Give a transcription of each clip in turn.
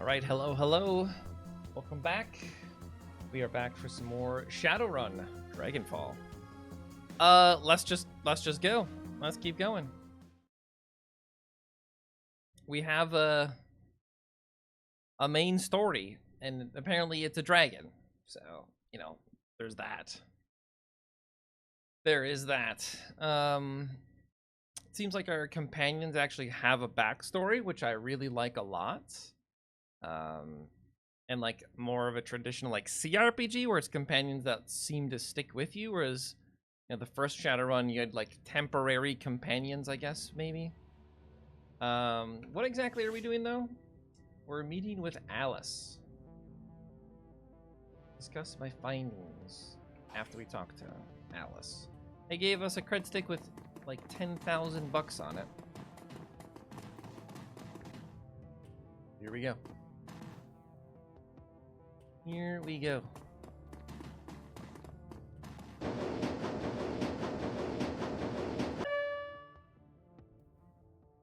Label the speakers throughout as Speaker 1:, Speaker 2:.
Speaker 1: Alright, hello, hello. Welcome back. We are back for some more Shadowrun Dragonfall. Let's just go. Let's keep going. We have a main story, and apparently it's a dragon. So, you know, there's that. There is that. It seems like our companions actually have a backstory, which I really like a lot. And like more of a traditional like CRPG where it's companions that seem to stick with you, whereas the first Shadowrun you had like temporary companions, I guess, maybe. What exactly are we doing though? We're meeting with Alice. Discuss my findings after we talk to Alice. They gave us a cred stick with like 10,000 bucks on it. Here we go. Here we go.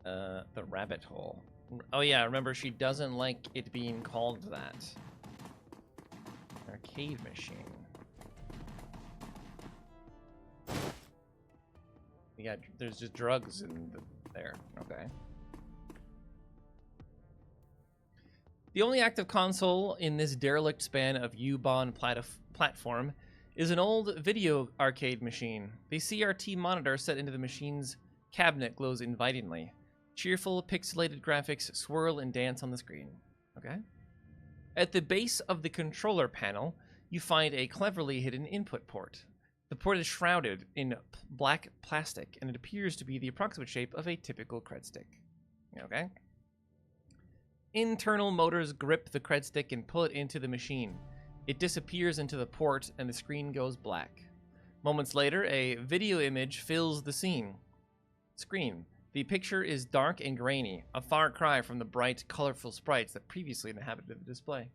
Speaker 1: The rabbit hole. Oh yeah, remember she doesn't like it being called that. Arcade machine. Yeah, there's just drugs in there. Okay. The only active console in this derelict span of U-Bahn platform is an old video arcade machine. The CRT monitor set into the machine's cabinet glows invitingly. Cheerful, pixelated graphics swirl and dance on the screen. Okay. At the base of the controller panel, you find a cleverly hidden input port. The port is shrouded in black plastic, and it appears to be the approximate shape of a typical cred stick. Okay. Internal motors grip the cred stick and pull it into the machine. It disappears into the port and the screen goes black. Moments later, a video image fills the screen. The picture is dark and grainy, a far cry from the bright, colorful sprites that previously inhabited the display.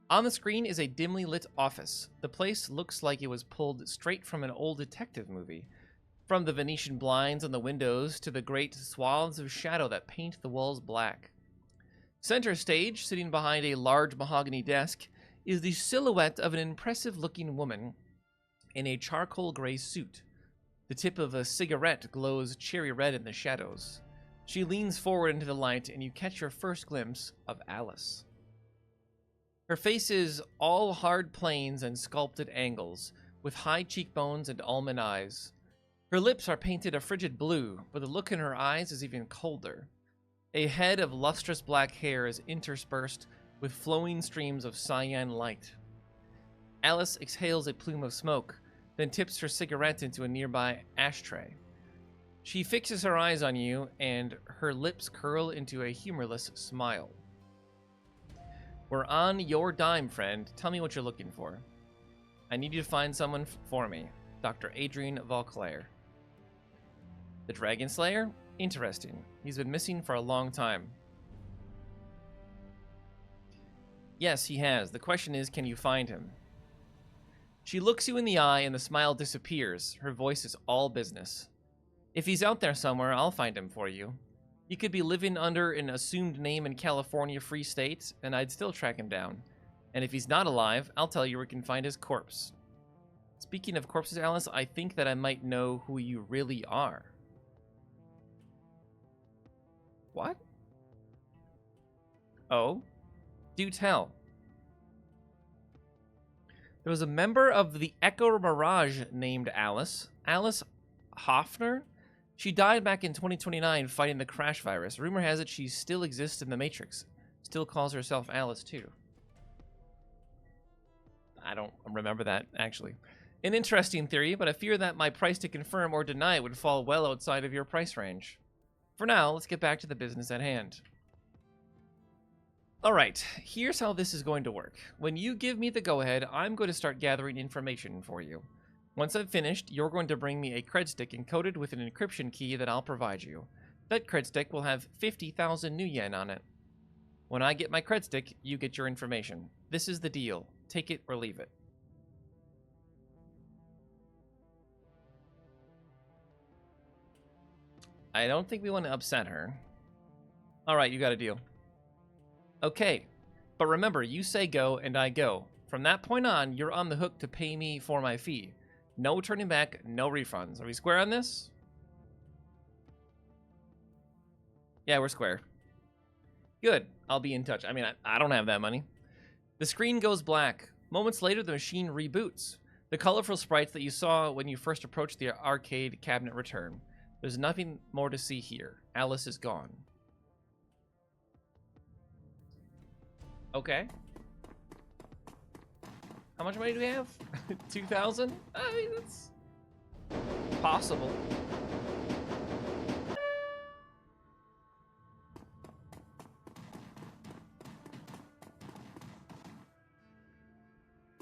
Speaker 1: On the screen is a dimly lit office. The place looks like it was pulled straight from an old detective movie. From the Venetian blinds on the windows to the great swaths of shadow that paint the walls black. Center stage, sitting behind a large mahogany desk, is the silhouette of an impressive-looking woman in a charcoal gray suit. The tip of a cigarette glows cherry red in the shadows. She leans forward into the light, and you catch your first glimpse of Alice. Her face is all hard planes and sculpted angles, with high cheekbones and almond eyes. Her lips are painted a frigid blue, but the look in her eyes is even colder. A head of lustrous black hair is interspersed with flowing streams of cyan light. Alice exhales a plume of smoke, then tips her cigarette into a nearby ashtray. She fixes her eyes on you, and her lips curl into a humorless smile. We're on your dime, friend. Tell me what you're looking for. I need you to find someone for me. Dr. Adrian Vauclair. The Dragon Slayer? Interesting. He's been missing for a long time. Yes, he has. The question is, can you find him? She looks you in the eye and the smile disappears. Her voice is all business. If he's out there somewhere, I'll find him for you. He could be living under an assumed name in California Free State, and I'd still track him down. And if he's not alive, I'll tell you where we can find his corpse. Speaking of corpses, Alice, I think that I might know who you really are. What? Oh? Do tell. There was a member of the Echo Mirage named Alice. Alice Hoffner? She died back in 2029 fighting the crash virus. Rumor has it she still exists in the Matrix. Still calls herself Alice, too. I don't remember that, actually. An interesting theory, but I fear that my price to confirm or deny it would fall well outside of your price range. For now, let's get back to the business at hand. Alright, here's how this is going to work. When you give me the go-ahead, I'm going to start gathering information for you. Once I've finished, you're going to bring me a cred stick encoded with an encryption key that I'll provide you. That cred stick will have 50,000 new yen on it. When I get my cred stick, you get your information. This is the deal. Take it or leave it. I don't think we want to upset her. Alright, you got a deal. Okay, but remember, you say go and I go. From that point on, you're on the hook to pay me for my fee. No turning back, no refunds. Are we square on this? Yeah, we're square. Good. I'll be in touch. I mean, I don't have that money. The screen goes black. Moments later, the machine reboots. The colorful sprites that you saw when you first approached the arcade cabinet return. There's nothing more to see here. Alice is gone. Okay. How much money do we have? 2,000? I mean, that's possible.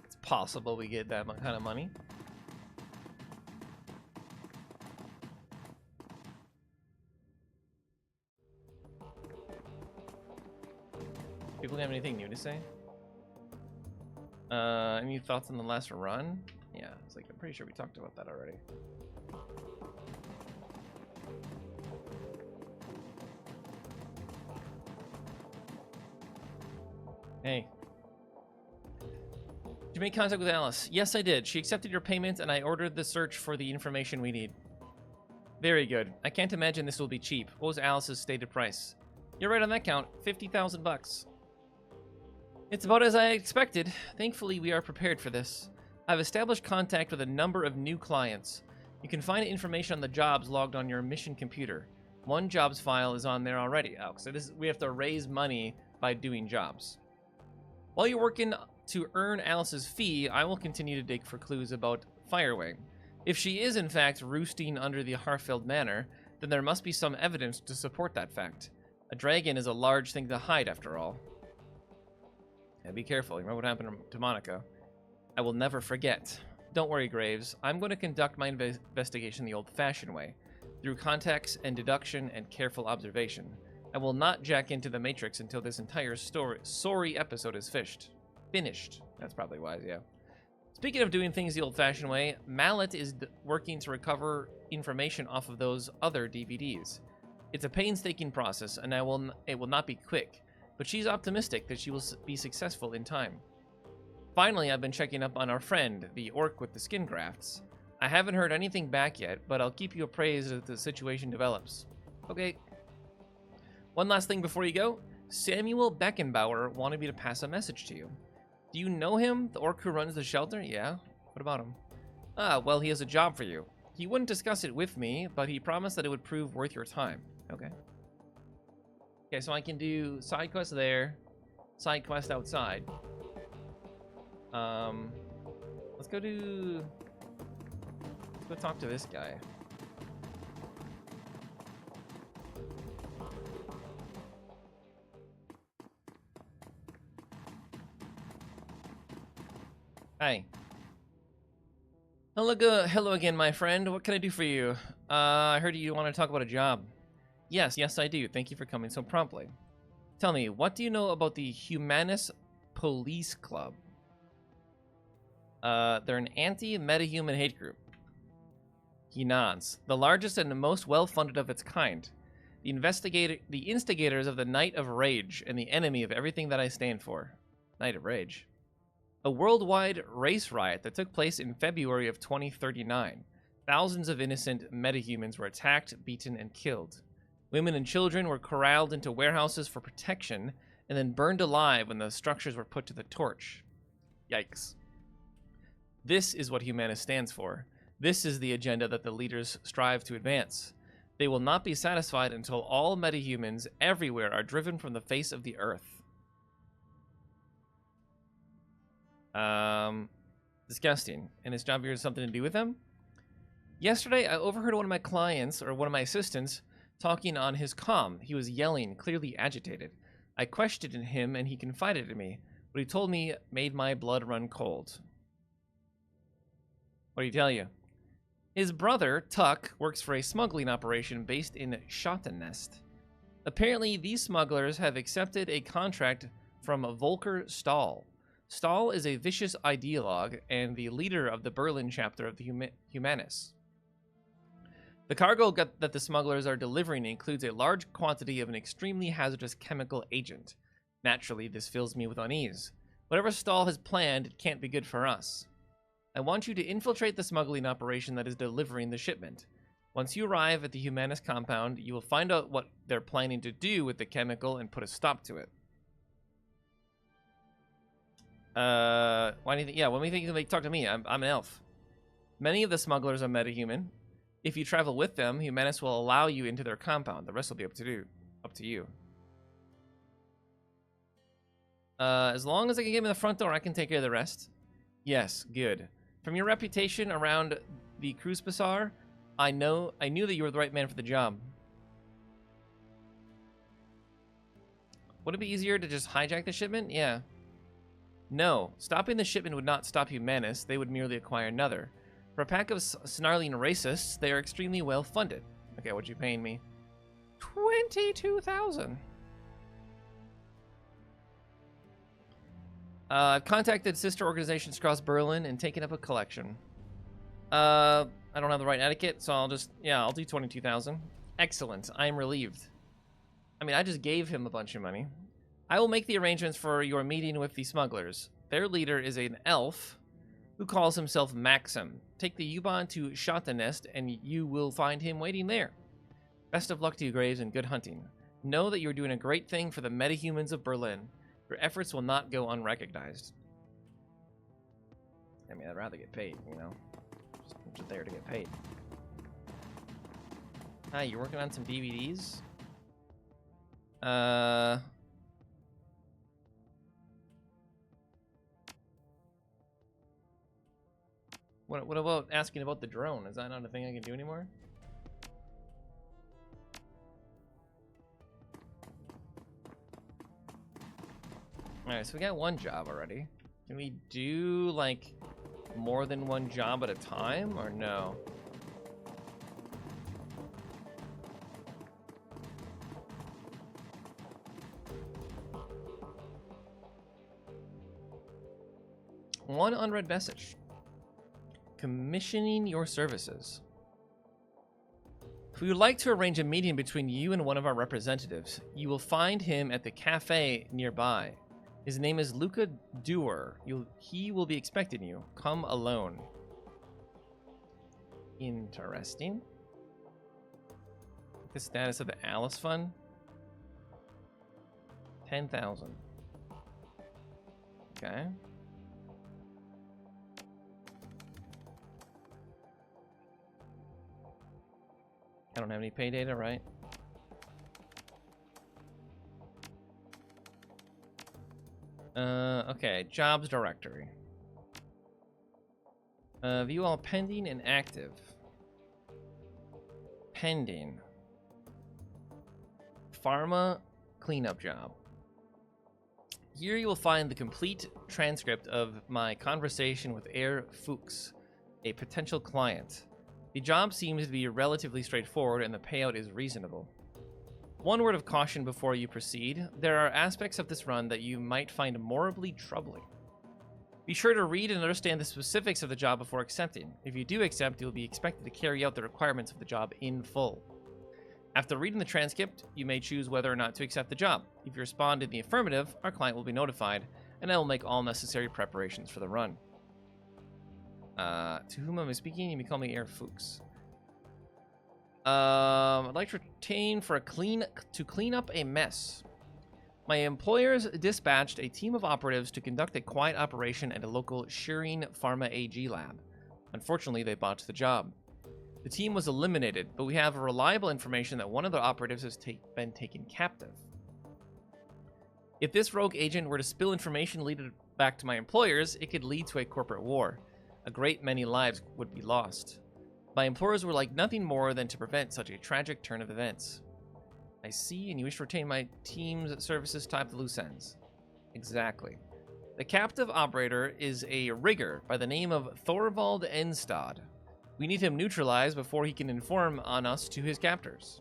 Speaker 1: It's possible we get that kind of money. People have anything new to say? Any thoughts on the last run? Yeah, it's like I'm pretty sure we talked about that already. Hey. Did you make contact with Alice? Yes, I did. She accepted your payment and I ordered the search for the information we need. Very good. I can't imagine this will be cheap. What was Alice's stated price? You're right on that count. 50,000 bucks. It's about as I expected. Thankfully, we are prepared for this. I've established contact with a number of new clients. You can find information on the jobs logged on your mission computer. One jobs file is on there already. Oh, so we have to raise money by doing jobs. While you're working to earn Alice's fee, I will continue to dig for clues about Firewing. If she is in fact roosting under the Harfeld Manor, then there must be some evidence to support that fact. A dragon is a large thing to hide after all. Yeah, be careful. Remember what happened to Monica. I will never forget. Don't worry, Graves. I'm going to conduct my investigation the old-fashioned way, through context and deduction and careful observation. I will not jack into the Matrix until this entire sorry episode is finished. That's probably wise, yeah. Speaking of doing things the old-fashioned way, Mallet is working to recover information off of those other DVDs. It's a painstaking process, and it will not be quick. But she's optimistic that she will be successful in time. Finally, I've been checking up on our friend, the orc with the skin grafts. I haven't heard anything back yet, but I'll keep you appraised as the situation develops. Okay. One last thing before you go. Samuel Beckenbauer wanted me to pass a message to you. Do you know him, the orc who runs the shelter? Yeah. What about him? Ah, well, he has a job for you. He wouldn't discuss it with me, but he promised that it would prove worth your time. Okay. Okay, so I can do side quest there, side quest outside. Let's go talk to this guy. Hi. Hello again, my friend. What can I do for you? I heard you want to talk about a job. Yes, I do. Thank you for coming so promptly. Tell me, what do you know about the Humanus Police Club? They're an anti-metahuman hate group. He nods. The largest and the most well-funded of its kind. The instigators of the Night of Rage and the enemy of everything that I stand for. Night of Rage. A worldwide race riot that took place in February of 2039. Thousands of innocent metahumans were attacked, beaten, and killed. Women and children were corralled into warehouses for protection and then burned alive when the structures were put to the torch. Yikes. This is what Humanus stands for. This is the agenda that the leaders strive to advance. They will not be satisfied until all metahumans everywhere are driven from the face of the earth. Disgusting. And his job here has something to do with them? Yesterday, I overheard one of my clients, or one of my assistants, talking on his comm. He was yelling, clearly agitated. I questioned him, and he confided in me. What he told me made my blood run cold. What did he tell you? His brother, Tuck, works for a smuggling operation based in Schottennest. Apparently, these smugglers have accepted a contract from Volker Stahl. Stahl is a vicious ideologue and the leader of the Berlin chapter of the Humanus. The cargo that the smugglers are delivering includes a large quantity of an extremely hazardous chemical agent. Naturally, this fills me with unease. Whatever Stahl has planned, it can't be good for us. I want you to infiltrate the smuggling operation that is delivering the shipment. Once you arrive at the Humanus compound, you will find out what they're planning to do with the chemical and put a stop to it. Why do you think? Yeah, when we think they talk to me, I'm an elf. Many of the smugglers are metahuman. If you travel with them, Humanus will allow you into their compound. The rest will be up to you. As long as I can get in the front door, I can take care of the rest. Yes, good. From your reputation around the Cruise Bazaar, I knew that you were the right man for the job. Would it be easier to just hijack the shipment? Yeah. No, stopping the shipment would not stop Humanus. They would merely acquire another. For a pack of snarling racists, they are extremely well funded. Okay, what you paying me? 22,000. I've contacted sister organizations across Berlin and taken up a collection. I don't have the right etiquette, so I'll do 22,000. Excellent. I am relieved. I mean, I just gave him a bunch of money. I will make the arrangements for your meeting with the smugglers. Their leader is an elf who calls himself Maxim. Take the U-Bahn to Schottenest, and you will find him waiting there. Best of luck to you, Graves, and good hunting. Know that you're doing a great thing for the metahumans of Berlin. Your efforts will not go unrecognized. I mean, I'd rather get paid, you know? Just there to get paid. Hi, you're working on some DVDs? What about asking about the drone? Is that not a thing I can do anymore? Alright, so we got one job already. Can we do, like, more than one job at a time, or no? One unread message. Commissioning your services. If we would like to arrange a meeting between you and one of our representatives, you will find him at the cafe nearby. His name is Luca Dewar. He will be expecting you. Come alone. Interesting. The status of the Alice Fund. 10,000. Okay. I don't have any pay data, right? Okay, jobs directory. View all pending and active. Pending. Pharma cleanup job. Here you will find the complete transcript of my conversation with Air Fuchs, a potential client. The job seems to be relatively straightforward and the payout is reasonable. One word of caution before you proceed. There are aspects of this run that you might find morally troubling. Be sure to read and understand the specifics of the job before accepting. If you do accept, you will be expected to carry out the requirements of the job in full. After reading the transcript, you may choose whether or not to accept the job. If you respond in the affirmative, our client will be notified, and I will make all necessary preparations for the run. To whom am I speaking? You may call me Air Fuchs. I'd like to retain for to clean up a mess. My employers dispatched a team of operatives to conduct a quiet operation at a local Schering Pharma AG lab. Unfortunately, they botched the job. The team was eliminated, but we have reliable information that one of the operatives has been taken captive. If this rogue agent were to spill information leading back to my employers, it could lead to a corporate war. A great many lives would be lost. My employers would like nothing more than to prevent such a tragic turn of events. I see, and you wish to retain my team's services tied to loose ends. Exactly. The captive operator is a rigger by the name of Thorvald Enstad. We need him neutralized before he can inform on us to his captors.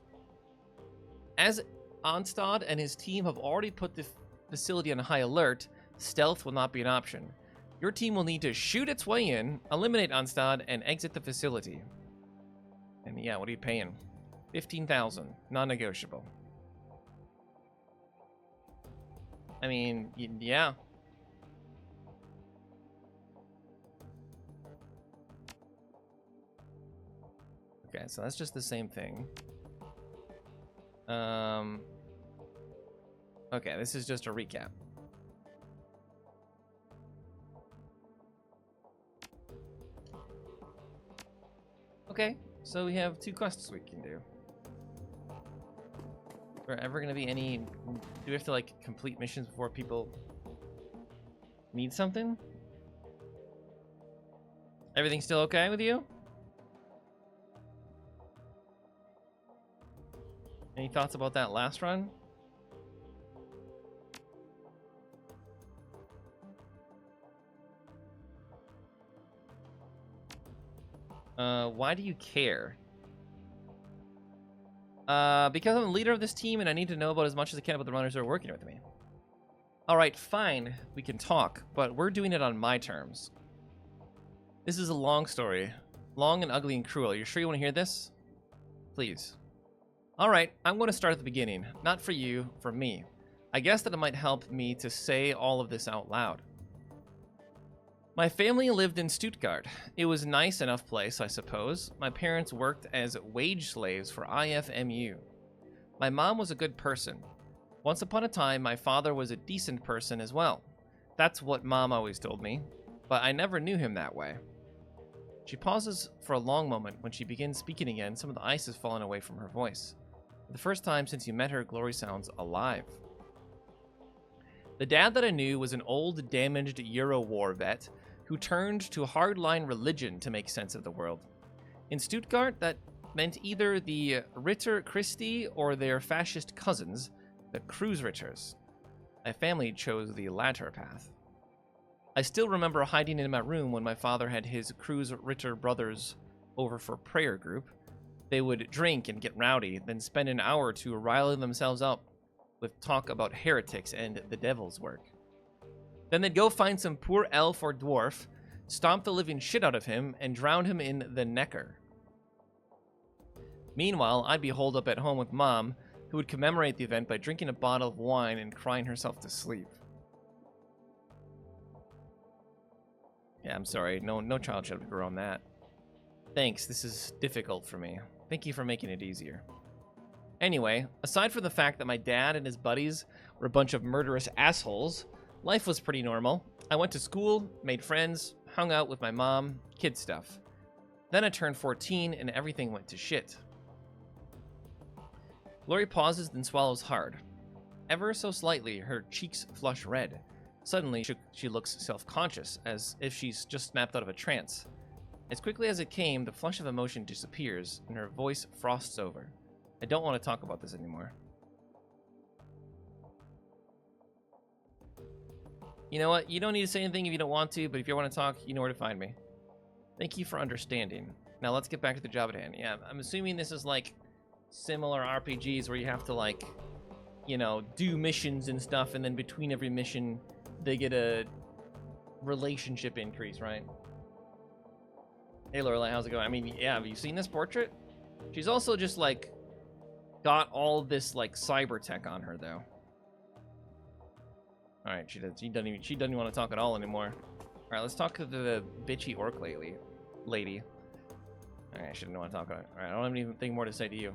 Speaker 1: As Enstad and his team have already put the facility on high alert, stealth will not be an option. Your team will need to shoot its way in, eliminate Enstad, and exit the facility. And yeah, what are you paying? 15,000, non-negotiable. I mean, yeah. Okay, so that's just the same thing. Okay, this is just a recap. Okay, so we have 2 quests we can do. Are there ever gonna be any... Do we have to, like, complete missions before people need something? Everything still okay with you? Any thoughts about that last run? Why do you care? Because I'm the leader of this team and I need to know about as much as I can about the runners who are working with me. Alright, fine. We can talk, but we're doing it on my terms. This is a long story. Long and ugly and cruel. You're sure you want to hear this? Please. Alright, I'm going to start at the beginning. Not for you, for me. I guess that it might help me to say all of this out loud. My family lived in Stuttgart. It was a nice enough place, I suppose. My parents worked as wage slaves for IFMU. My mom was a good person. Once upon a time, my father was a decent person as well. That's what Mom always told me, but I never knew him that way. She pauses for a long moment. When she begins speaking again, some of the ice has fallen away from her voice. For the first time since you met her, Glory sounds alive. The dad that I knew was an old, damaged Euro war vet who turned to hardline religion to make sense of the world. In Stuttgart, that meant either the Ritter Christi or their fascist cousins, the Kreuzritters. My family chose the latter path. I still remember hiding in my room when my father had his Kreuzritter brothers over for prayer group. They would drink and get rowdy, then spend an hour or two riling themselves up with talk about heretics and the devil's work. Then they'd go find some poor elf or dwarf, stomp the living shit out of him, and drown him in the Neckar. Meanwhile, I'd be holed up at home with Mom, who would commemorate the event by drinking a bottle of wine and crying herself to sleep. Yeah, I'm sorry. No child should have grown that. Thanks, this is difficult for me. Thank you for making it easier. Anyway, aside from the fact that my dad and his buddies were a bunch of murderous assholes, life was pretty normal. I went to school, made friends, hung out with my mom, kid stuff. Then I turned 14 and everything went to shit. Glory pauses, then swallows hard. Ever so slightly, her cheeks flush red. Suddenly, she looks self-conscious, as if she's just snapped out of a trance. As quickly as it came, the flush of emotion disappears, and her voice frosts over. I don't want to talk about this anymore. You know what? You don't need to say anything if you don't want to, but if you want to talk, you know where to find me. Thank you for understanding. Now let's get back to the job at hand. Yeah, I'm assuming this is like similar RPGs where you have to, like, you know, do missions and stuff, and then between every mission, they get a relationship increase, right? Hey, Lorelai, how's it going? I mean, yeah, have you seen this portrait? She's also just, like, got all this, like, cyber tech on her, though. All right, she doesn't even want to talk at all anymore. All right, let's talk to the bitchy orc lady. All right, I shouldn't want to talk about it. All right, I don't have anything more to say to you.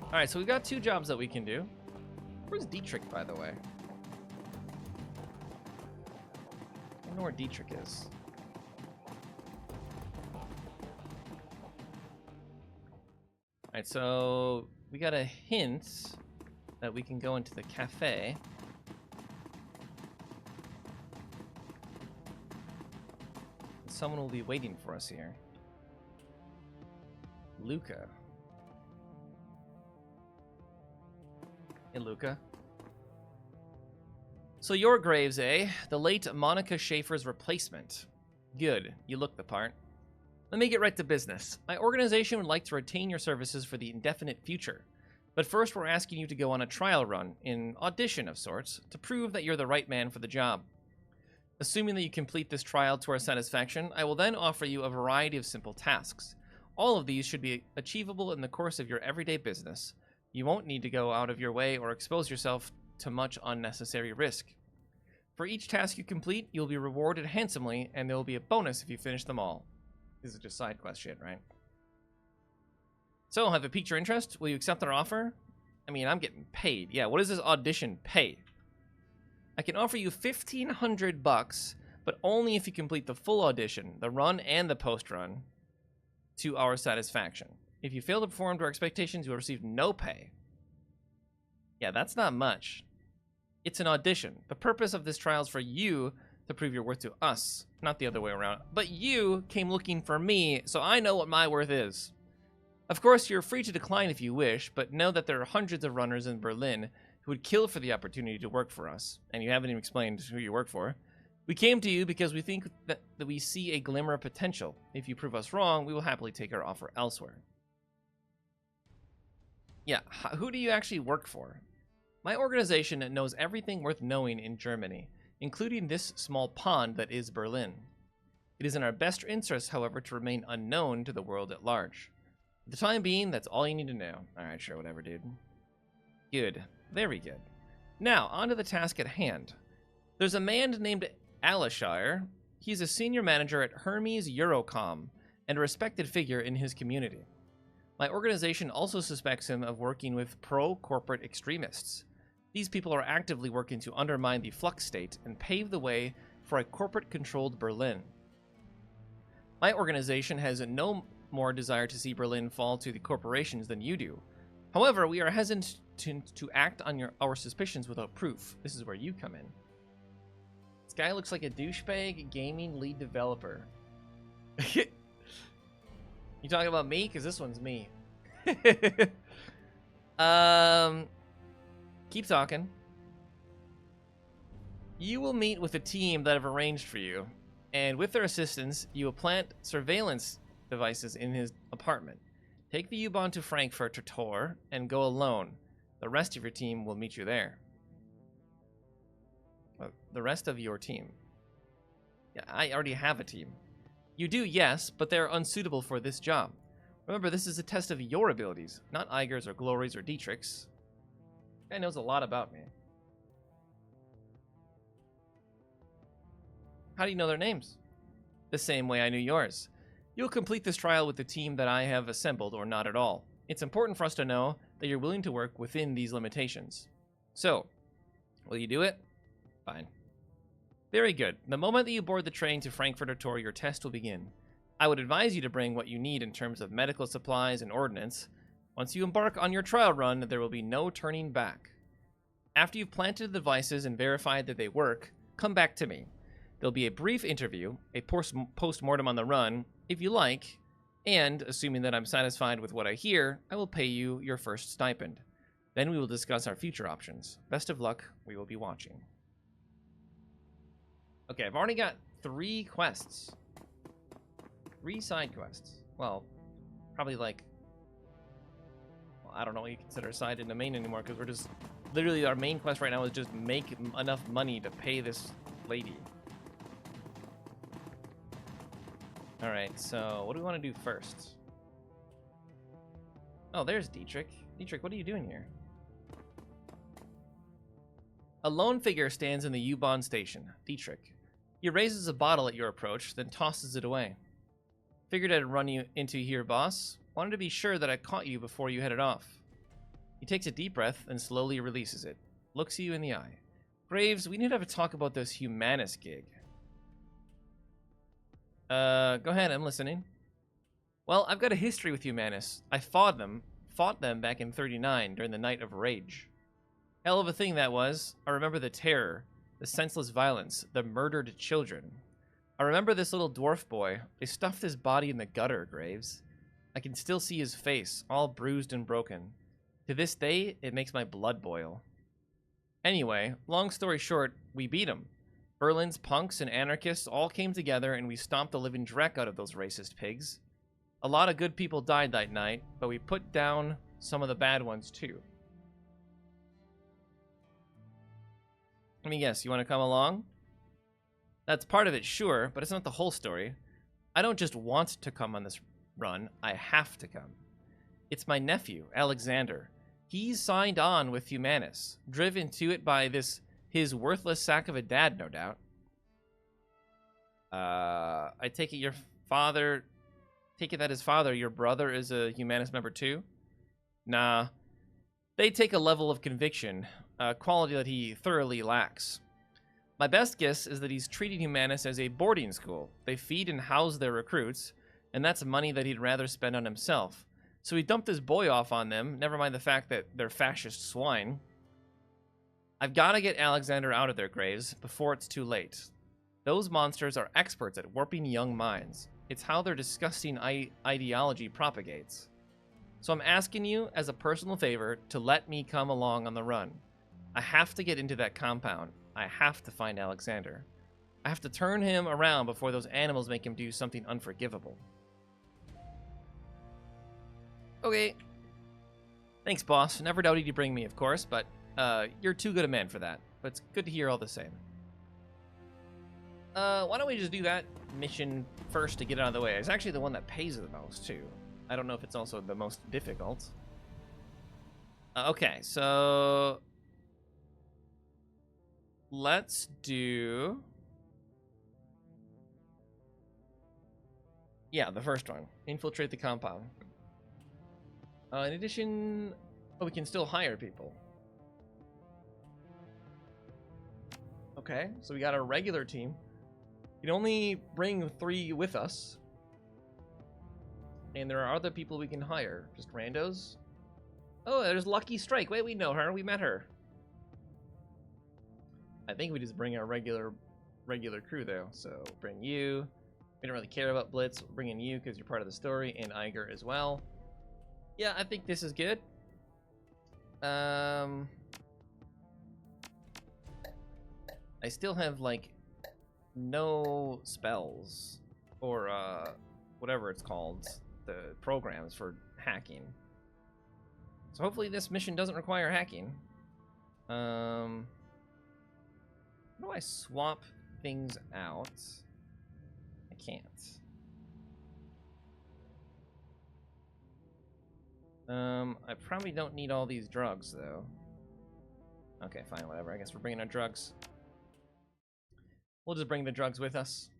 Speaker 1: All right, so we've got 2 jobs that we can do. Where's Dietrich, by the way? I don't know where Dietrich is. All right, so we got a hint that we can go into the cafe. Someone will be waiting for us here. Luca. Hey, Luca. So you're Graves, eh? The late Monica Schaefer's replacement. Good. You look the part. Let me get right to business. My organization would like to retain your services for the indefinite future. But first, we're asking you to go on a trial run, an audition of sorts, to prove that you're the right man for the job. Assuming that you complete this trial to our satisfaction, I will then offer you a variety of simple tasks. All of these should be achievable in the course of your everyday business. You won't need to go out of your way or expose yourself to much unnecessary risk. For each task you complete, you'll be rewarded handsomely, and there will be a bonus if you finish them all. This is just side quest shit, right? So, have it piqued your interest? Will you accept our offer? I mean, I'm getting paid. Yeah, what does this audition pay? I can offer you $1,500, but only if you complete the full audition, the run and the post-run, to our satisfaction. If you fail to perform to our expectations, you will receive no pay. Yeah, that's not much. It's an audition. The purpose of this trial is for you to prove your worth to us, not the other way around. But you came looking for me, so I know what my worth is. Of course, you're free to decline if you wish, but know that there are hundreds of runners in Berlin who would kill for the opportunity to work for us. And you haven't even explained who you work for. We came to you because we think that we see a glimmer of potential. If you prove us wrong, we will happily take our offer elsewhere. Yeah, who do you actually work for? My organization knows everything worth knowing in Germany, including this small pond that is Berlin. It is in our best interest, however, to remain unknown to the world at large. For the time being, that's all you need to know. Alright, sure, whatever, dude. Good. Very good. Now, on to the task at hand. There's a man named Alashire. He's a senior manager at Hermes Eurocom and a respected figure in his community. My organization also suspects him of working with pro-corporate extremists. These people are actively working to undermine the Flux state and pave the way for a corporate-controlled Berlin. My organization has no more desire to see Berlin fall to the corporations than you do. However, we are hesitant to act on our suspicions without proof. This is where you come in. This guy looks like a douchebag gaming lead developer. You talking about me? Because this one's me. Keep talking. You will meet with a team that I've arranged for you, and with their assistance, you will plant surveillance devices in his apartment. Take the U-Bahn to Frankfurt or Tor and go alone. The rest of your team will meet you there. The rest of your team? Yeah, I already have a team. You do, yes, but they're unsuitable for this job. Remember, this is a test of your abilities, not Iger's or Glory's or Dietrich's. This guy knows a lot about me. How do you know their names? The same way I knew yours. You'll complete this trial with the team that I have assembled, or not at all. It's important for us to know that you're willing to work within these limitations. So, will you do it? Fine. Very good. The moment that you board the train to Frankfurt or Tor, your test will begin. I would advise you to bring what you need in terms of medical supplies and ordnance. Once you embark on your trial run, there will be no turning back. After you've planted the devices and verified that they work, come back to me. There'll be a brief interview, a post-mortem on the run, if you like, and, assuming that I'm satisfied with what I hear, I will pay you your first stipend. Then we will discuss our future options. Best of luck. We will be watching. Okay, I've already got 3 quests. 3 side quests. Well, probably like... Well, I don't know what you consider a side in the main anymore, because we're just... Literally, our main quest right now is just make enough money to pay this lady. Alright, so what do we want to do first? Oh, there's Dietrich. Dietrich, what are you doing here? A lone figure stands in the U-Bahn station. Dietrich. He raises a bottle at your approach, then tosses it away. Figured I'd run you into here, boss. Wanted to be sure that I caught you before you headed off. He takes a deep breath and slowly releases it. Looks you in the eye. Graves, we need to have a talk about this Humanus gig. Go ahead, I'm listening. Well, I've got a history with Humanus. I fought them back in 39 during the Night of Rage. Hell of a thing that was. I remember the terror, the senseless violence, the murdered children. I remember this little dwarf boy. They stuffed his body in the gutter, Graves. I can still see his face, all bruised and broken. To this day, it makes my blood boil. Anyway, long story short, we beat him. Berlin's punks and anarchists all came together and we stomped the living dreck out of those racist pigs. A lot of good people died that night, but we put down some of the bad ones too. Let me guess, you want to come along? That's part of it, sure, but it's not the whole story. I don't just want to come on this run, I have to come. It's my nephew, Alexander. He's signed on with Humanus, driven to it by his worthless sack of a dad, no doubt. I take it that his father, your brother, is a Humanus member too? Nah. They take a level of conviction, a quality that he thoroughly lacks. My best guess is that he's treating Humanus as a boarding school. They feed and house their recruits, and that's money that he'd rather spend on himself. So he dumped his boy off on them, never mind the fact that they're fascist swine. I've got to get Alexander out of their graves before it's too late. Those monsters are experts at warping young minds. It's how their disgusting ideology propagates. So I'm asking you, as a personal favor, to let me come along on the run. I have to get into that compound. I have to find Alexander. I have to turn him around before those animals make him do something unforgivable. Okay. Thanks, boss. Never doubted you'd bring me, of course, but you're too good a man for that. But it's good to hear all the same. Why don't we just do that mission first to get it out of the way? It's actually the one that pays the most, too. I don't know if it's also the most difficult. Okay, so... let's do... yeah, the first one. Infiltrate the compound. In addition... oh, we can still hire people. Okay, so we got our regular team. We can only bring 3 with us. And there are other people we can hire. Just randos. Oh, there's Lucky Strike. Wait, we know her. We met her. I think we just bring our regular crew, though. So, bring you. We don't really care about Blitz. We'll bring in you because you're part of the story. And Iger as well. Yeah, I think this is good. I still have, like, no spells. Or, whatever it's called. The programs for hacking. So hopefully this mission doesn't require hacking. How do I swap things out? I can't. I probably don't need all these drugs though. Okay, fine, whatever. I guess we're bringing our drugs. We'll just bring the drugs with us.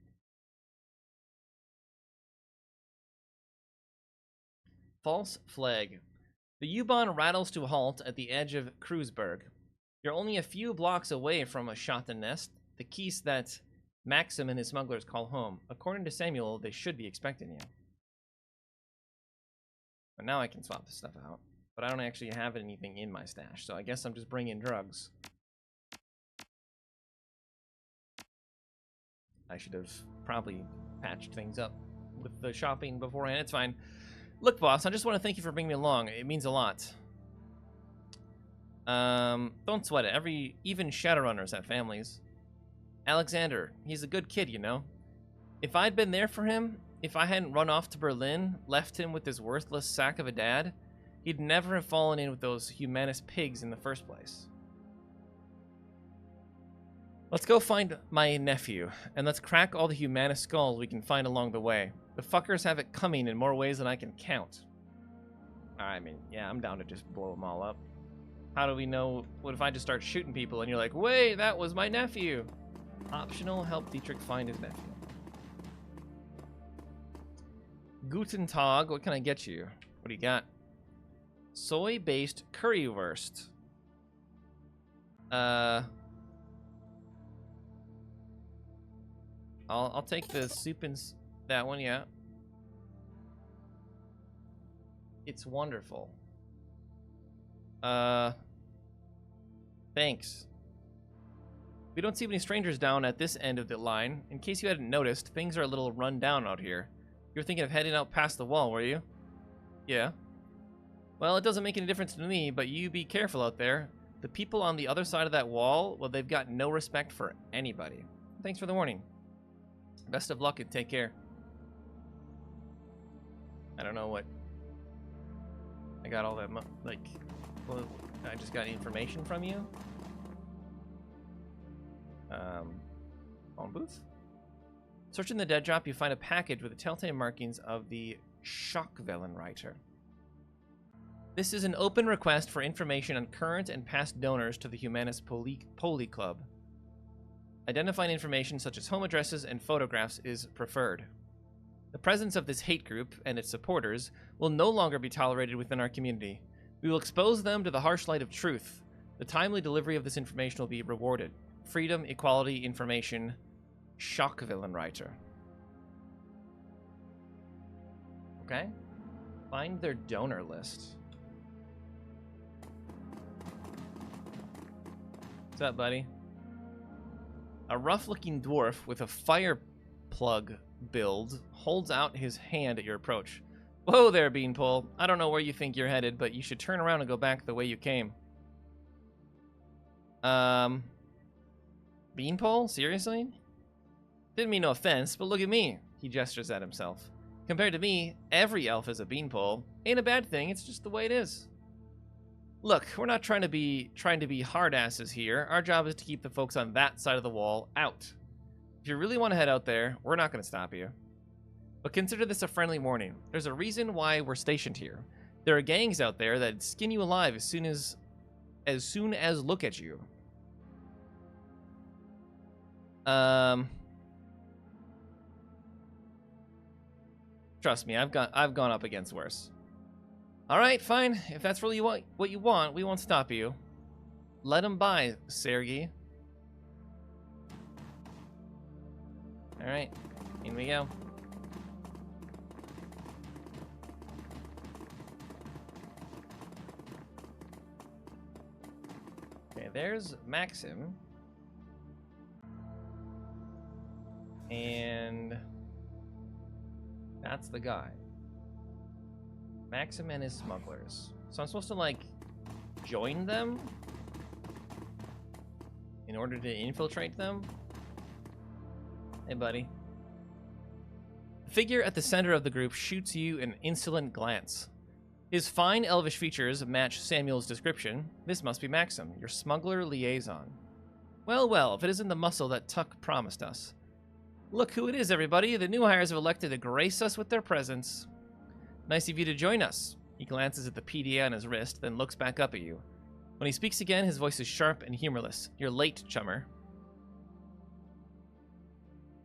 Speaker 1: False flag. The U-Bahn rattles to a halt at the edge of Kreuzberg. You're only a few blocks away from a Schotten Nest, the Keys that Maxim and his smugglers call home. According to Samuel, they should be expecting you. But now I can swap this stuff out. But I don't actually have anything in my stash, so I guess I'm just bringing drugs. I should have probably patched things up with the shopping beforehand. It's fine. Look, boss, I just want to thank you for bringing me along. It means a lot. Don't sweat it. Even Shadowrunners have families. Alexander, he's a good kid, you know. If I'd been there for him, if I hadn't run off to Berlin, left him with his worthless sack of a dad, he'd never have fallen in with those Humanus pigs in the first place. Let's go find my nephew, and let's crack all the Humanus skulls we can find along the way. The fuckers have it coming in more ways than I can count. I mean, yeah, I'm down to just blow them all up. How do we know? What if I just start shooting people and you're like, wait, that was my nephew? Optional, help Dietrich find his nephew. Guten Tag, what can I get you? What do you got? Soy-based currywurst. I'll take the soup and that one, yeah. It's wonderful. Thanks. We don't see any strangers down at this end of the line. In case you hadn't noticed, things are a little run down out here. You were thinking of heading out past the wall, were you? Yeah. Well, it doesn't make any difference to me, but you be careful out there. The people on the other side of that wall, well, they've got no respect for anybody. Thanks for the warning. Best of luck and take care. I don't know what... I got all that, like... Well, I just got information from you? Phone booth? Searching the dead drop, you find a package with the telltale markings of the Schockwellenreiter. This is an open request for information on current and past donors to the Humanist Poli Club. Identifying information such as home addresses and photographs is preferred. The presence of this hate group and its supporters will no longer be tolerated within our community. We will expose them to the harsh light of truth. The timely delivery of this information will be rewarded. Freedom, equality, information. Schockvillenreiter. Okay. Find their donor list. What's up, buddy? A rough-looking dwarf with a fire plug build holds out his hand at your approach. Whoa there, Beanpole. I don't know where you think you're headed, but you should turn around and go back the way you came. Beanpole? Seriously? Didn't mean no offense, but look at me. He gestures at himself. Compared to me, every elf is a beanpole. Ain't a bad thing, it's just the way it is. Look, we're not trying to be hard asses here. Our job is to keep the folks on that side of the wall out. If you really want to head out there, we're not going to stop you. But consider this a friendly warning. There's a reason why we're stationed here. There are gangs out there that skin you alive as soon as look at you. Trust me, I've gone up against worse. All right, fine. If that's really what you want, we won't stop you. Let him by, Sergei. All right, in we go. Okay, there's Maxim. And that's the guy. Maxim and his smugglers. So I'm supposed to, like, join them? In order to infiltrate them? Hey, buddy. The figure at the center of the group shoots you an insolent glance. His fine elvish features match Samuel's description. This must be Maxim, your smuggler liaison. Well, well, if it isn't the muscle that Tuck promised us. Look who it is, everybody. The new hires have elected to grace us with their presence. Nice of you to join us. He glances at the PDA on his wrist, then looks back up at you. When he speaks again, his voice is sharp and humorless. You're late, chummer.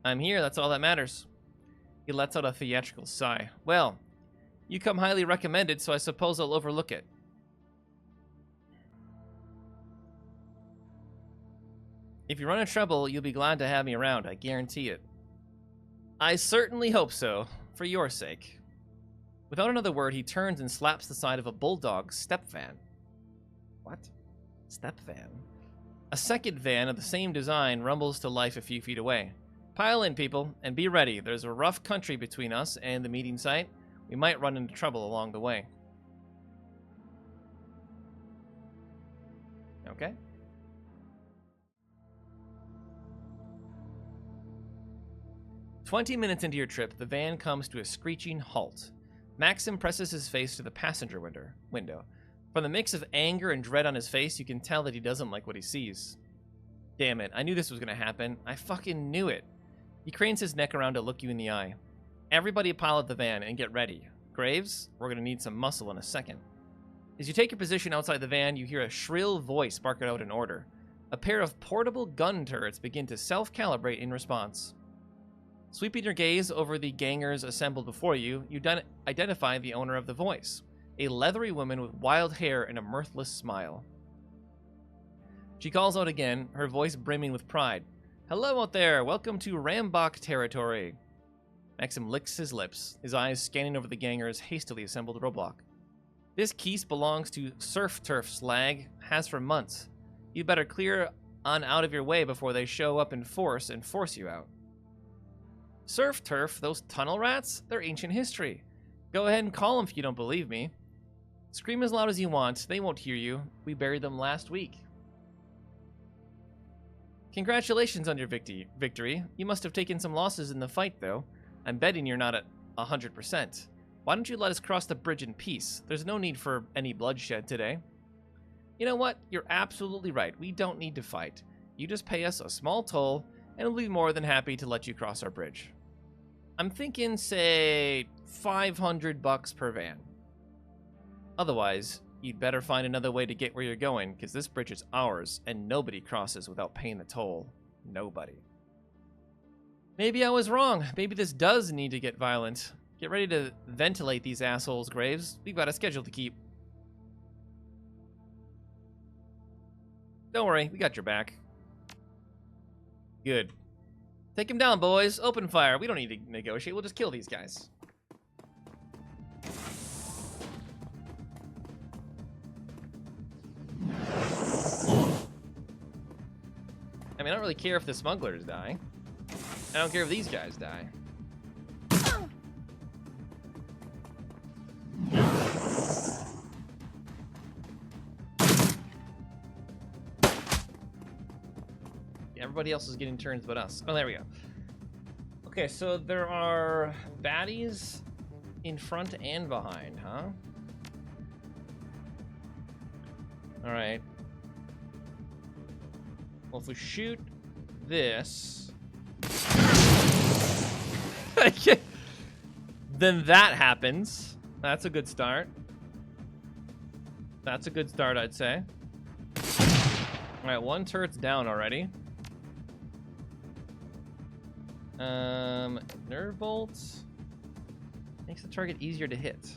Speaker 1: I'm here, that's all that matters. He lets out a theatrical sigh. Well, you come highly recommended, so I suppose I'll overlook it. If you run into trouble, you'll be glad to have me around, I guarantee it. I certainly hope so, for your sake. Without another word, he turns and slaps the side of a bulldog step van. What? Step van? A second van of the same design rumbles to life a few feet away. Pile in, people, and be ready. There's a rough country between us and the meeting site. We might run into trouble along the way. Okay. "20 minutes into your trip, the van comes to a screeching halt. Maxim presses his face to the passenger window. From the mix of anger and dread on his face, you can tell that he doesn't like what he sees. Damn it, I knew this was going to happen. I fucking knew it. He cranes his neck around to look you in the eye. Everybody pilot the van and get ready. Graves, we're going to need some muscle in a second. As you take your position outside the van, you hear a shrill voice barking out an order. A pair of portable gun turrets begin to self-calibrate in response. Sweeping your gaze over the gangers assembled before you, you identify the owner of the voice, a leathery woman with wild hair and a mirthless smile. She calls out again, her voice brimming with pride. Hello out there, welcome to Rambach territory. Maxim licks his lips, his eyes scanning over the gangers' hastily assembled roadblock. This keese belongs to Surf Turf Slag, has for months. You'd better clear on out of your way before they show up in force and force you out. Surf Turf, those tunnel rats? They're ancient history. Go ahead and call them if you don't believe me. Scream as loud as you want, they won't hear you. We buried them last week. Congratulations on your victory. You must have taken some losses in the fight, though. I'm betting you're not at 100%. Why don't you let us cross the bridge in peace? There's no need for any bloodshed today. You know what? You're absolutely right. We don't need to fight. You just pay us a small toll, and we'll be more than happy to let you cross our bridge. I'm thinking, say, $500 per van. Otherwise, you'd better find another way to get where you're going, because this bridge is ours, and nobody crosses without paying the toll. Nobody. Maybe I was wrong. Maybe this does need to get violent. Get ready to ventilate these assholes, Graves. We've got a schedule to keep. Don't worry, we got your back. Good. Take him down, boys. Open fire. We don't need to negotiate. We'll just kill these guys. I mean, I don't really care if the smugglers die. I don't care if these guys die. Everybody else is getting turns but us. Oh, there we go. Okay, so there are baddies in front and behind, huh? All right. Well, if we shoot this, then that happens. That's a good start. That's a good start, I'd say. All right, one turret's down already. Nerve bolts makes the target easier to hit.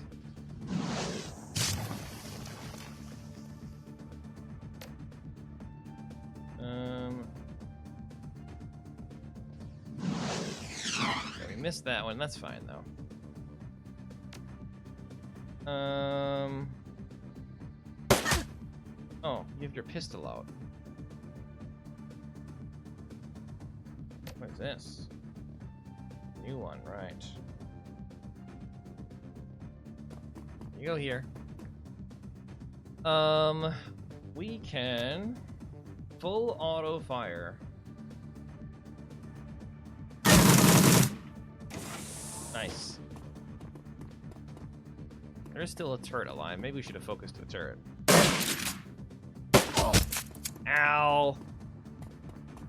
Speaker 1: Okay, we missed that one. That's fine though. Oh, you have your pistol out. What's this? New one, right. You go here. We can full auto fire. Nice. There's still a turret alive. Maybe we should have focused the turret. Oh. Ow.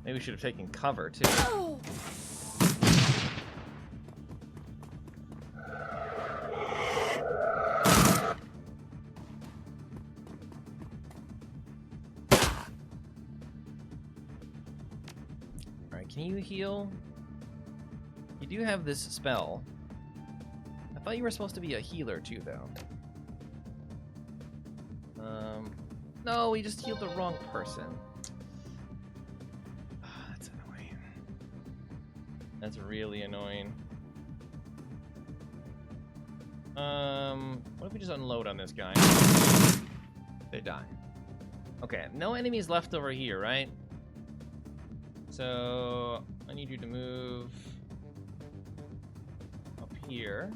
Speaker 1: Maybe we should have taken cover too. Oh. Can you heal? You do have this spell. I thought you were supposed to be a healer too, though. No, we just healed the wrong person. That's annoying. That's really annoying. What if we just unload on this guy? They die. Okay, no enemies left over here, right? So I need you to move up here.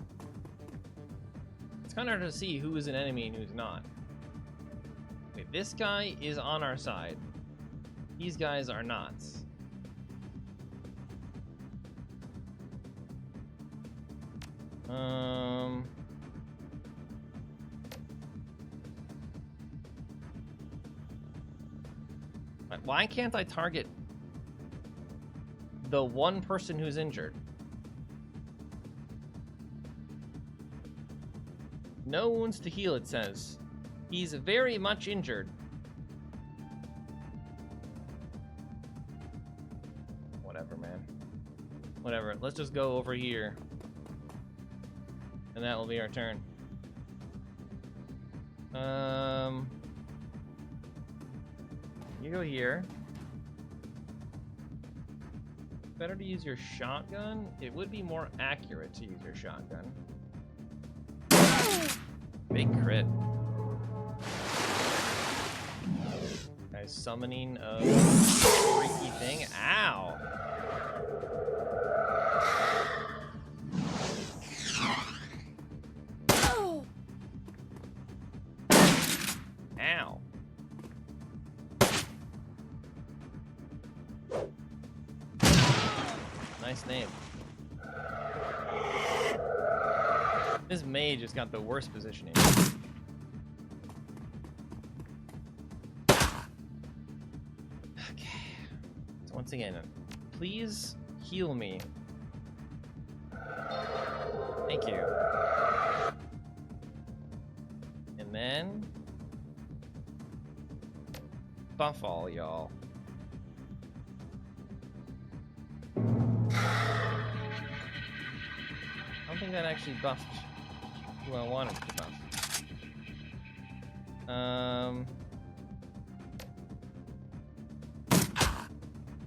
Speaker 1: It's kind of hard to see who is an enemy and who's not. Okay, this guy is on our side. These guys are not. Why can't I target the one person who's injured? No wounds to heal, it says. He's very much injured. Whatever, man. Whatever. Let's just go over here. And that will be our turn. You go here. Better to use your shotgun. It would be more accurate to use your shotgun. Big crit. Guys, summoning a freaky thing. Ow! Ow. Nice name. This mage has got the worst positioning. Okay. So once again, please heal me. Thank you. And man. Buff all y'all. I don't think that actually buffed who I wanted to buff.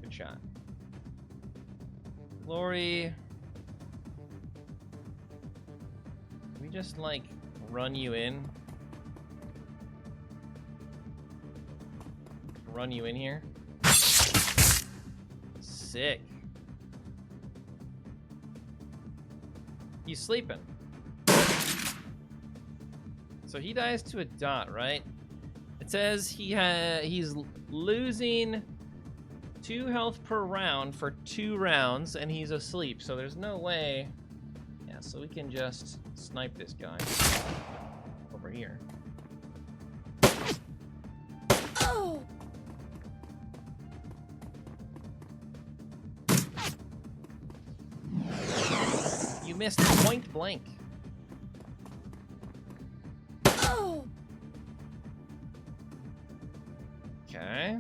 Speaker 1: Good shot. Glory. We just like run you in. Run you in here. Sick. He's sleeping. So he dies to a dot, right? It says he's losing 2 health per round for 2 rounds, and he's asleep. So there's no way. Yeah, so we can just snipe this guy over here.
Speaker 2: Oh!
Speaker 1: You missed point blank.
Speaker 2: Oh!
Speaker 1: Okay.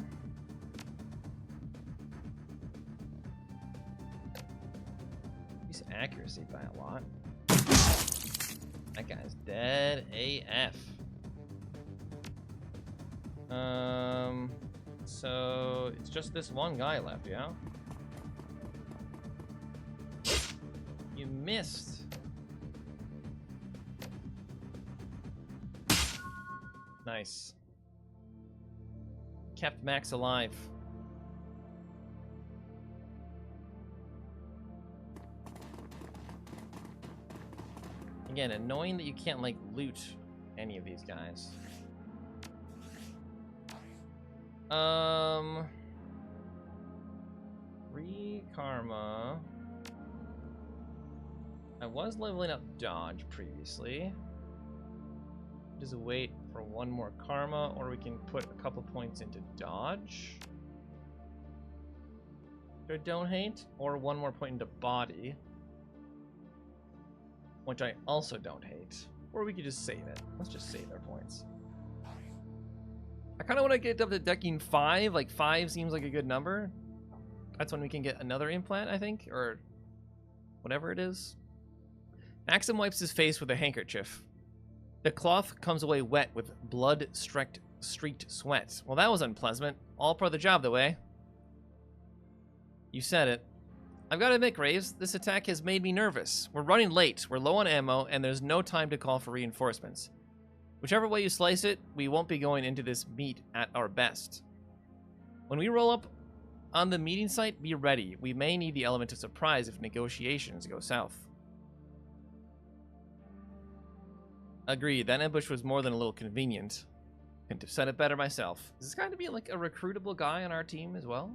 Speaker 1: He's accuracy by a lot. That guy's dead AF. So it's just this one guy left, yeah? You missed. Nice. Kept Max alive. Again, annoying that you can't, like, loot any of these guys. Free karma. I was leveling up dodge previously. Just wait for 1 more karma, or we can put a couple points into dodge. Which I don't hate, or 1 more point into body, which I also don't hate. Or we could just save it. Let's just save our points. I kind of want to get up to decking 5. Like 5 seems like a good number. That's when we can get another implant, I think, or whatever it is. Maxim wipes his face with a handkerchief. The cloth comes away wet with blood-streaked sweat. Well, that was unpleasant. All part of the job, though, eh? You said it. I've got to admit, Graves, this attack has made me nervous. We're running late, we're low on ammo, and there's no time to call for reinforcements. Whichever way you slice it, we won't be going into this meet at our best. When we roll up on the meeting site, be ready. We may need the element of surprise if negotiations go south. Agreed, that ambush was more than a little convenient. Couldn't have said it better myself. Is this going to be like a recruitable guy on our team as well?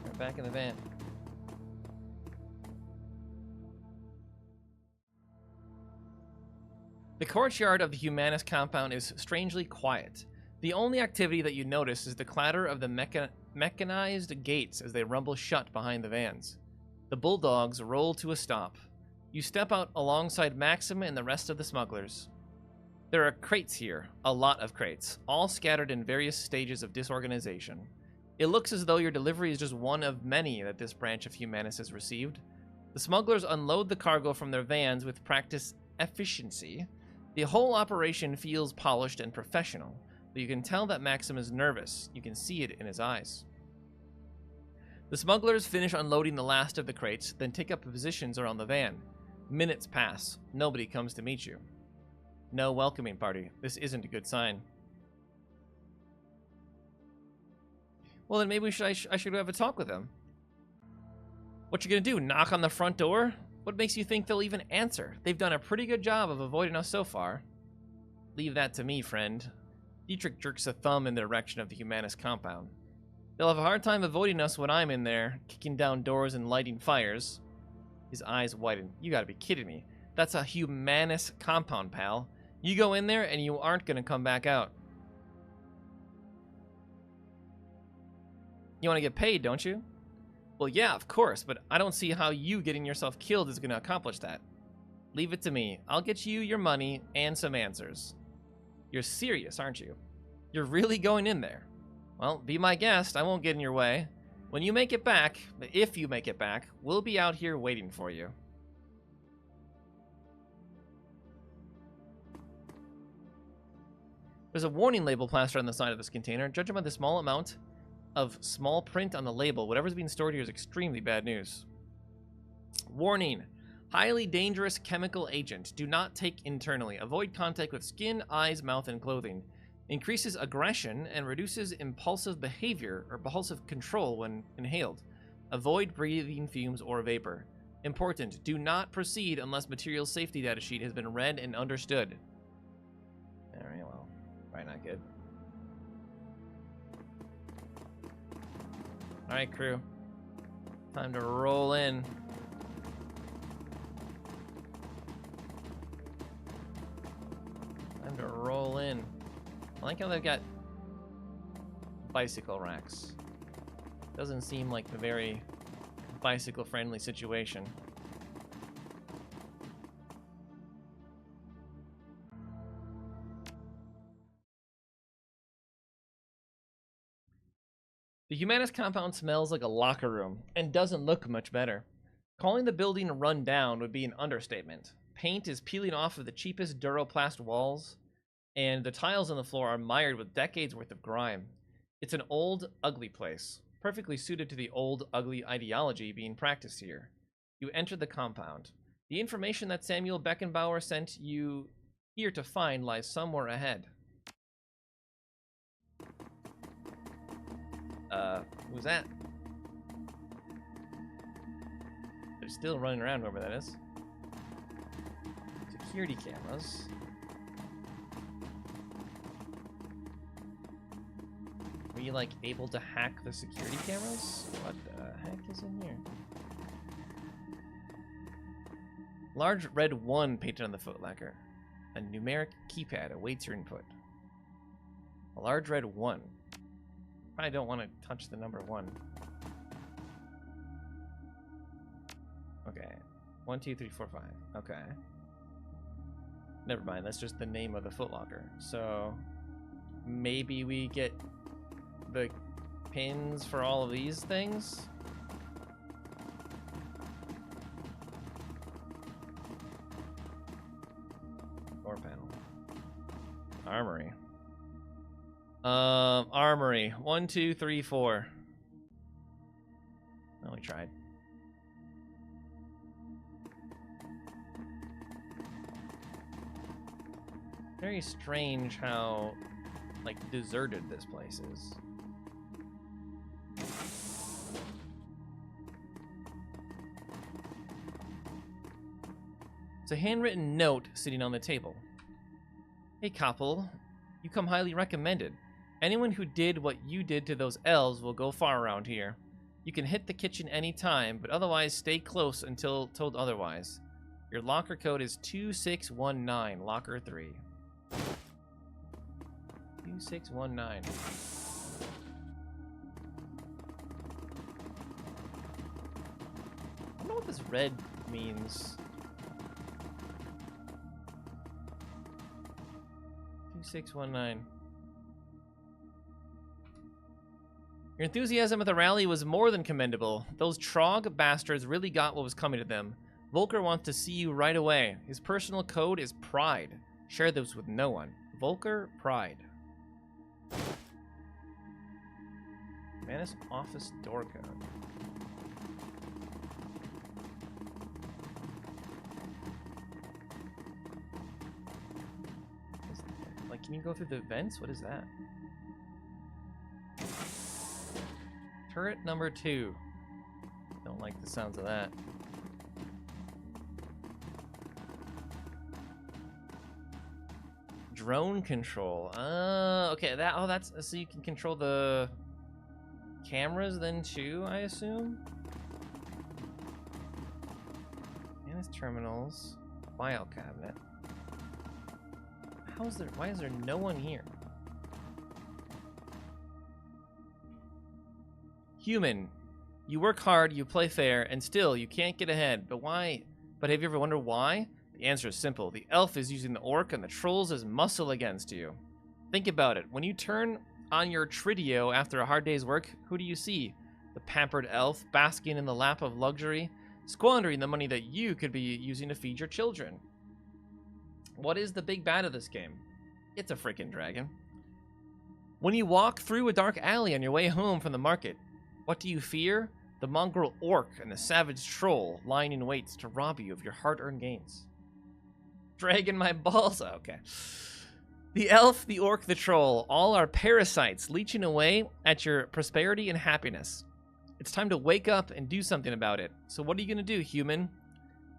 Speaker 1: We're back in the van. The courtyard of the Humanus compound is strangely quiet. The only activity that you notice is the clatter of the mechanized gates as they rumble shut behind the vans. The bulldogs roll to a stop. You step out alongside Maxim and the rest of the smugglers. There are crates here, a lot of crates, all scattered in various stages of disorganization. It looks as though your delivery is just one of many that this branch of Humanus has received. The smugglers unload the cargo from their vans with practiced efficiency. The whole operation feels polished and professional, but you can tell that Maxim is nervous. You can see it in his eyes. The smugglers finish unloading the last of the crates, then take up positions around the van. Minutes pass. Nobody comes to meet you. No welcoming party. This isn't a good sign. Well, then maybe I should have a talk with them. What you gonna do, knock on the front door? What makes you think they'll even answer? They've done a pretty good job of avoiding us so far. Leave that to me, friend. Dietrich jerks a thumb in the direction of the Humanus compound. They'll have a hard time avoiding us when I'm in there, kicking down doors and lighting fires. His eyes widen. You gotta be kidding me. That's a Humanus compound, pal. You go in there and you aren't gonna come back out. You wanna get paid, don't you? Well, yeah, of course, but I don't see how you getting yourself killed is gonna accomplish that. Leave it to me. I'll get you your money and some answers. You're serious, aren't you? You're really going in there? Well, be my guest. I won't get in your way. When you make it back, if you make it back, we'll be out here waiting for you. There's a warning label plastered on the side of this container. Judging by the small amount of small print on the label, whatever's being stored here is extremely bad news. Warning. Highly dangerous chemical agent. Do not take internally. Avoid contact with skin, eyes, mouth, and clothing. Increases aggression and reduces impulsive behavior or impulsive control when inhaled. Avoid breathing fumes or vapor. Important. Do not proceed unless material safety data sheet has been read and understood. Alright, well, probably not good. Alright, crew. Time to roll in. Time to roll in. I like how they've got bicycle racks. Doesn't seem like a very bicycle-friendly situation. The Humanus compound smells like a locker room and doesn't look much better. Calling the building run down would be an understatement. Paint is peeling off of the cheapest Duroplast walls, and the tiles on the floor are mired with decades worth of grime. It's an old, ugly place, perfectly suited to the old, ugly ideology being practiced here. You enter the compound. The information that Samuel Beckenbauer sent you here to find lies somewhere ahead. Who's that? They're still running around, whoever that is. Security cameras. Were you, like, able to hack the security cameras? What the heck is in here? Large red 1 painted on the footlacquer. A numeric keypad awaits your input. A large red 1. I don't want to touch the number 1. Okay. 1, 2, 3, 4, 5. Okay. Never mind, that's just the name of the footlocker. So maybe we get the pins for all of these things? Door panel. Armory. Armory. 1, 2, 3, 4. Oh, we tried. Very strange how, like, deserted this place is. It's a handwritten note sitting on the table. Hey, Koppel. You come highly recommended. Anyone who did what you did to those elves will go far around here. You can hit the kitchen anytime, but otherwise stay close until told otherwise. Your locker code is 2619, locker 3. 2619. I don't know what this red means. 2619. Your enthusiasm at the rally was more than commendable. Those Trog bastards really got what was coming to them. Volker wants to see you right away. His personal code is Pride. Share this with no one. Volker, Pride. Manus office door code. Like, can you go through the vents? What is that? Turret number 2. Don't like the sounds of that. Drone control. Okay, that's so you can control the cameras then too, I assume. Manus terminals. File cabinet. Why is there no one here? Human, you work hard, you play fair, and still you can't get ahead. But why? But have you ever wondered why? The answer is simple. The elf is using the orc and the trolls as muscle against you. Think about it. When you turn on your Tridio after a hard day's work, who do you see? The pampered elf basking in the lap of luxury, squandering the money that you could be using to feed your children. What is the big bad of this game? It's a freaking dragon. When you walk through a dark alley on your way home from the market, what do you fear? The mongrel orc and the savage troll lying in wait to rob you of your hard-earned gains. Dragging my balls. Oh, okay. The elf, the orc, the troll, all are parasites leeching away at your prosperity and happiness. It's time to wake up and do something about it. So what are you going to do, human?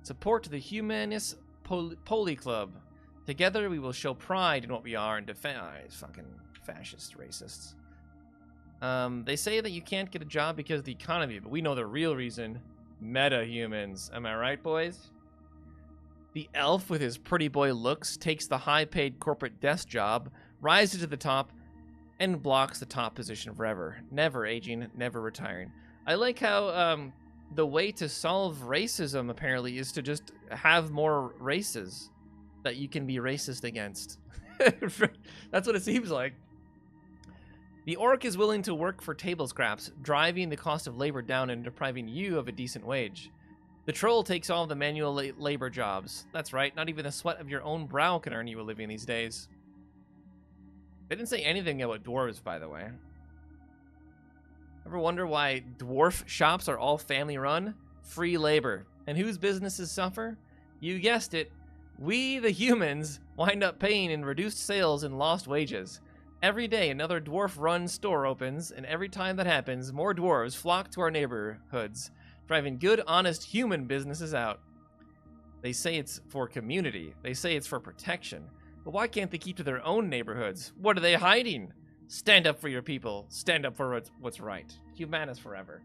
Speaker 1: Support the Humanist Poly Club. Together we will show pride in what we are and defend... fucking fascist racists. They say that you can't get a job because of the economy, but we know the real reason. Meta-humans. Am I right, boys? The elf, with his pretty boy looks, takes the high-paid corporate desk job, rises to the top, and blocks the top position forever. Never aging, never retiring. I like how the way to solve racism, apparently, is to just have more races that you can be racist against. That's what it seems like. The orc is willing to work for table scraps, driving the cost of labor down and depriving you of a decent wage. The troll takes all the manual labor jobs. That's right, not even the sweat of your own brow can earn you a living these days. They didn't say anything about dwarves, by the way. Ever wonder why dwarf shops are all family-run? Free labor. And whose businesses suffer? You guessed it. We, the humans, wind up paying in reduced sales and lost wages. Every day, another dwarf-run store opens, and every time that happens, more dwarves flock to our neighborhoods, driving good, honest human businesses out. They say it's for community. They say it's for protection. But why can't they keep to their own neighborhoods? What are they hiding? Stand up for your people. Stand up for what's right. Humanus forever.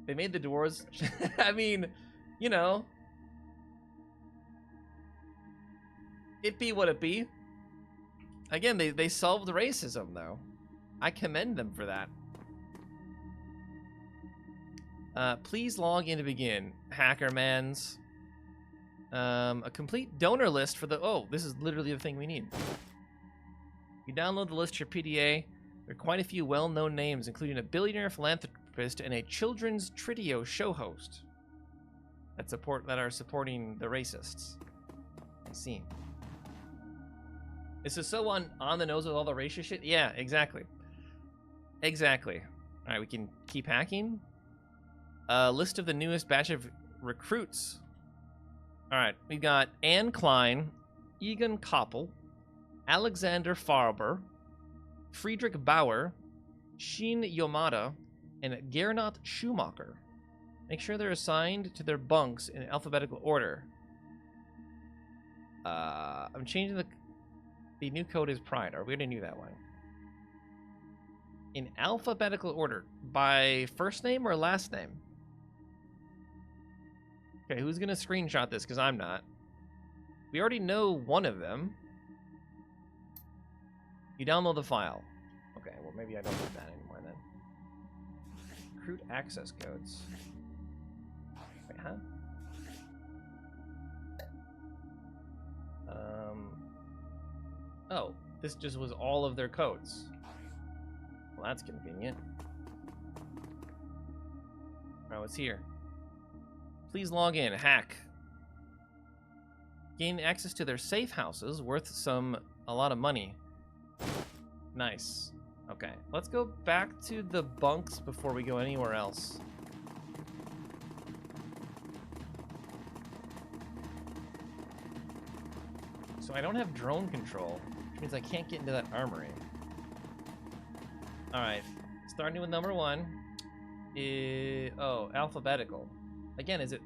Speaker 1: They made the dwarves... I mean, you know... It be what it be. Again, they solved racism, though. I commend them for that. Please log in to begin. Hackermans. A complete donor list for the... Oh, this is literally the thing we need. You download the list to your PDA. There are quite a few well-known names, including a billionaire philanthropist and a children's Tridio show host that are supporting the racists. I see. This is so on the nose with all the racist shit. Yeah, exactly. Exactly. All right, we can keep hacking. List of the newest batch of recruits. All right, we've got Anne Klein, Egan Koppel, Alexander Farber, Friedrich Bauer, Shin Yamada, and Gernot Schumacher. Make sure they're assigned to their bunks in alphabetical order. I'm changing the new code is Pride. We already knew that one. In alphabetical order. By first name or last name? Okay, who's going to screenshot this? Because I'm not. We already know one of them. You download the file. Okay, well, maybe I don't need that anymore then. Recruit access codes. Wait, huh? Oh, this just was all of their codes. Well, that's convenient. Alright, what's here? Please log in. Hack. Gain access to their safe houses worth a lot of money. Nice. Okay, let's go back to the bunks before we go anywhere else. So I don't have drone control, which means I can't get into that armory. Alright, starting with number 1. Oh, alphabetical. Again, is it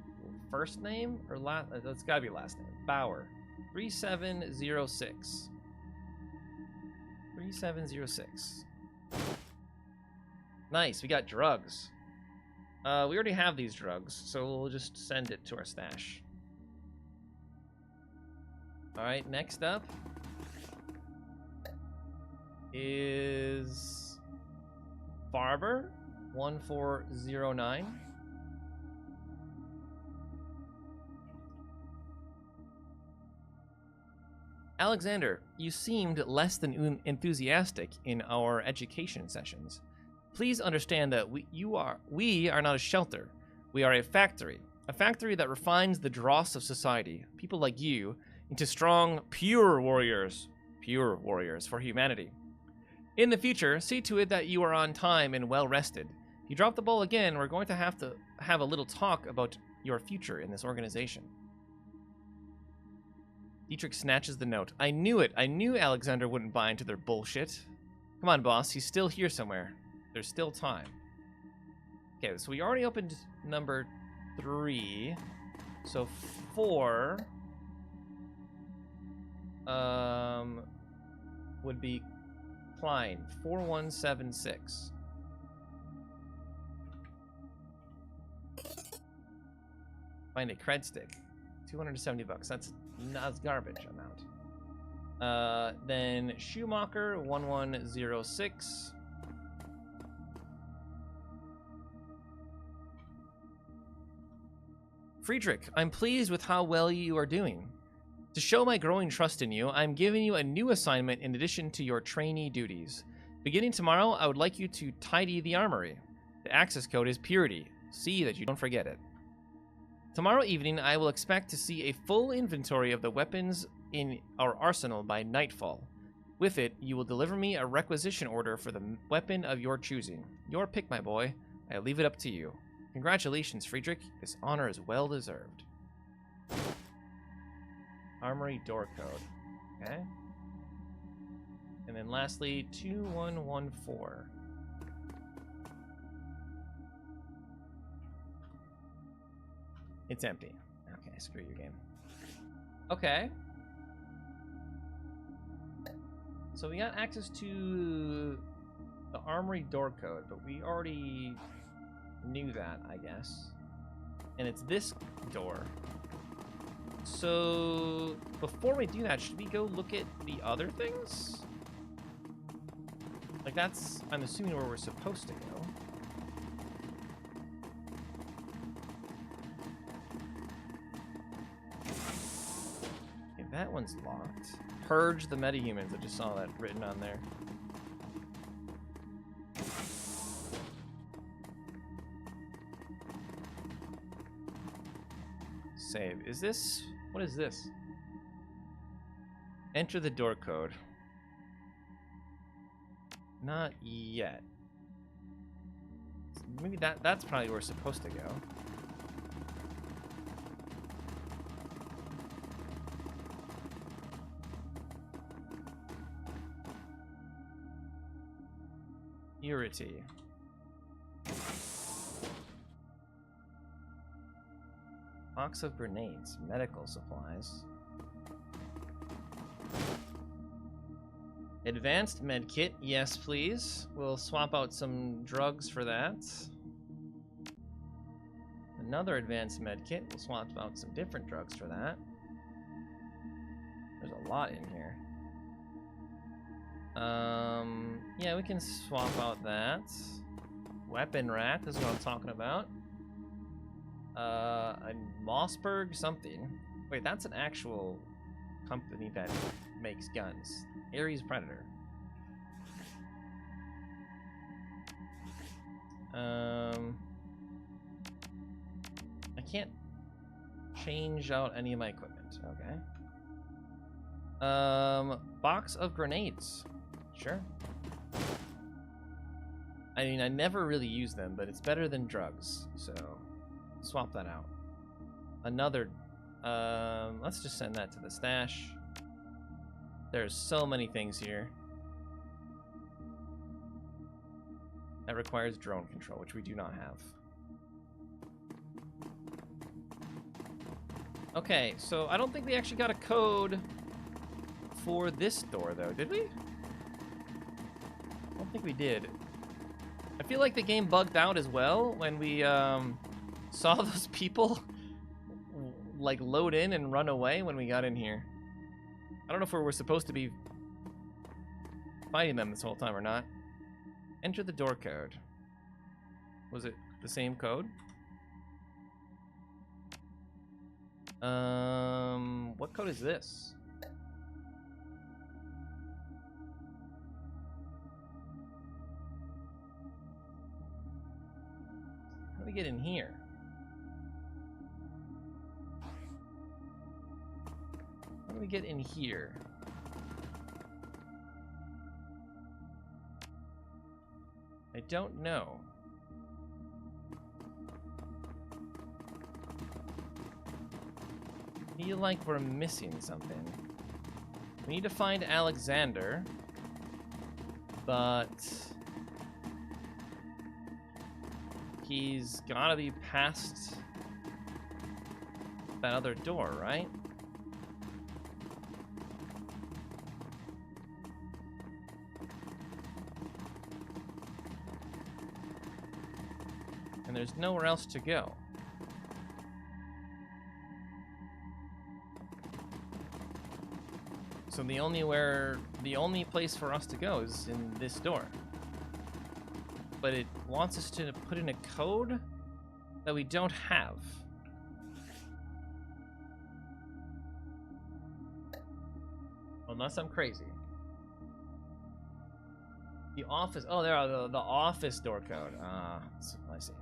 Speaker 1: first name or last? That's gotta be last name. Bauer. 3706. 3706. Nice, we got drugs. We already have these drugs, so we'll just send it to our stash. Alright, next up is Farber 1409. Alexander, you seemed less than enthusiastic in our education sessions. Please understand that we are not a shelter. We are a factory that refines the dross of society, people like you, into strong, pure warriors for humanity. In the future, see to it that you are on time and well rested. If you drop the ball again, we're going to have a little talk about your future in this organization. Dietrich snatches the note. I knew it. I knew Alexander wouldn't buy into their bullshit. Come on, boss. He's still here somewhere. There's still time. Okay, so we already opened number 3. So 4 would be Klein, 4176. Find a cred stick. $270. That's garbage amount. Then Schumacher, 1106. Friedrich, I'm pleased with how well you are doing. To show my growing trust in you, I'm giving you a new assignment in addition to your trainee duties. Beginning tomorrow, I would like you to tidy the armory. The access code is Purity. See that you don't forget it. Tomorrow evening, I will expect to see a full inventory of the weapons in our arsenal by nightfall. With it, you will deliver me a requisition order for the weapon of your choosing. Your pick, my boy. I leave it up to you. Congratulations, Friedrich. This honor is well deserved. Armory door code. Okay. And then lastly, 2114. It's empty. Okay, screw you, game. Okay. So we got access to the armory door code, but we already knew that, I guess. And it's this door. So before we do that, should we go look at the other things? Like that's, I'm assuming, where we're supposed to go. Okay, that one's locked. Purge the metahumans. I just saw that written on there. Save. Is this... What is this? Enter the door code. Not yet. Maybe that's probably where we're supposed to go. Purity. Box of grenades, medical supplies. Advanced med kit, yes please. We'll swap out some drugs for that. Another advanced med kit, we'll swap out some different drugs for that. There's a lot in here. Yeah, we can swap out that. Weapon rack, this is what I'm talking about. A Mossberg something. Wait, that's an actual company that makes guns. Ares Predator. I can't change out any of my equipment. Okay. Box of grenades. Sure. I mean, I never really use them, but it's better than drugs, so swap that out. Another, let's just send that to the stash. There's so many things here. That requires drone control, which we do not have. Okay, so I don't think we actually got a code for this door, though, did we? I don't think we did. I feel like the game bugged out as well when we saw those people like load in and run away when we got in here. I don't know if we were supposed to be fighting them this whole time or not. Enter the door code. Was it the same code? What code is this? How do we get in here? How do we get in here? I don't know. I feel like we're missing something. We need to find Alexander, but he's gotta be past that other door, right? And there's nowhere else to go. So the only place for us to go is in this door. But it wants us to put in a code that we don't have. Unless I'm crazy. The office, oh, there are the office door code. Ah, I see.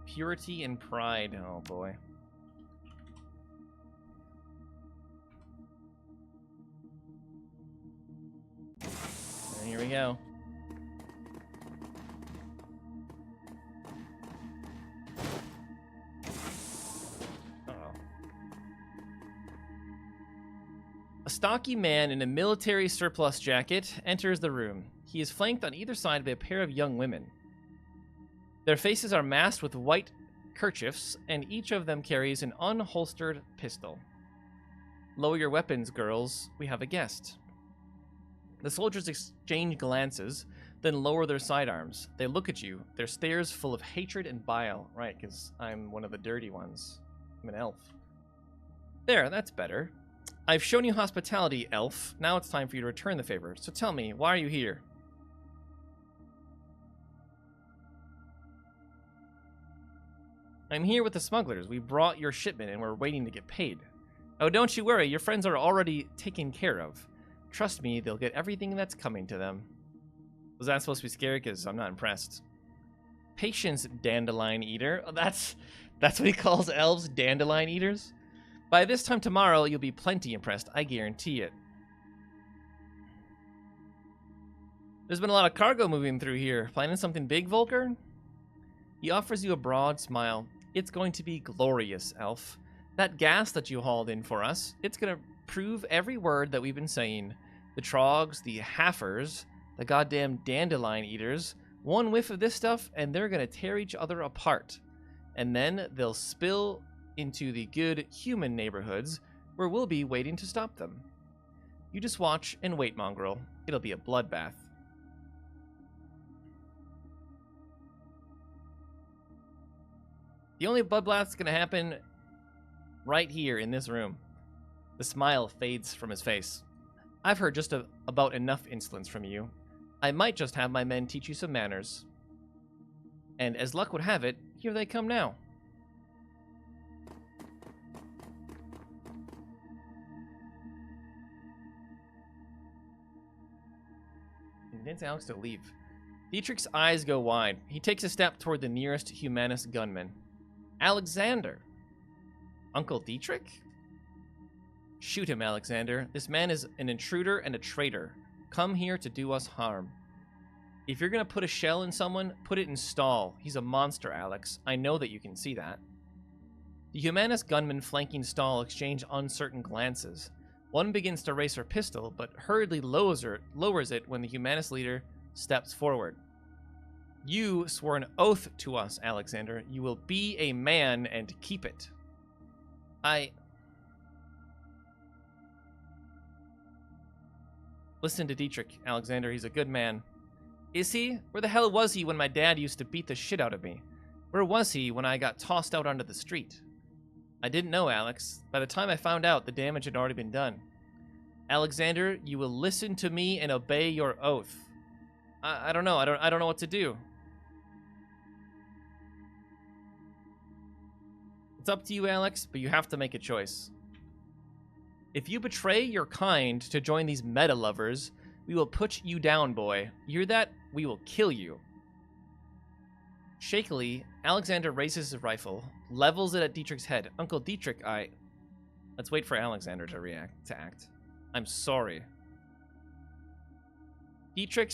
Speaker 1: Purity and pride, oh boy. And here we go. Uh-oh. A stocky man in a military surplus jacket enters the room. He is flanked on either side by a pair of young women. Their faces are masked with white kerchiefs, and each of them carries an unholstered pistol. Lower your weapons, girls. We have a guest. The soldiers exchange glances, then lower their sidearms. They look at you, their stares full of hatred and bile. Right, because I'm one of the dirty ones. I'm an elf. There, that's better. I've shown you hospitality, elf. Now it's time for you to return the favor. So tell me, why are you here? I'm here with the smugglers. We brought your shipment and we're waiting to get paid. Oh, don't you worry. Your friends are already taken care of. Trust me, they'll get everything that's coming to them. Was that supposed to be scary? Because I'm not impressed. Patience, dandelion eater. Oh, that's what he calls elves, dandelion eaters? By this time tomorrow, you'll be plenty impressed. I guarantee it. There's been a lot of cargo moving through here. Planning something big, Volker? He offers you a broad smile. It's going to be glorious, elf. That gas that you hauled in for us, it's going to prove every word that we've been saying. The trogs, the halfers, the goddamn dandelion eaters. One whiff of this stuff, and they're going to tear each other apart. And then they'll spill into the good human neighborhoods where we'll be waiting to stop them. You just watch and wait, mongrel. It'll be a bloodbath. The only bloodbath's going to happen right here in this room. The smile fades from his face. I've heard just about enough insolence from you. I might just have my men teach you some manners. And as luck would have it, here they come now. Convince Alex to leave. Dietrich's eyes go wide. He takes a step toward the nearest Humanist gunman. Alexander. Uncle Dietrich? Shoot him, Alexander. This man is an intruder and a traitor. Come here to do us harm. If you're gonna put a shell in someone, put it in Stahl. He's a monster, Alex. I know that you can see that. The Humanist gunmen flanking Stahl exchange uncertain glances. One begins to raise her pistol, but hurriedly lowers it when the Humanist leader steps forward. You swore an oath to us, Alexander. You will be a man and keep it. Listen to Dietrich, Alexander. He's a good man. Is he? Where the hell was he when my dad used to beat the shit out of me? Where was he when I got tossed out onto the street? I didn't know, Alex. By the time I found out, the damage had already been done. Alexander, you will listen to me and obey your oath. I don't know. I don't know what to do. It's up to you, Alex, but you have to make a choice. If you betray your kind to join these meta lovers, we will put you down, boy. You hear that? We will kill you. Shakily, Alexander raises his rifle, levels it at Dietrich's head. Uncle Dietrich, Let's wait for Alexander to act. I'm sorry. Dietrich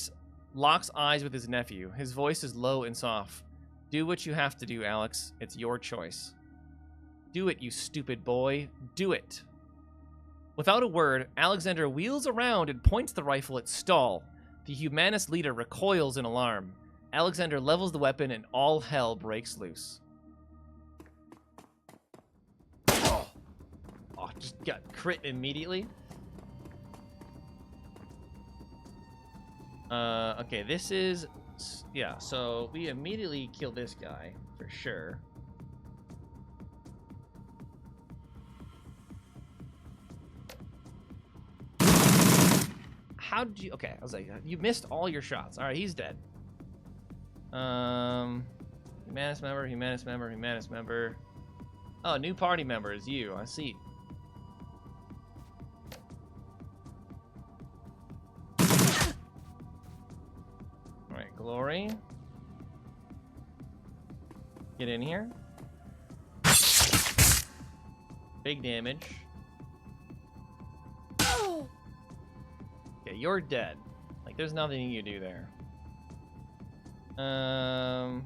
Speaker 1: locks eyes with his nephew. His voice is low and soft. Do what you have to do, Alex. It's your choice. Do it, you stupid boy. Do it. Without a word, Alexander wheels around and points the rifle at Stahl. The Humanist leader recoils in alarm. Alexander levels the weapon and all hell breaks loose. Oh, just got crit immediately. Okay, this is... Yeah, so we immediately kill this guy, for sure. How did you... Okay, I was like, you missed all your shots. Alright, he's dead. Humanist member, Humanist member, Humanist member. Oh, new party member is you. I see. Alright, Glory. Get in here. Big damage.
Speaker 2: Oh.
Speaker 1: Okay, you're dead. Like, there's nothing you can do there. 7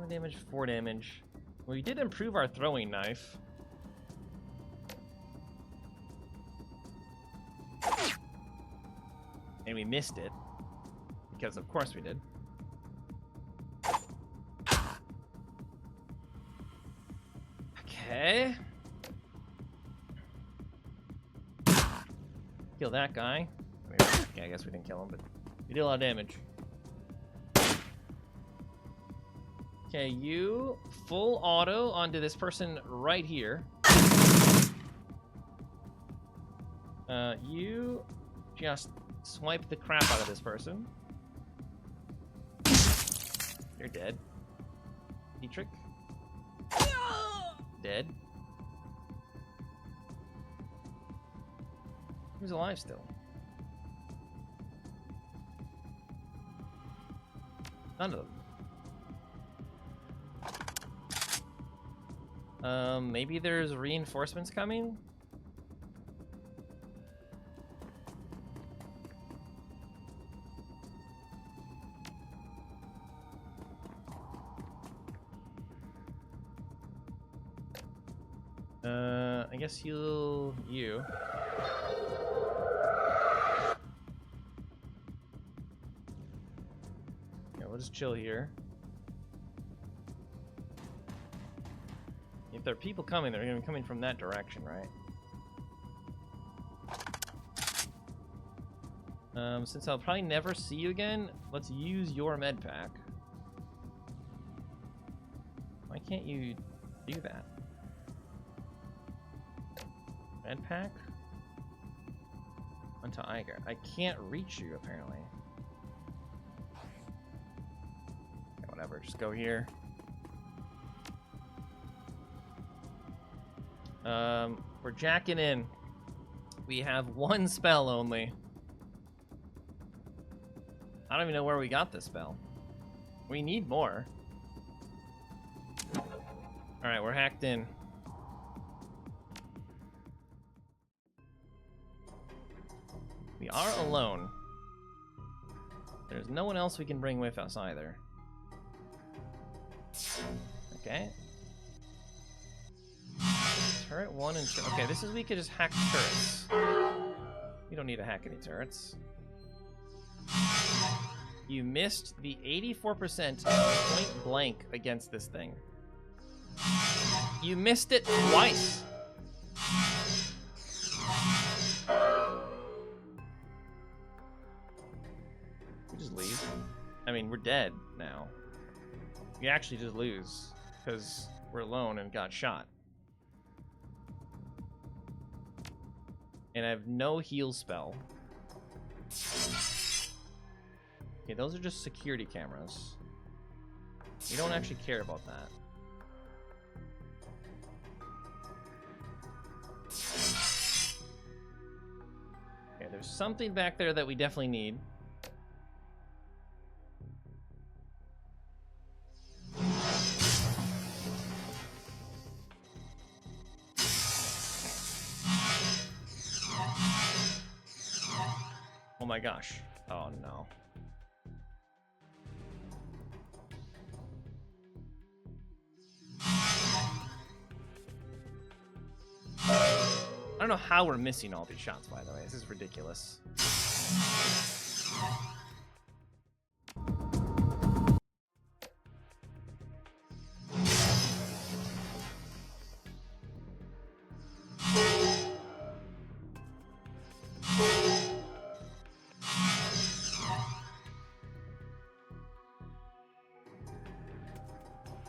Speaker 1: damage, 4 damage. We did improve our throwing knife. And we missed it. Because of course we did. Okay. Kill that guy. Okay, I guess we didn't kill him, but we did a lot of damage. Okay, you full auto onto this person right here. You just swipe the crap out of this person. You're dead. Dietrich. Dead. Who's alive still? None of them. Maybe there's reinforcements coming? I guess you. Yeah, we'll just chill here. If there are people coming, they're going to be coming from that direction, right? Since I'll probably never see you again, let's use your med pack. Why can't you do that? Med pack? Onto Iger. I can't reach you, apparently. Okay, whatever, just go here. We're jacking in. We have one spell only. I don't even know where we got this spell. We need more. Alright, we're hacked in. We are alone. There's no one else we can bring with us either. Okay. Turret 1 and turret. Okay, this is we could just hack turrets. We don't need to hack any turrets. You missed the 84% point blank against this thing. You missed it twice. We just leave. I mean, we're dead now. We actually just lose because we're alone and got shot. And I have no heal spell. Okay, those are just security cameras. We don't actually care about that. There's something back there that we definitely need. Oh my gosh. Oh no. I don't know how we're missing all these shots, by the way. This is ridiculous.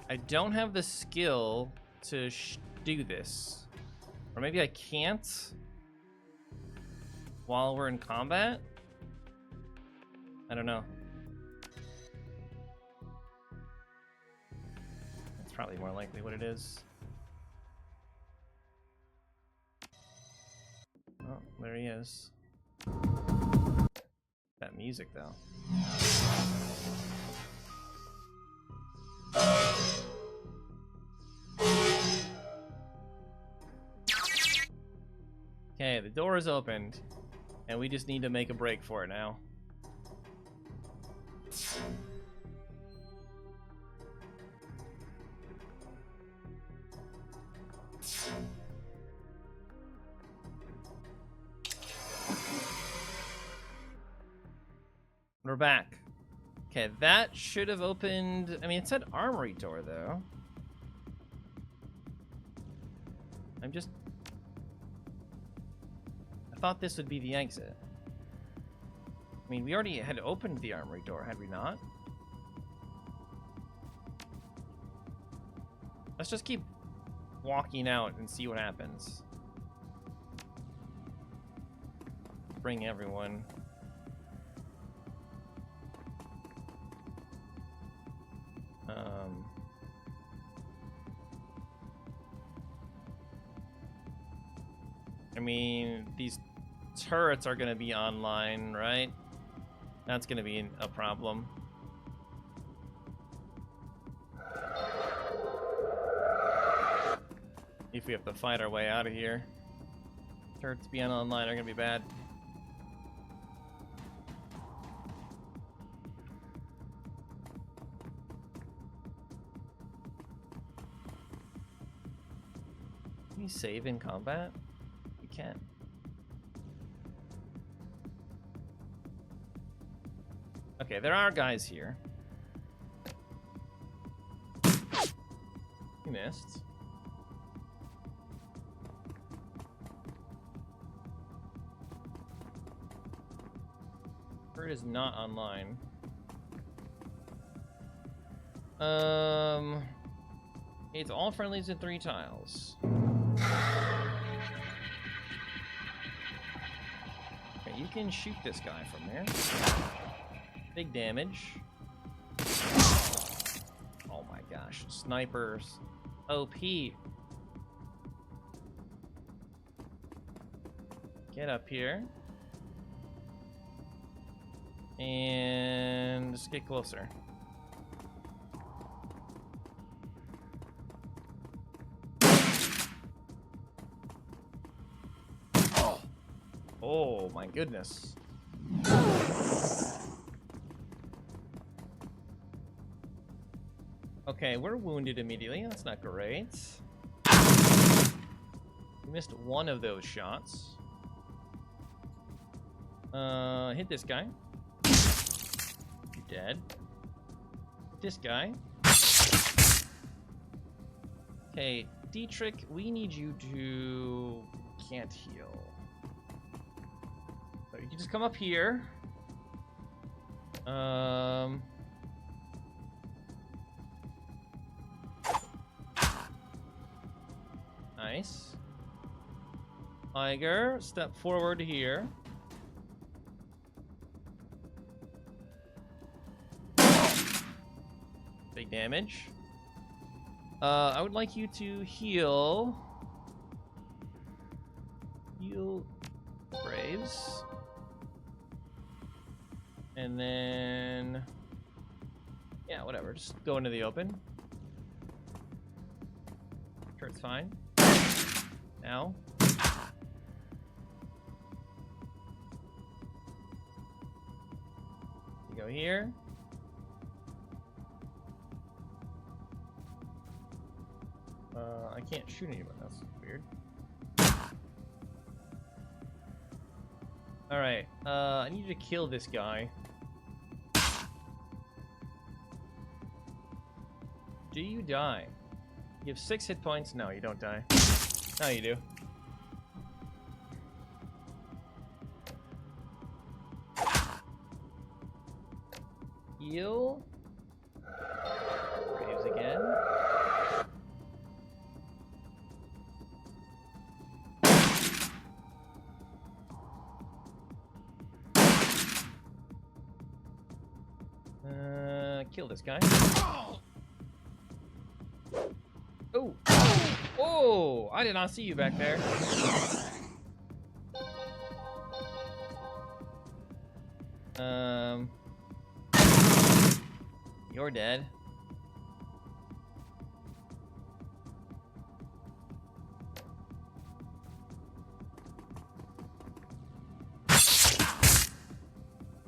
Speaker 1: I don't have the skill to do this. Or maybe I can't while we're in combat? I don't know. That's probably more likely what it is. Oh, there he is. That music, though. Okay, the door is opened, and we just need to make a break for it now. We're back. Okay, that should have opened... I mean, it said armory door, though. I'm just... I thought this would be the exit. I mean, we already had opened the armory door, had we not? Let's just keep walking out and see what happens. Bring everyone. I mean, these turrets are going to be online, right? That's going to be a problem. If we have to fight our way out of here. Turrets being online are going to be bad. Can you save in combat? You can. Okay, there are guys here. You missed. Bird is not online. It's all friendlies in 3 tiles. Okay, you can shoot this guy from there. Big damage. Oh my gosh, snipers. OP. Get up here. And just get closer. Oh my goodness. Okay, we're wounded immediately. That's not great. We missed one of those shots. Hit this guy. You're dead. Hit this guy. Okay, Dietrich, we need you to... Can't heal. So you can just come up here. Nice. Tiger, step forward here. Big damage. I would like you to heal. Heal Braves. And then... yeah, whatever. Just go into the open. Sure, it's fine. Now. You go here. I can't shoot anyone. That's weird. Alright, I need you to kill this guy. Do you die? You have 6 hit points? No, you don't die. No, you do. Heal. Graves again. Kill this guy. Oh! Oh! I did not see you back there. You're dead.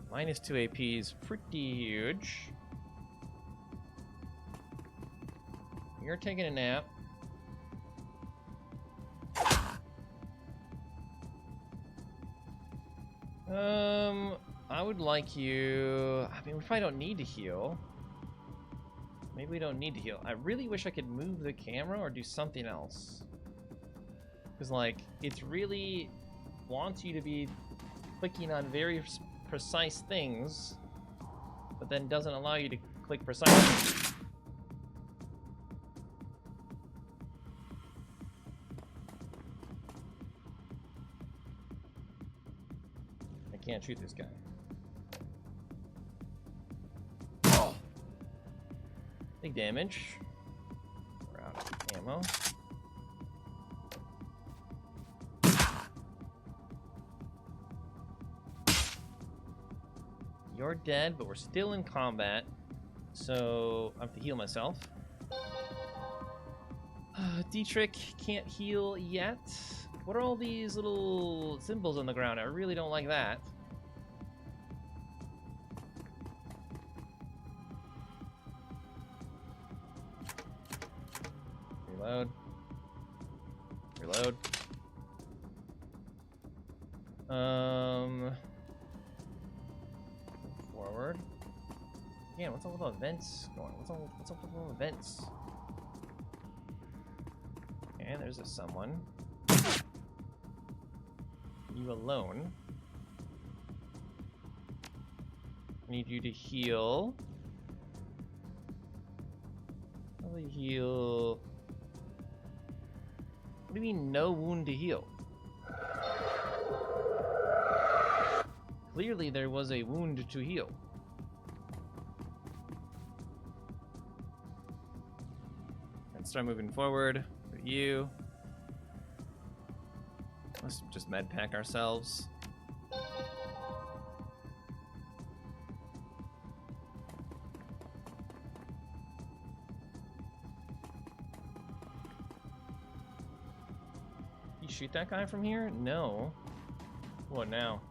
Speaker 1: Minus 2 AP is pretty huge. You're taking a nap. I would like you... I mean, we probably don't need to heal. Maybe we don't need to heal. I really wish I could move the camera or do something else. Because, like, it's really wants you to be clicking on very precise things, but then doesn't allow you to click precisely. I can't shoot this guy. Big damage. We're out of ammo. You're dead, but we're still in combat, so I have to heal myself. Dietrich can't heal yet. What are all these little symbols on the ground? I really don't like that. Reload. Reload. Forward. Yeah, what's all about events going? What's up with all events? Okay, there's a someone. You alone. I need you to heal. Probably heal. What do you mean, no wound to heal? Clearly, there was a wound to heal. And start moving forward. For you. Let's just med pack ourselves. You shoot that guy from here? No. What now?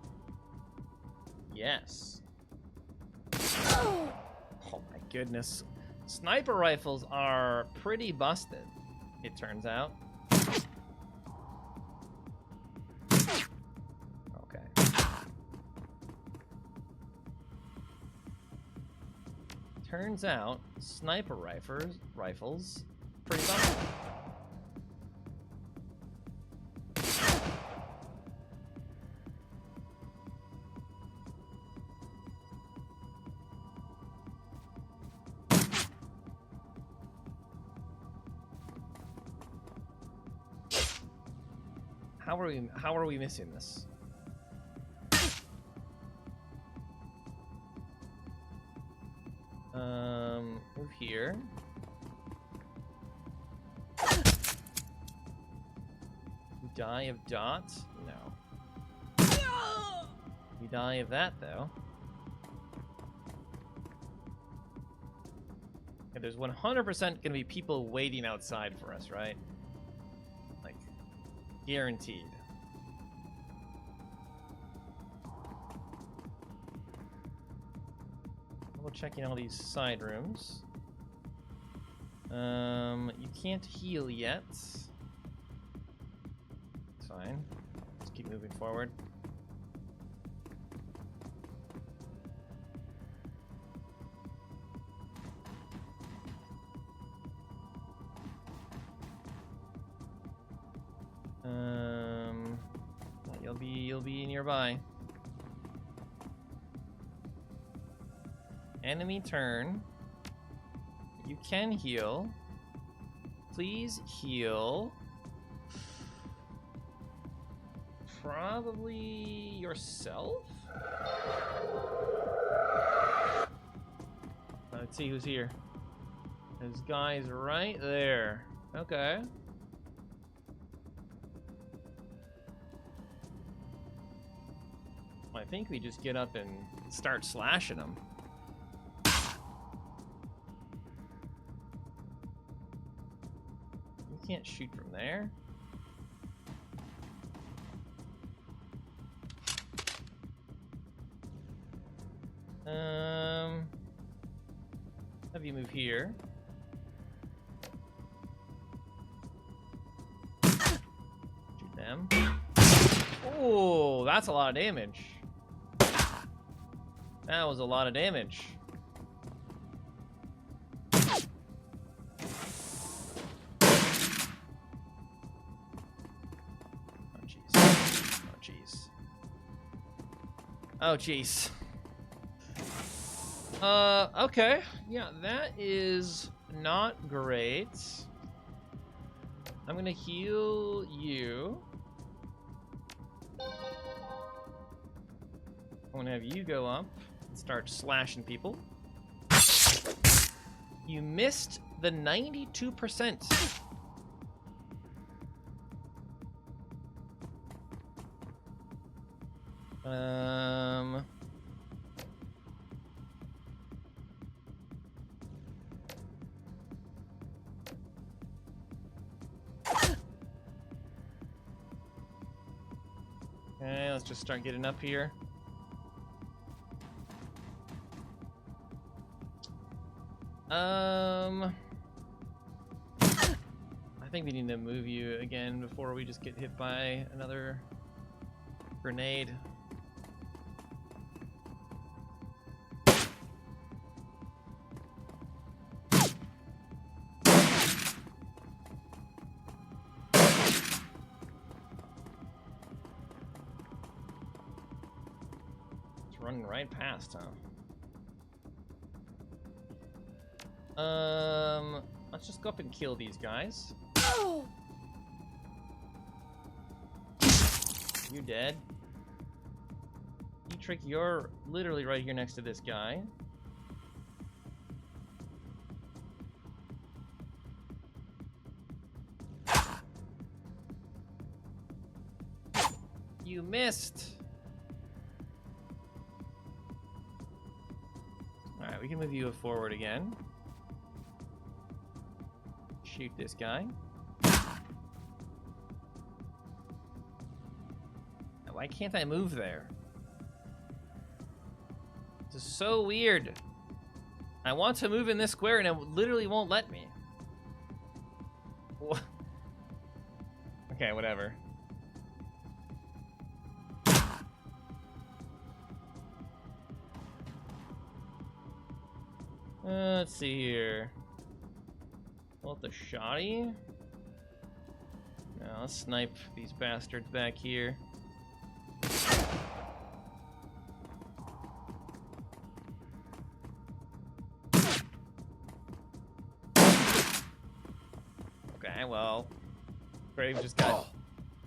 Speaker 1: Yes. Oh my goodness. Sniper rifles are pretty busted, it turns out. Okay. Turns out sniper rifles pretty busted. How are we missing this? Move here. You die of dot? No. You die of that though. But there's 100% gonna be people waiting outside for us, right? Like, guaranteed. Double checking all these side rooms. You can't heal yet. It's fine. Let's keep moving forward. You'll be nearby. Enemy turn. You can heal. Please heal. Probably yourself? Let's see who's here. This guy's right there. Okay. I think we just get up and start slashing them. You can't shoot from there. Have you move here? Shoot them. Oh, that's a lot of damage. That was a lot of damage. Oh, jeez. Oh, jeez. Oh, jeez. Okay. Yeah, that is not great. I'm gonna heal you. I'm gonna have you go up and start slashing people. You missed the 92%. Okay, let's just start getting up here. I think we need to move you again before we just get hit by another grenade. It's running right past, huh? Let's just go up and kill these guys.
Speaker 2: Oh!
Speaker 1: You dead? E-Trick, you're literally right here next to this guy. You missed! Alright, we can move you forward again. Shoot this guy. Why can't I move there? This is so weird. I want to move in this square and it literally won't let me. Okay, whatever. Let's see here. Want the shotty? Now let's snipe these bastards back here. Okay, well, Brave just got.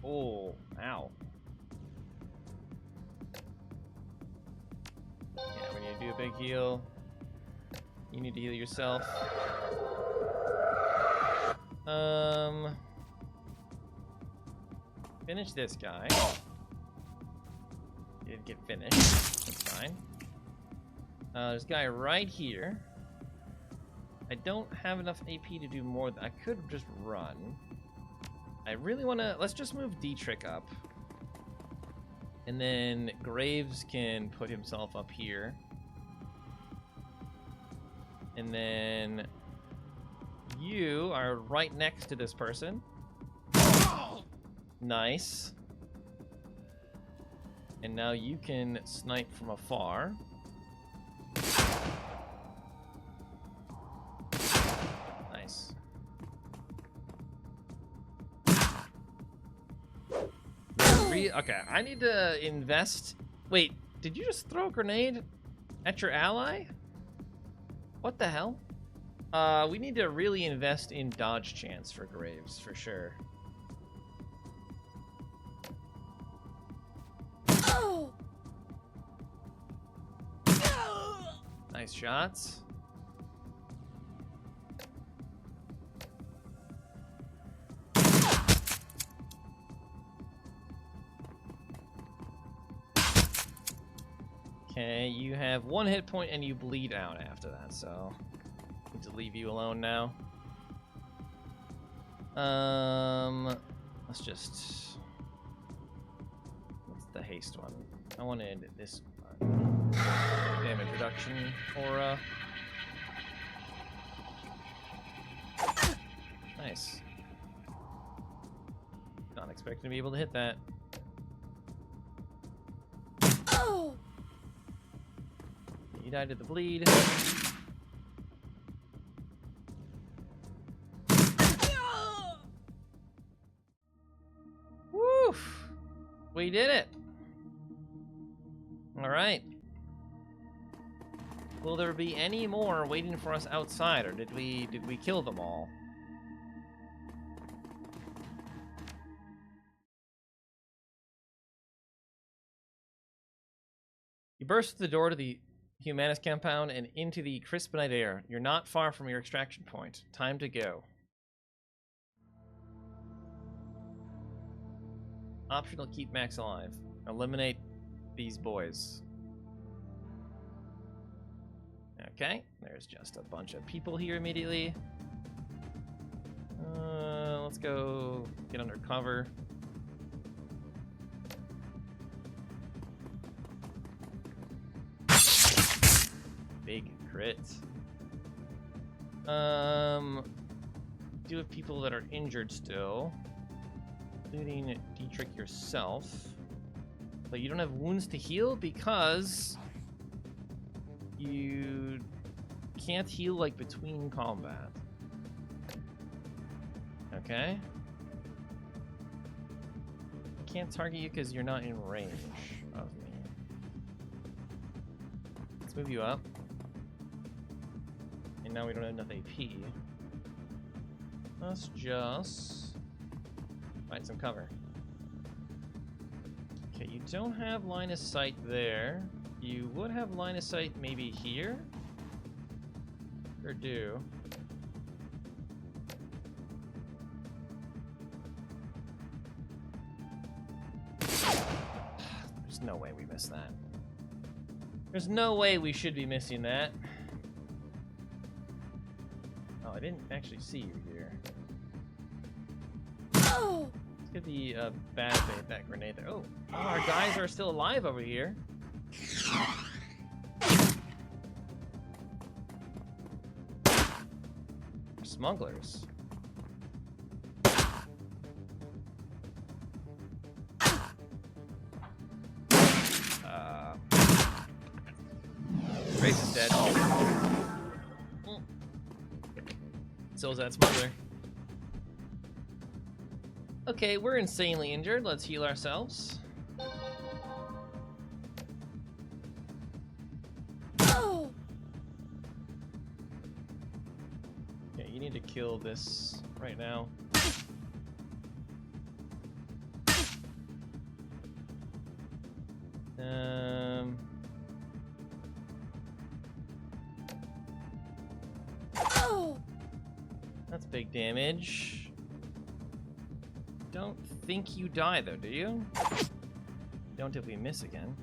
Speaker 1: Oh, ow. Yeah, we need to do a big heal. You need to heal yourself. Finish this guy. You didn't get finished. That's fine. There's a guy right here. I don't have enough AP to do more. I could just run. I really want to... Let's just move Dietrich up. And then Graves can put himself up here. And then you are right next to this person. Nice. And now you can snipe from afar. Nice. Okay, I need to invest. Wait, did you just throw a grenade at your ally? What the hell? We need to really invest in dodge chance for Graves, for sure.
Speaker 2: Oh.
Speaker 1: Nice shots. Okay, you have 1 hit point and you bleed out after that, so I need to leave you alone now. Let's just... What's the haste one? I wanted this one. Damage reduction aura. Nice. Not expecting to be able to hit that.
Speaker 2: Oh.
Speaker 1: You died to the bleed. Woof! We did it! Alright. Will there be any more waiting for us outside, or did we kill them all? You burst through the door to the Humanus compound and into the crisp night air. You're not far from your extraction point. Time to go. Optional, keep Max alive. Eliminate these boys. Okay, there's just a bunch of people here immediately. Let's go get under cover. Big crit. Do have people that are injured still, including Dietrich yourself. But you don't have wounds to heal because you can't heal like between combat. Okay. Can't target you because you're not in range of me. Let's move you up. And now we don't have enough AP. Let's just find some cover. Okay, you don't have line of sight there. You would have line of sight maybe here? Or do? There's no way we missed that. There's no way we should be missing that. Oh, I didn't actually see you here.
Speaker 2: Oh.
Speaker 1: Let's get the bad bait, that grenade there. Oh, our guys are still alive over here. Smugglers. Grace is dead. So is that smuggler. Okay, we're insanely injured. Let's heal ourselves.
Speaker 2: Oh.
Speaker 1: Okay, you need to kill this right now.
Speaker 2: Oh.
Speaker 1: That's big damage. Don't think you die though, do you? Don't if we miss again.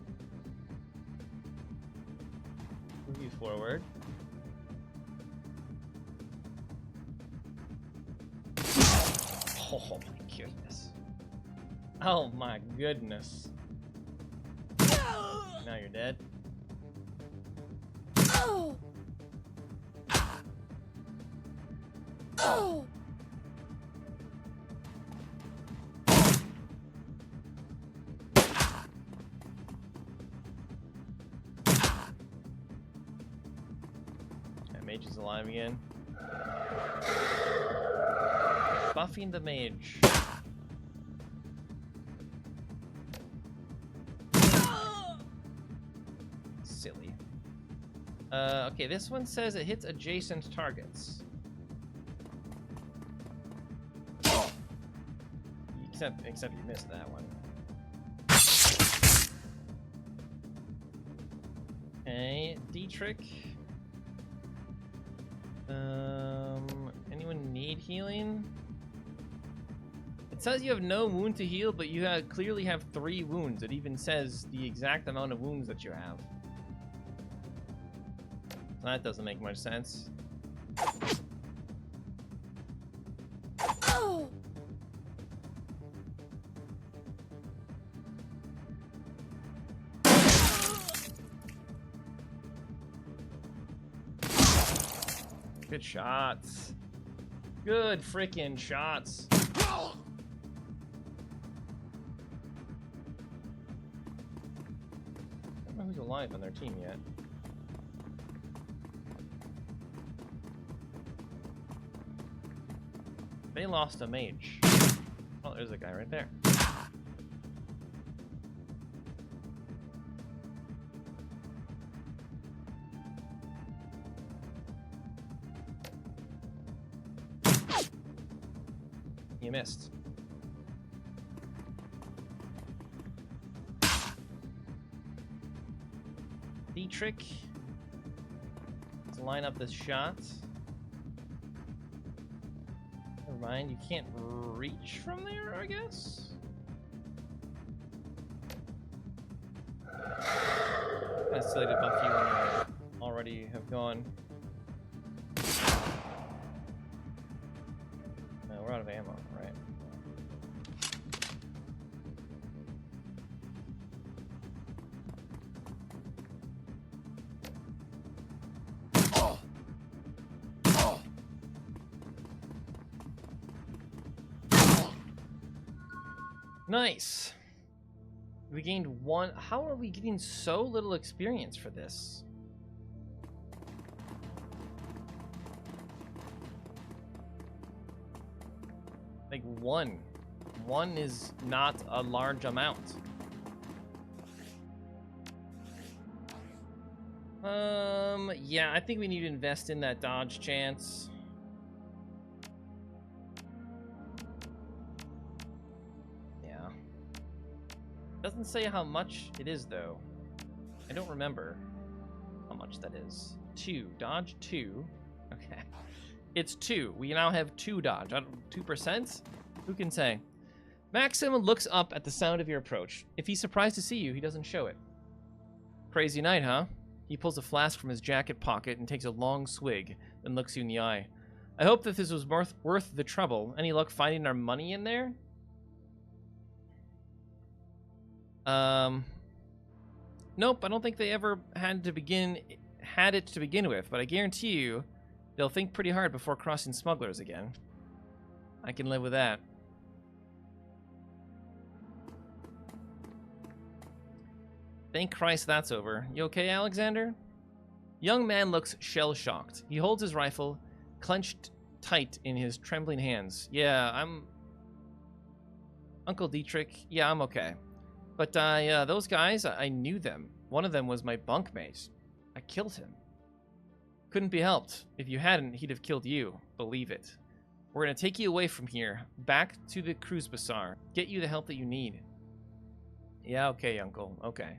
Speaker 1: Move you forward. Oh my goodness. Oh my goodness. Now you're dead.
Speaker 2: Oh! Oh!
Speaker 1: That mage is alive again. Buffing the mage. Silly. Okay, this one says it hits adjacent targets. Except you missed that one. Okay, Dietrich. Anyone need healing? It says you have no wound to heal, but you clearly have 3 wounds. It even says the exact amount of wounds that you have. That doesn't make much sense.
Speaker 2: Oh!
Speaker 1: Good shots. Good freaking shots. I don't know who's alive on their team yet. They lost a mage. Oh, there's a guy right there. You missed. Dietrich. Let's line up this shot. Never mind, you can't reach from there, I guess? Kinda silly to buff you when you already have gone. No, we're out of ammo, right? Nice. We gained 1. How are we getting so little experience for this? Like 1. 1 is not a large amount. Yeah, I think we need to invest in that dodge chance. Doesn't say how much it is, though. I don't remember how much that is. 2. Dodge 2. Okay. It's 2. We now have 2 dodge. 2%? Who can say? Maxim looks up at the sound of your approach. If he's surprised to see you, he doesn't show it. Crazy night, huh? He pulls a flask from his jacket pocket and takes a long swig, then looks you in the eye. I hope that this was worth the trouble. Any luck finding our money in there? Nope, I don't think they ever had it to begin with, but I guarantee you they'll think pretty hard before crossing smugglers again. I can live with that. Thank Christ that's over. You okay, Alexander? Young man looks shell-shocked. He holds his rifle clenched tight in his trembling hands. Yeah, I'm... Uncle Dietrich, yeah, I'm okay. But those guys, I knew them. One of them was my bunkmate. I killed him. Couldn't be helped. If you hadn't, he'd have killed you. Believe it. We're gonna take you away from here, back to the cruise bazaar. Get you the help that you need. Yeah, okay, Uncle. Okay.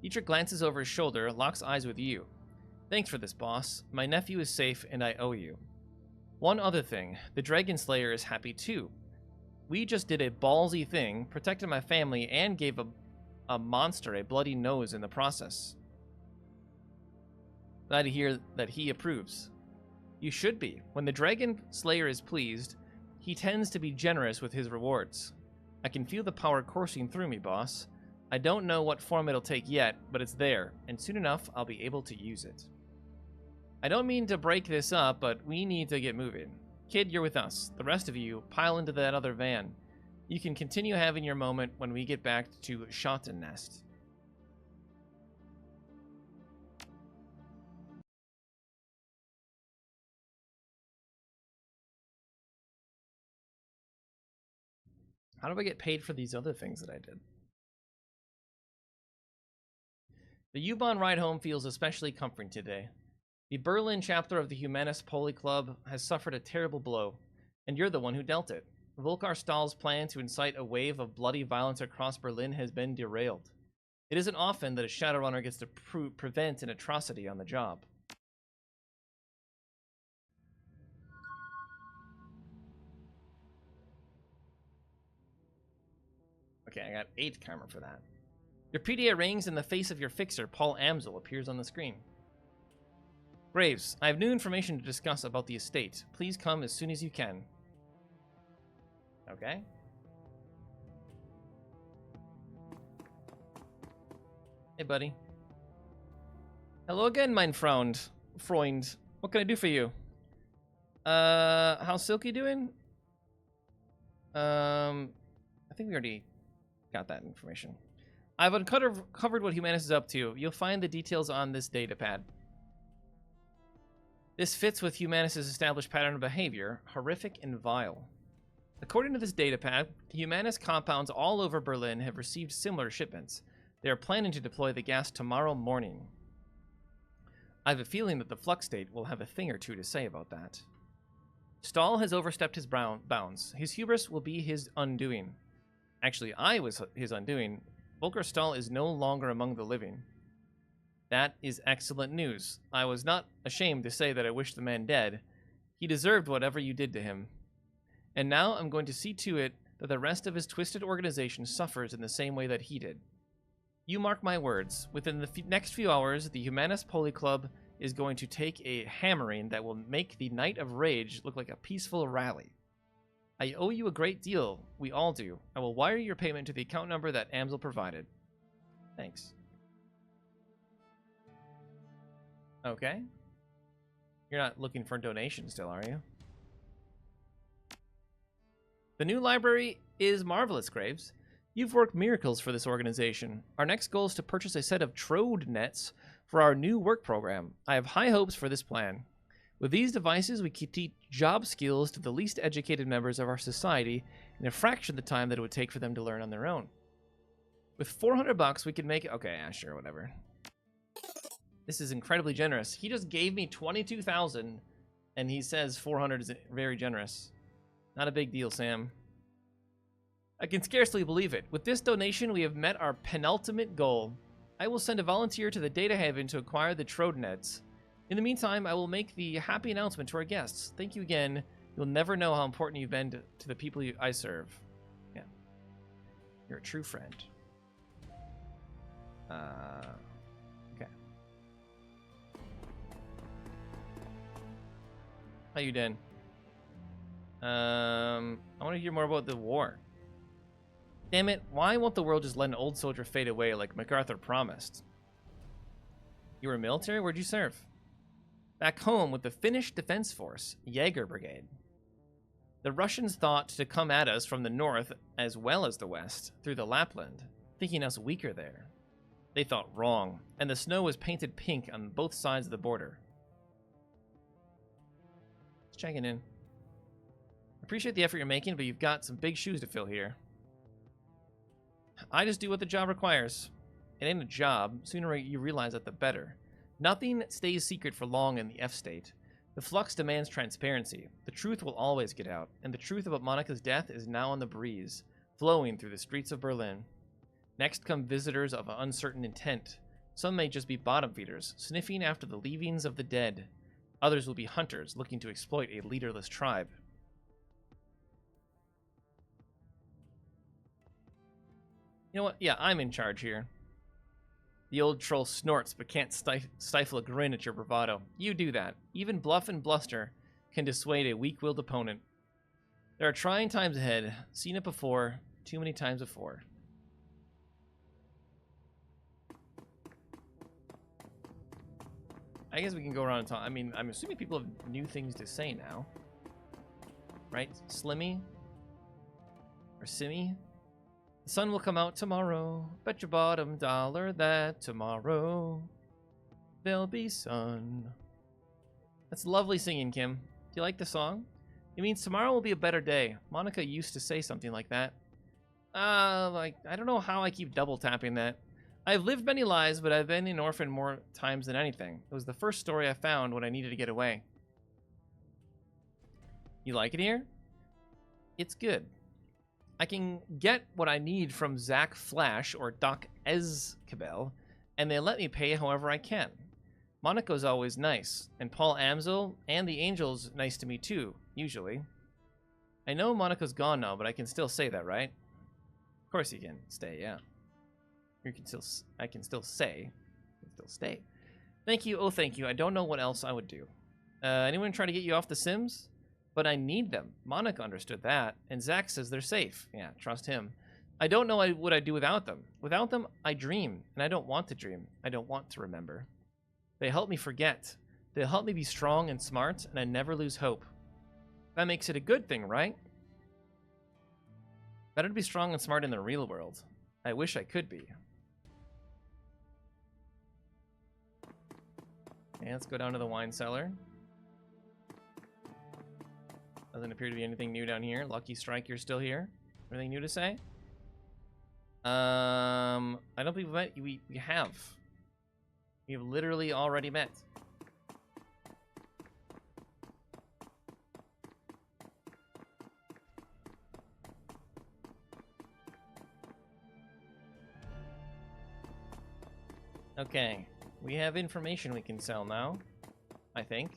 Speaker 1: Dietrich glances over his shoulder, locks eyes with you. Thanks for this, boss. My nephew is safe, and I owe you. One other thing. The Dragon Slayer is happy, too. We just did a ballsy thing, protected my family, and gave a monster a bloody nose in the process. Glad to hear that he approves. You should be. When the Dragon Slayer is pleased, He tends to be generous with his rewards. I can feel the power coursing through me, boss. I don't know what form it'll take yet, but it's there, and soon enough I'll be able to use it. I don't mean to break this up, but we need to get moving. Kid, you're with us. The rest of you, pile into that other van. You can continue having your moment when we get back to Schottennest. How do I get paid for these other things that I did? The U-Bahn ride home feels especially comforting today. The Berlin chapter of the Humanist Poli Club has suffered a terrible blow, and you're the one who dealt it. Volkar Stahl's plan to incite a wave of bloody violence across Berlin has been derailed. It isn't often that a Shadowrunner gets to prevent an atrocity on the job. Okay, I got 8 karma for that. Your PDA rings and the face of your fixer, Paul Amsel, appears on the screen. Graves, I have new information to discuss about the estate. Please come as soon as you can. Okay. Hey, buddy. Hello again, mein Freund. What can I do for you? How's Silky doing? I think we already got that information. I've uncovered what Humanus is up to. You'll find the details on this datapad. This fits with Humanus' established pattern of behavior, horrific and vile. According to this datapad, Humanus compounds all over Berlin have received similar shipments. They are planning to deploy the gas tomorrow morning. I have a feeling that the Flux State will have a thing or two to say about that. Stahl has overstepped his bounds. His hubris will be his undoing. Actually, I was his undoing. Volker Stahl is no longer among the living. That is excellent news. I was not ashamed to say that I wish the man dead. He deserved whatever you did to him. And now I'm going to see to it that the rest of his twisted organization suffers in the same way that he did. You mark my words. Within the next few hours, the Humanist Poli Club is going to take a hammering that will make the Night of Rage look like a peaceful rally. I owe you a great deal. We all do. I will wire your payment to the account number that Amsel provided. Thanks. Okay. You're not looking for donations still, are you? The new library is marvelous, Graves. You've worked miracles for this organization. Our next goal is to purchase a set of Trode nets for our new work program. I have high hopes for this plan. With these devices, we can teach job skills to the least educated members of our society in a fraction of the time that it would take for them to learn on their own. With $400, we can make it... Okay, yeah, sure, whatever. This is incredibly generous. He just gave me 22,000, and he says 400 is very generous. Not a big deal, Sam. I can scarcely believe it. With this donation, we have met our penultimate goal. I will send a volunteer to the Data Haven to acquire the Trode nets. In the meantime, I will make the happy announcement to our guests. Thank you again. You'll never know how important you've been to the people I serve. Yeah. You're a true friend. Okay. How you doing? I want to hear more about the war. Damn it, why won't the world just let an old soldier fade away like MacArthur promised? You were military? Where'd you serve? Back home with the Finnish Defense Force, Jaeger Brigade. The Russians thought to come at us from the north as well as the west, through the Lapland, thinking us weaker there. They thought wrong, and the snow was painted pink on both sides of the border. Just checking in. Appreciate the effort you're making, but you've got some big shoes to fill here. I just do what the job requires. It ain't a job. Sooner you realize that, the better. Nothing stays secret for long in the F-state. The flux demands transparency. The truth will always get out, and the truth about Monica's death is now on the breeze, flowing through the streets of Berlin. Next come visitors of uncertain intent. Some may just be bottom feeders, sniffing after the leavings of the dead. Others will be hunters looking to exploit a leaderless tribe. You know what? Yeah, I'm in charge here. The old troll snorts but can't stifle a grin at your bravado. You do that. Even bluff and bluster can dissuade a weak-willed opponent. There are trying times ahead. Seen it before. Too many times before. I guess we can go around and talk. I mean, I'm assuming people have new things to say now. Right? Slimmy? Or Simmy? The sun will come out tomorrow. Bet your bottom dollar that tomorrow there'll be sun. That's lovely singing, Kim. Do you like the song? It means tomorrow will be a better day. Monica used to say something like that. Like, I don't know how I keep double tapping that. I've lived many lives, but I've been an orphan more times than anything. It was the first story I found when I needed to get away. You like it here? It's good. I can get what I need from Zach Flash or Doc Ezkabel, and they let me pay however I can. Monica's always nice, and Paul Amsel and the Angels nice to me too, usually. I know Monica's gone now, but I can still say that, right? Of course you can stay, yeah. I can still say, still stay. Thank you, oh thank you. I don't know what else I would do. Anyone try to get you off The Sims? But I need them. Monica understood that, and Zach says they're safe. Yeah, trust him. I don't know what I'd do without them. Without them, I dream, and I don't want to dream. I don't want to remember. They help me forget. They help me be strong and smart, and I never lose hope. That makes it a good thing, right? Better to be strong and smart in the real world. I wish I could be. Okay, let's go down to the wine cellar. Doesn't appear to be anything new down here. Lucky Strike, you're still here. Anything new to say? I don't think we've met. We have. We have literally already met. Okay. We have information we can sell now, I think.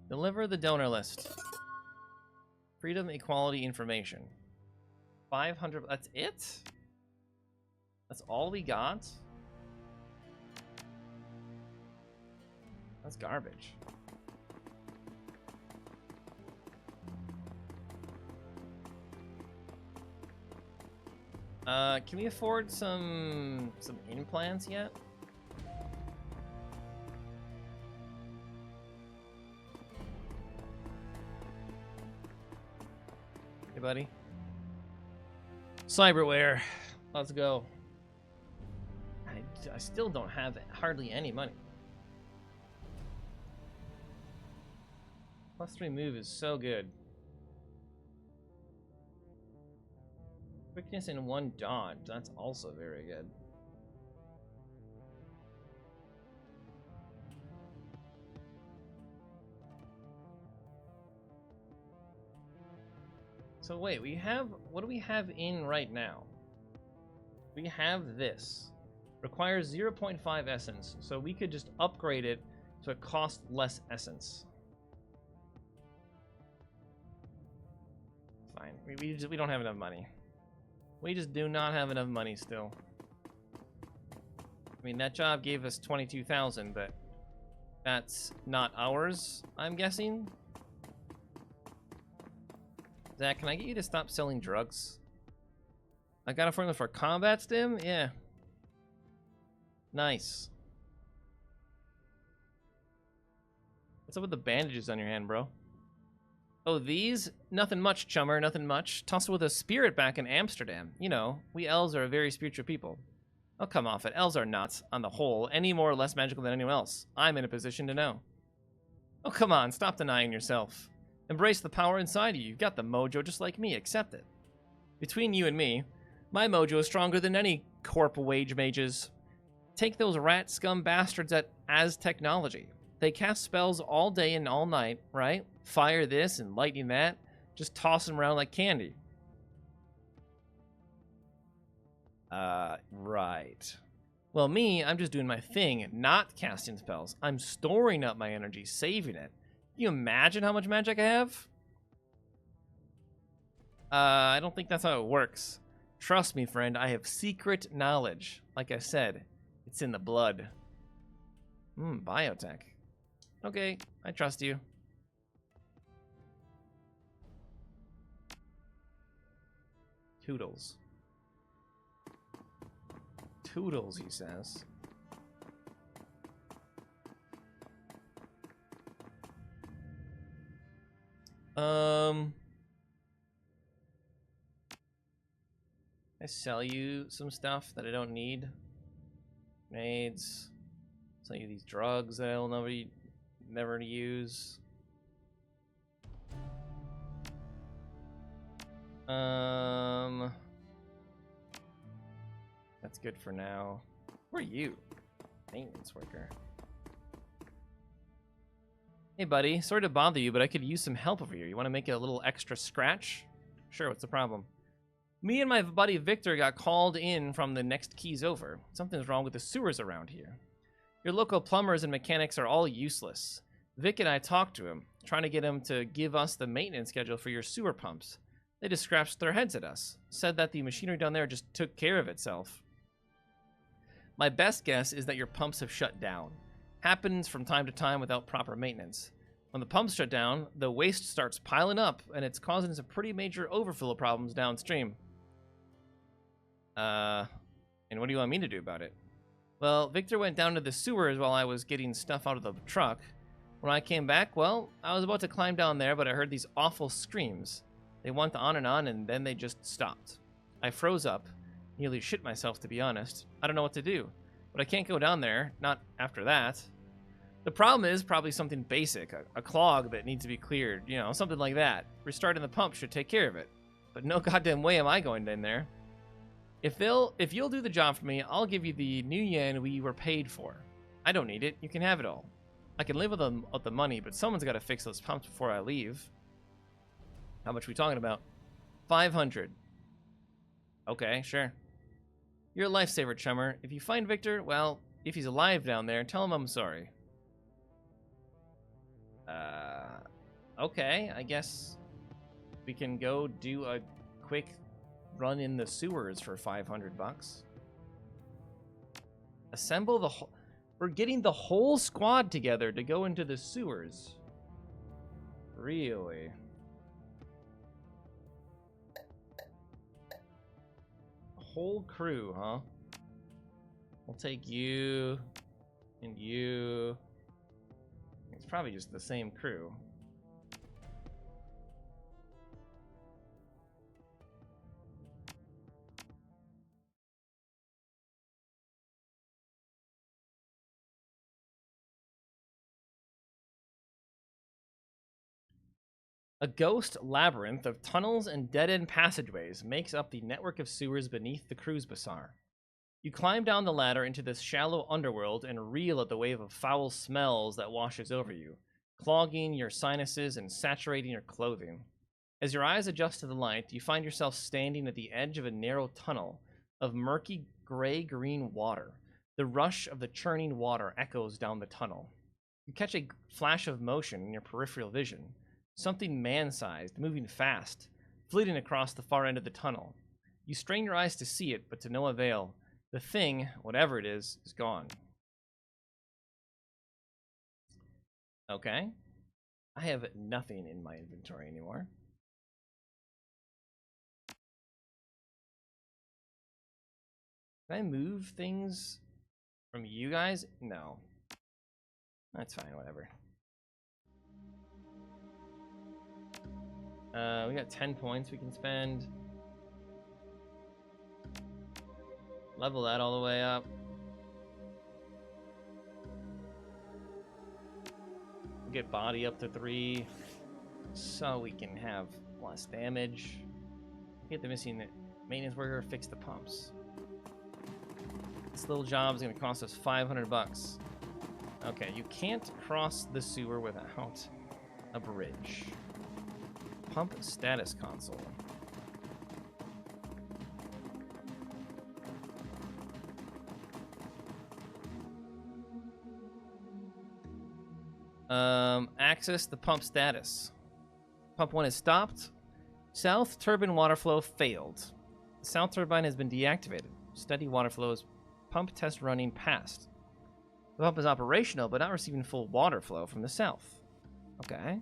Speaker 1: Deliver the donor list. Freedom, equality, information. 500, that's it? That's all we got? That's garbage. Can we afford some implants yet? Hey, buddy. Cyberware. Let's go. I still don't have hardly any money. +3 move is so good. Quickness in 1 dodge. That's also very good. So wait, we have, what do we have in right now? We have this. Requires 0.5 essence, so we could just upgrade it so it costs less essence. Fine, we don't have enough money. We just do not have enough money still. I mean, that job gave us 22,000, but that's not ours, I'm guessing. Zach, can I get you to stop selling drugs? I got a formula for combat stim? Yeah. Nice. What's up with the bandages on your hand, bro? Oh, these? Nothing much, chummer, nothing much. Tossed with a spirit back in Amsterdam. You know, we elves are a very spiritual people. Oh, come off it. Elves are not, on the whole, any more or less magical than anyone else. I'm in a position to know. Oh, come on, stop denying yourself. Embrace the power inside you. You've got the mojo just like me. Accept it. Between you and me, my mojo is stronger than any corp wage mages. Take those rat scum bastards at Az Technology. They cast spells all day and all night, right? Fire this and lightning that. Just toss them around like candy. Right. Well, me, I'm just doing my thing, not casting spells. I'm storing up my energy, saving it. Can you imagine how much magic I have? I don't think that's how it works. Trust me, friend, I have secret knowledge. Like I said, it's in the blood. Biotech. Okay, I trust you. Toodles. Toodles, he says. I sell you some stuff that I don't need. Grenades. Sell you these drugs that I'll never use. That's good for now. Who are you? Maintenance worker. Hey buddy, sorry to bother you, but I could use some help over here. You want to make it a little extra scratch? Sure, what's the problem? Me and my buddy Victor got called in from the next keys over. Something's wrong with the sewers around here. Your local plumbers and mechanics are all useless. Vic and I talked to him, trying to get him to give us the maintenance schedule for your sewer pumps. They just scratched their heads at us, said that the machinery down there just took care of itself. My best guess is that your pumps have shut down. Happens from time to time without proper maintenance. When the pumps shut down, the waste starts piling up, and it's causing some pretty major overflow problems downstream. And what do you want me to do about it? Well, Victor went down to the sewers while I was getting stuff out of the truck. When I came back, well, I was about to climb down there, but I heard these awful screams. They went on, and then they just stopped. I froze up, nearly shit myself, to be honest. I don't know what to do, but I can't go down there, not after that. The problem is probably something basic, a clog that needs to be cleared, you know, something like that. Restarting the pump should take care of it, but no goddamn way am I going in there. If you'll do the job for me, I'll give you the new yen we were paid for. I don't need it. You can have it all. I can live with the money, but someone's got to fix those pumps before I leave. How much are we talking about? 500. Okay, sure. You're a lifesaver, chummer. If you find Victor, well, if he's alive down there, tell him I'm sorry. Okay, I guess we can go do a quick run in the sewers for 500 bucks. Assemble the whole... We're getting the whole squad together to go into the sewers. Really? Whole crew, huh? We'll take you and you. It's probably just the same crew. A ghost labyrinth of tunnels and dead-end passageways makes up the network of sewers beneath the cruise bazaar. You climb down the ladder into this shallow underworld and reel at the wave of foul smells that washes over you, clogging your sinuses and saturating your clothing. As your eyes adjust to the light, you find yourself standing at the edge of a narrow tunnel of murky gray-green water. The rush of the churning water echoes down the tunnel. You catch a flash of motion in your peripheral vision. Something man-sized, moving fast, flitting across the far end of the tunnel. You strain your eyes to see it, but to no avail. The thing, whatever it is gone. Okay. I have nothing in my inventory anymore. Can I move things from you guys? No. That's fine, whatever. We got 10 points we can spend. Level that all the way up. Get body up to 3 so we can have less damage. Get the missing maintenance worker, fix the pumps. This little job is going to cost us 500 bucks. Okay, you can't cross the sewer without a bridge. Pump status console. Access the pump status. Pump 1 is stopped. South turbine water flow failed. The south turbine has been deactivated. Steady water flow is pump test running past. The pump is operational, but not receiving full water flow from the south. Okay.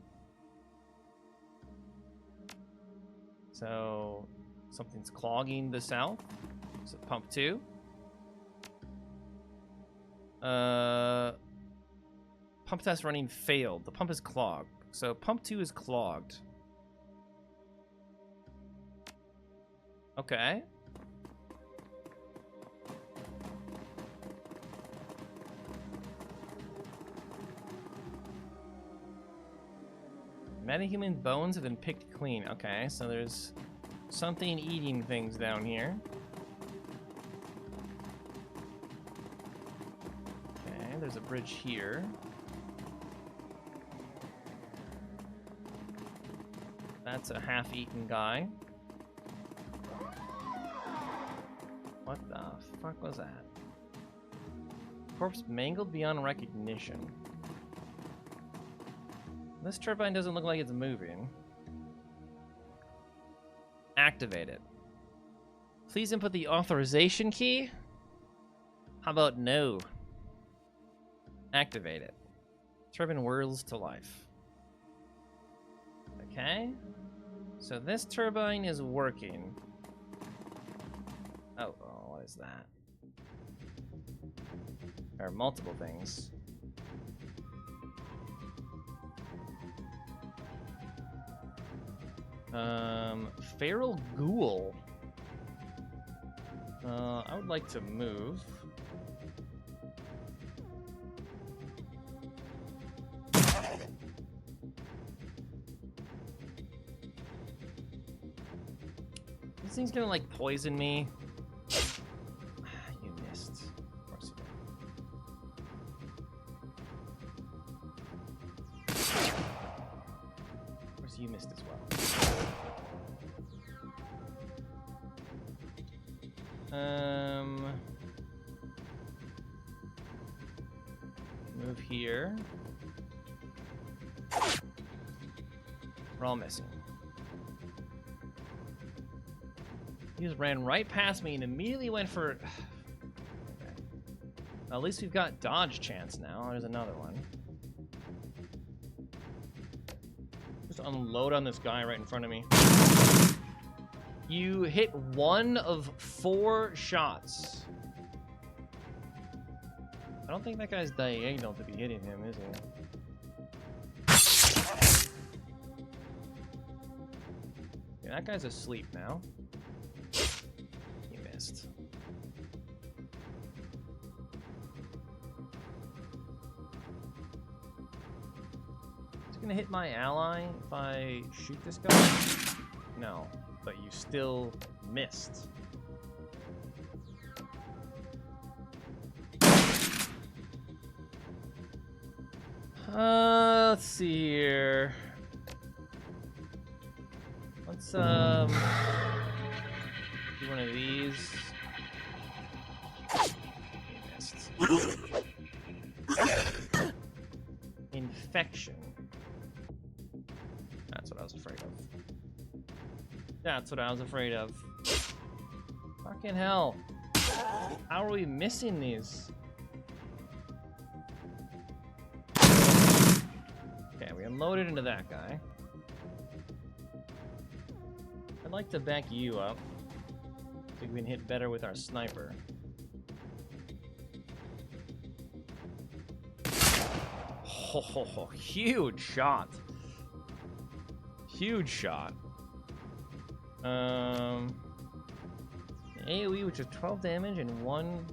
Speaker 1: So, Something's clogging the south. So pump 2. Pump test running failed. The pump is clogged. So pump 2 is clogged. Okay. Metahuman bones have been picked clean. Okay, so there's something eating things down here. Okay, there's a bridge here. That's a half-eaten guy. What the fuck was that? Corpse mangled beyond recognition. This turbine doesn't look like it's moving. Activate it. Please input the authorization key. How about no? Activate it. Turbine whirls to life. Okay. So this turbine is working. Oh, what is that? There are multiple things. Feral ghoul. I would like to move. This thing's gonna like poison me. You missed. Of course you did. Of course you missed as well. Move here. We're all missing. He just ran right past me and immediately went for... Okay. Well, at least we've got dodge chance now. There's another one. Just unload on this guy right in front of me. You hit 1 of 4 shots. I don't think that guy's diagonal to be hitting him, is he? Yeah, that guy's asleep now. He missed. Is it gonna hit my ally if I shoot this guy? No. But you still missed. Let's see here. Let's do one of these. You missed. Infection. That's what I was afraid of. That's what I was afraid of. Fucking hell. How are we missing these? Okay, we unloaded into that guy. I'd like to back you up. I think we can hit better with our sniper. Oh, huge shot. Huge shot. AoE, which is 12 damage and 1.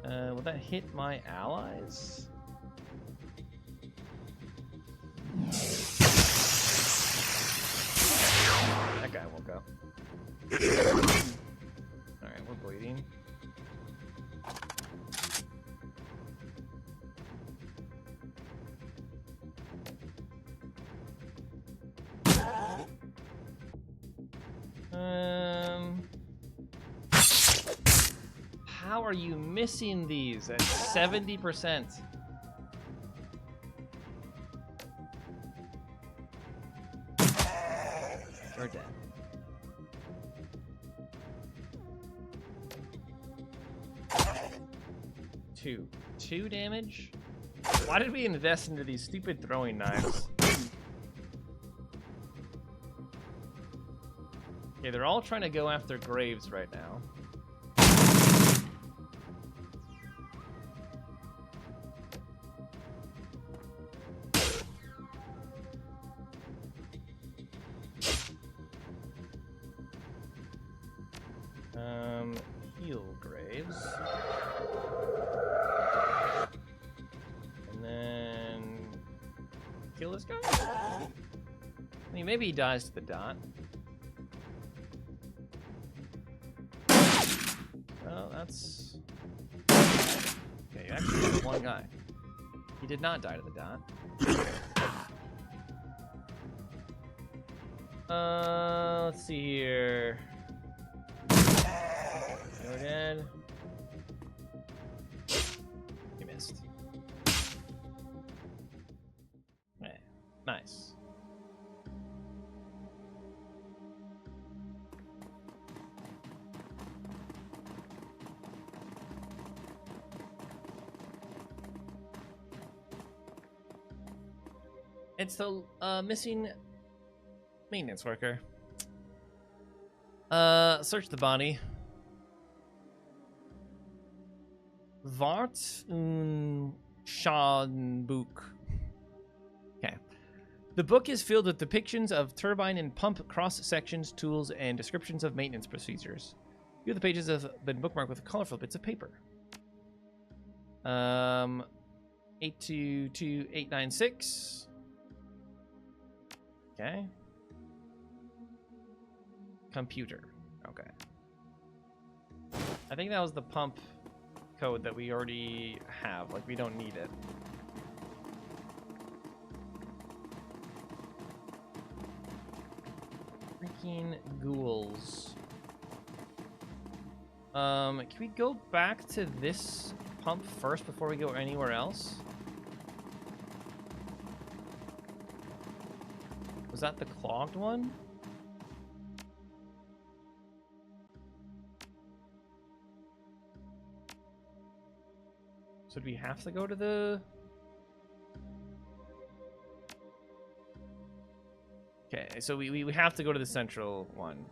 Speaker 1: Will that hit my allies? That guy woke up. Alright, we're bleeding. How are you missing these at 70%? You're dead. Two damage? Why did we invest into these stupid throwing knives? Okay, Okay, they're all trying to go after Graves right now. Heal Graves. And then kill this guy? I mean, maybe he dies to the dot. Well, that's... Okay, you actually killed one guy. He did not die to the dot. Let's see here. You're dead. You missed. Okay, nice. It's the missing maintenance worker. Search the body. Vart un Schadenbuch. Okay. The book is filled with depictions of turbine and pump cross sections, tools, and descriptions of maintenance procedures. Few of the pages have been bookmarked with colorful bits of paper. 822896. Okay. Computer. Okay. I think that was the pump code that we already have. Like, we don't need it. Freaking ghouls. Can we go back to this pump first before we go anywhere else? Was that the clogged one? So do we have to go to the... Okay, so we have to go to the central one.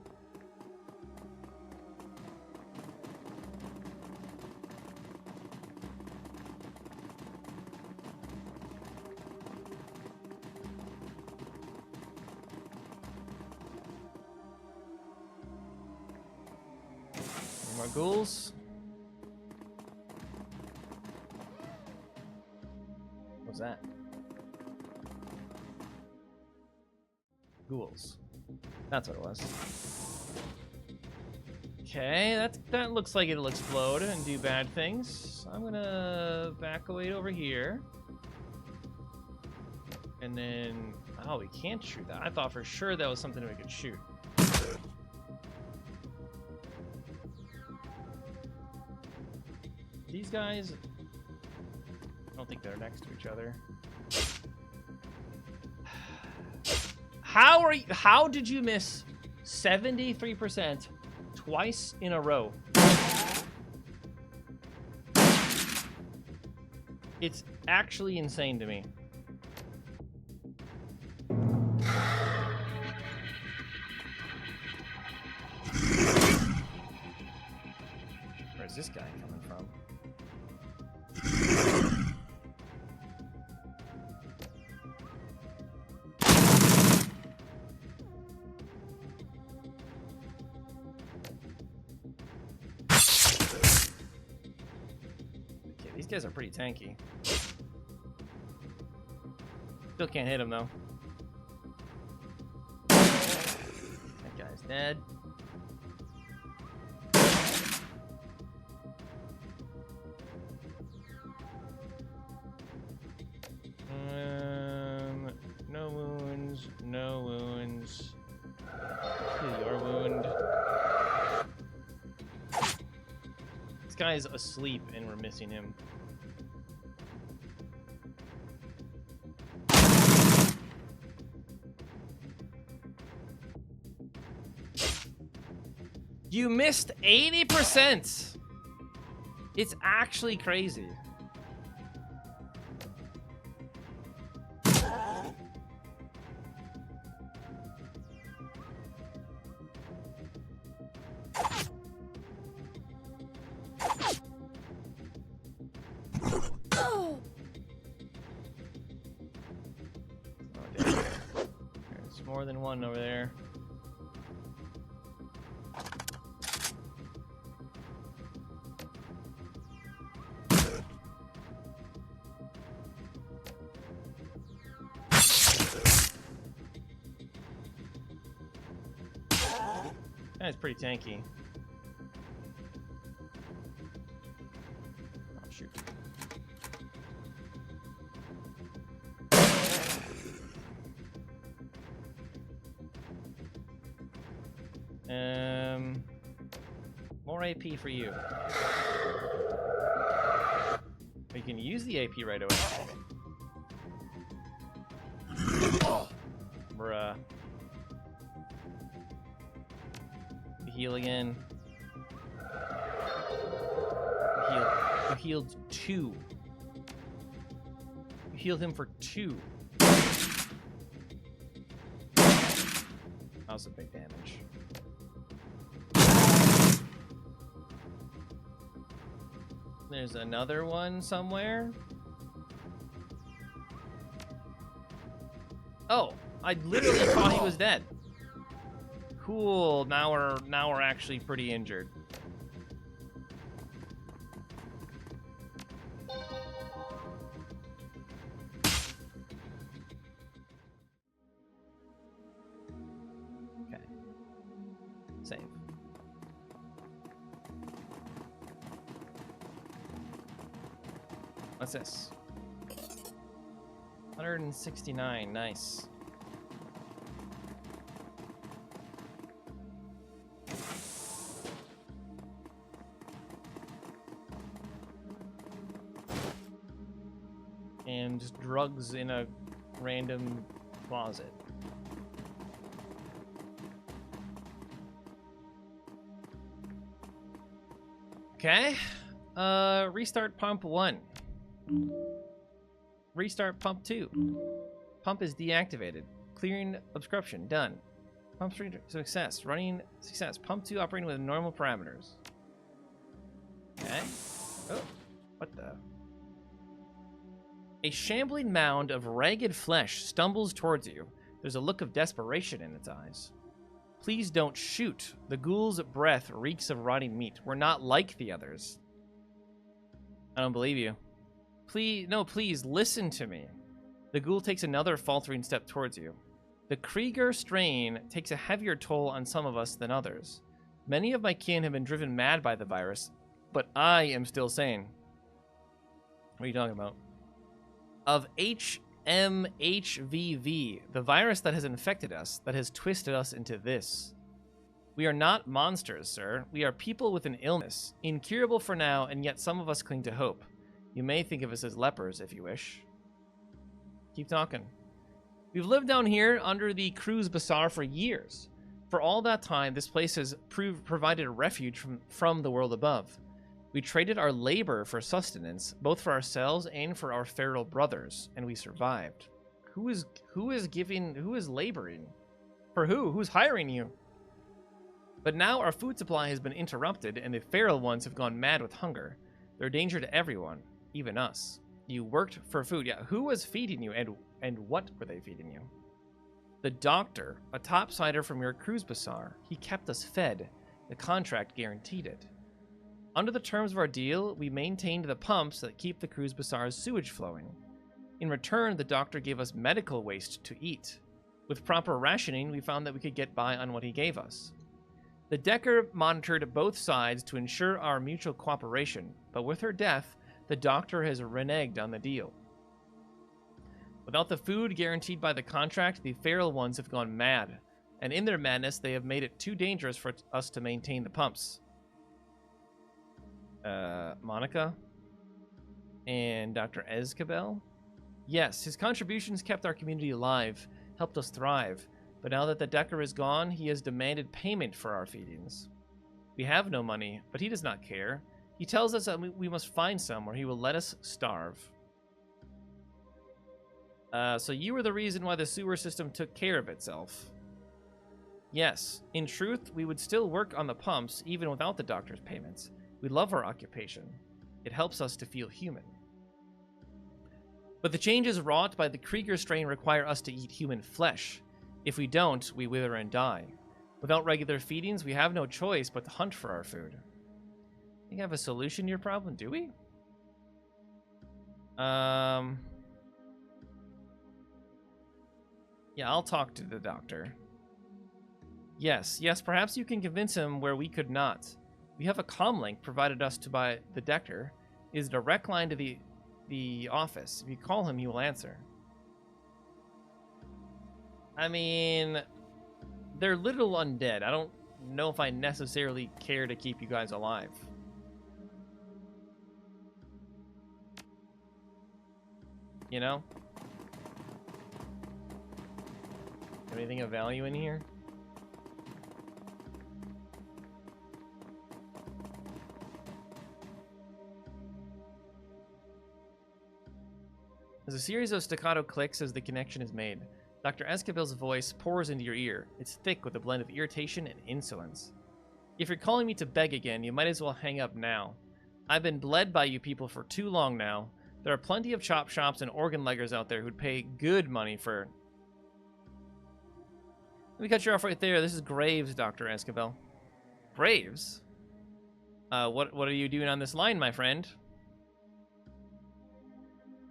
Speaker 1: More ghouls. What's that? Ghouls. That's what it was. Okay, that looks like it'll explode and do bad things. I'm gonna back away over here. And then... Oh, we can't shoot that. I thought for sure that was something we could shoot. These guys... I don't think they're next to each other. How did you miss 73% twice in a row? It's actually insane to me. Where's this guy coming from? These guys are pretty tanky. Still can't hit him though. That guy's dead. No wounds. No wounds. Heal your wound. This guy's asleep and we're missing him. You missed 80%. It's actually crazy. More than one over there. That's pretty tanky. Oh, shoot. More AP for you. We can use the AP right away. Bruh. Heal again. You healed 2. You healed him for 2. That was a big damage. There's another one somewhere. Oh, I literally thought he was dead. Cool. Now we're actually pretty injured. Okay. Save. What's this? 169. Nice. And just drugs in a random closet. Okay. Restart pump 1. Restart pump 2. Pump is deactivated. Clearing obstruction. Done. Pump 3 success. Running success. Pump 2 operating with normal parameters. Okay. Oh. What the? A shambling mound of ragged flesh stumbles towards you. There's a look of desperation in its eyes. Please don't shoot. The ghoul's breath reeks of rotting meat. We're not like the others. I don't believe you. Please, listen to me. The ghoul takes another faltering step towards you. The Krieger strain takes a heavier toll on some of us than others. Many of my kin have been driven mad by the virus, but I am still sane. What are you talking about? Of HMHVV, the virus that has infected us, that has twisted us into this. We are not monsters, sir. We are people with an illness, incurable for now, and yet some of us cling to hope. You may think of us as lepers, if you wish. Keep talking. We've lived down here under the Cruz Bazaar for years. For all that time, this place has provided a refuge from the world above. We traded our labor for sustenance, both for ourselves and for our feral brothers, and we survived. Who is laboring? For who? Who's hiring you? But now our food supply has been interrupted, and the feral ones have gone mad with hunger. They're a danger to everyone, even us. You worked for food. Yeah, who was feeding you, and what were they feeding you? The doctor, a topsider from your Cruz Bazaar. He kept us fed. The contract guaranteed it. Under the terms of our deal, we maintained the pumps that keep the Cruz Bazaar's sewage flowing. In return, the doctor gave us medical waste to eat. With proper rationing, we found that we could get by on what he gave us. The Decker monitored both sides to ensure our mutual cooperation, but with her death, the doctor has reneged on the deal. Without the food guaranteed by the contract, the feral ones have gone mad, and in their madness, they have made it too dangerous for us to maintain the pumps. Monica? And Dr. Escabel? Yes, his contributions kept our community alive, helped us thrive, but now that the Decker is gone, he has demanded payment for our feedings. We have no money, but he does not care. He tells us that we must find some where he will let us starve. So you were the reason why the sewer system took care of itself. Yes, in truth, we would still work on the pumps even without the doctor's payments. We love our occupation. It helps us to feel human. But the changes wrought by the Krieger strain require us to eat human flesh. If we don't, we wither and die. Without regular feedings, we have no choice but to hunt for our food. We have a solution to your problem, do we? Yeah, I'll talk to the doctor. Yes, perhaps you can convince him where we could not. We have a comm link provided us to by the Decker. It is a direct line to the office. If you call him, he will answer. I mean, they're little undead. I don't know if I necessarily care to keep you guys alive. You know? Anything of value in here? There's a series of staccato clicks as the connection is made. Dr. Esquivel's voice pours into your ear. It's thick with a blend of irritation and insolence. If you're calling me to beg again, you might as well hang up now. I've been bled by you people for too long now. There are plenty of chop shops and organ leggers out there who'd pay good money for... Let me cut you off right there. This is Graves, Dr. Esquivel. Graves? What are you doing on this line, my friend?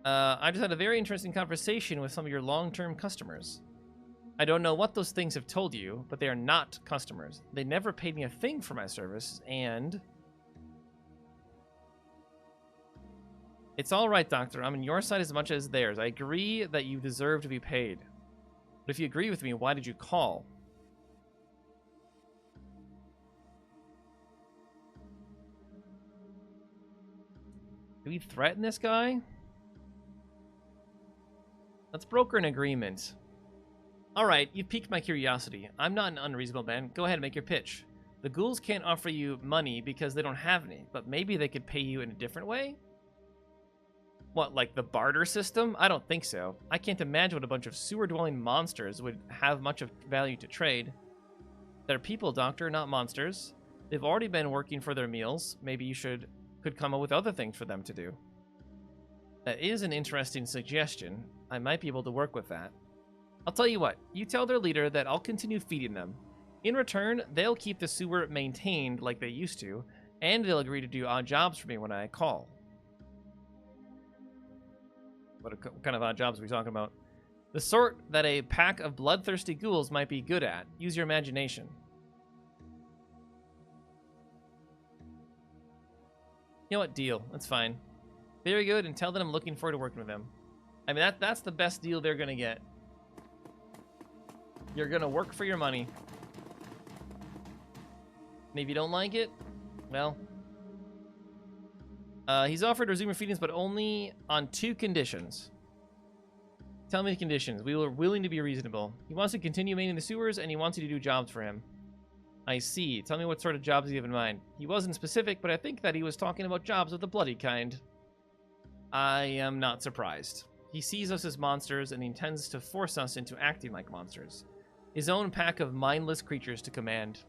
Speaker 1: I just had a very interesting conversation with some of your long-term customers. I don't know what those things have told you, but they are not customers. They never paid me a thing for my service, and... It's all right, Doctor. I'm on your side as much as theirs. I agree that you deserve to be paid. But if you agree with me, why did you call? Do we threaten this guy? Let's broker an agreement. Alright, you've piqued my curiosity. I'm not an unreasonable man. Go ahead and make your pitch. The ghouls can't offer you money because they don't have any, but maybe they could pay you in a different way? What, like the barter system? I don't think so. I can't imagine what a bunch of sewer-dwelling monsters would have much of value to trade. They're people, Doctor, not monsters. They've already been working for their meals. Maybe you could come up with other things for them to do. That is an interesting suggestion. I might be able to work with that. I'll tell you what. You tell their leader that I'll continue feeding them. In return, they'll keep the sewer maintained like they used to, and they'll agree to do odd jobs for me when I call. What kind of odd jobs are we talking about? The sort that a pack of bloodthirsty ghouls might be good at. Use your imagination. You know what? Deal. That's fine. Very good, and tell them I'm looking forward to working with them. I mean, that's the best deal they're going to get. You're going to work for your money. And if you don't like it, well... he's offered to resume your feedings, but only on 2 conditions. Tell me the conditions. We are willing to be reasonable. He wants to continue maintaining the sewers, and he wants you to do jobs for him. I see. Tell me what sort of jobs you have in mind. He wasn't specific, but I think that he was talking about jobs of the bloody kind. I am not surprised. He sees us as monsters, and he intends to force us into acting like monsters. His own pack of mindless creatures to command.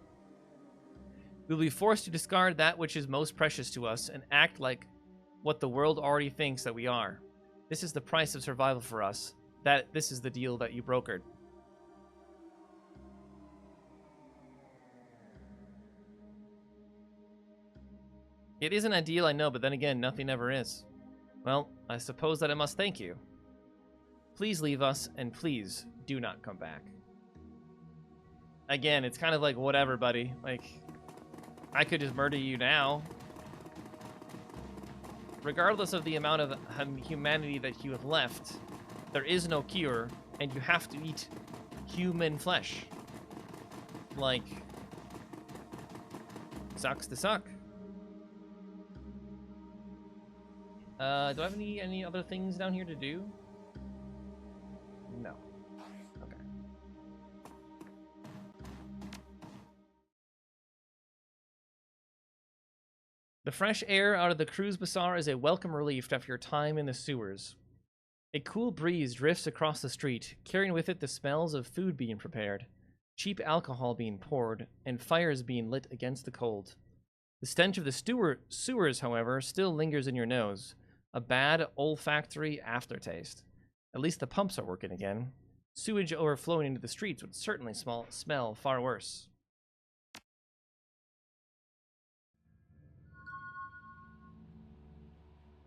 Speaker 1: We will be forced to discard that which is most precious to us and act like what the world already thinks that we are. This is the price of survival for us. This is the deal that you brokered. It isn't ideal, I know, but then again, nothing ever is. Well, I suppose that I must thank you. Please leave us, and please do not come back. Again, it's kind of like, whatever, buddy. Like, I could just murder you now. Regardless of the amount of humanity that you have left, there is no cure, and you have to eat human flesh. Like, sucks to suck. Do I have any other things down here to do? No. Okay. The fresh air out of the cruise bazaar is a welcome relief after your time in the sewers. A cool breeze drifts across the street, carrying with it the smells of food being prepared, cheap alcohol being poured, and fires being lit against the cold. The stench of the sewers, however, still lingers in your nose, a bad olfactory aftertaste. At least the pumps are working again. Sewage overflowing into the streets would certainly smell far worse.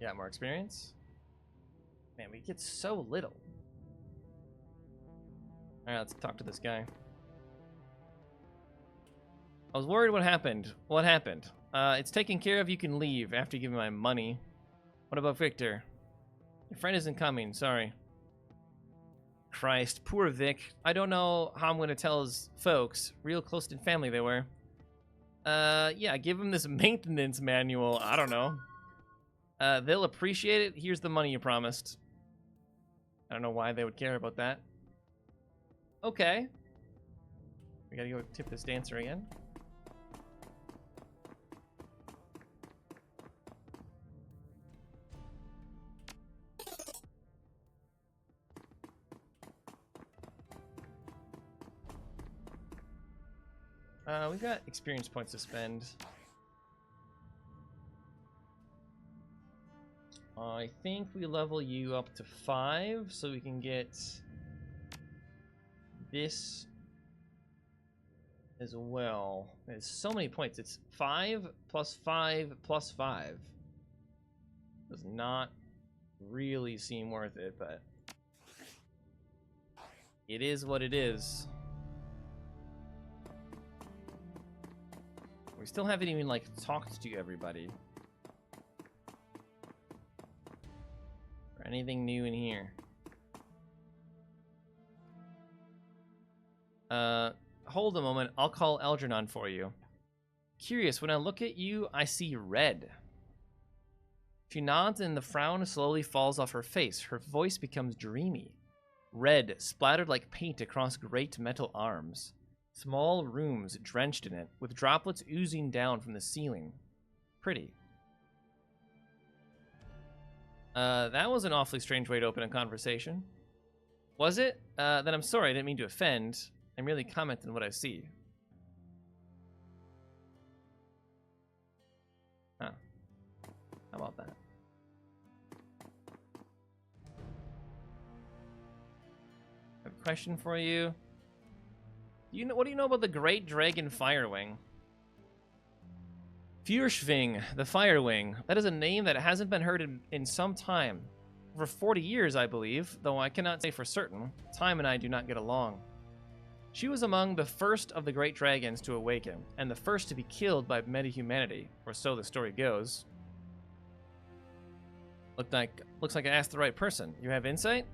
Speaker 1: Yeah, more experience? Man, we get so little. Alright, let's talk to this guy. I was worried what happened. What happened? It's taken care of. You can leave after you give me my money. What about Victor? Your friend isn't coming. Sorry. Christ, poor Vic. I don't know how I'm going to tell his folks. Real close-knit family they were. Yeah, give him this maintenance manual. I don't know. They'll appreciate it. Here's the money you promised. I don't know why they would care about that. Okay. We gotta go tip this dancer again. We've got experience points to spend. I think we level you up to 5 so we can get this as well. There's so many points. It's 5 plus 5 plus 5. Does not really seem worth it, but it is what it is. We still haven't even, like, talked to everybody. Or anything new in here. Hold a moment. I'll call Algernon for you. Curious, when I look at you, I see red. She nods and the frown slowly falls off her face. Her voice becomes dreamy. Red, splattered like paint across great metal arms. Small rooms drenched in it, with droplets oozing down from the ceiling. Pretty. That was an awfully strange way to open a conversation. Was it? Then I'm sorry, I didn't mean to offend. I'm merely commenting on what I see. Huh. How about that? I have a question for you. What do you know about the Great Dragon Firewing? Fürschwing, the Firewing. That is a name that hasn't been heard in some time. For 40 years, I believe, though I cannot say for certain. Time and I do not get along. She was among the first of the great dragons to awaken, and the first to be killed by meta-humanity, or so the story goes. Looks like I asked the right person. You have insight?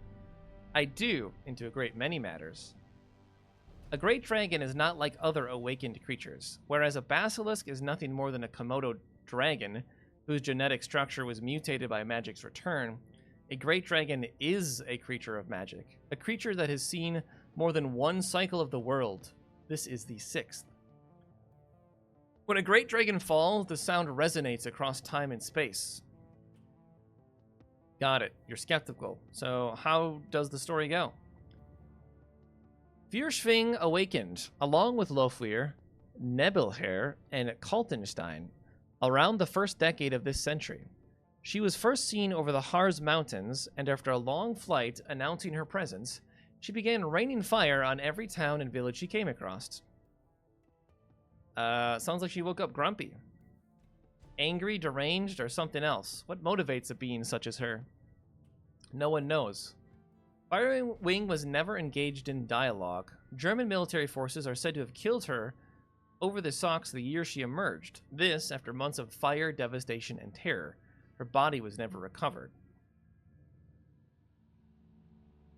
Speaker 1: I do, into a great many matters. A great dragon is not like other awakened creatures, whereas a basilisk is nothing more than a Komodo dragon whose genetic structure was mutated by magic's return. A great dragon is a creature of magic, a creature that has seen more than one cycle of the world. This is the 6th. When a great dragon falls, the sound resonates across time and space. Got it. You're skeptical. So how does the story go? Fürschwing awakened, along with Loflir, Nebelhair, and Kaltenstein, around the first decade of this century. She was first seen over the Harz Mountains, and after a long flight announcing her presence, she began raining fire on every town and village she came across. Sounds like she woke up grumpy. Angry, deranged, or something else. What motivates a being such as her? No one knows. Firewing was never engaged in dialogue. German military forces are said to have killed her over the Sox the year she emerged. This, after months of fire, devastation, and terror. Her body was never recovered.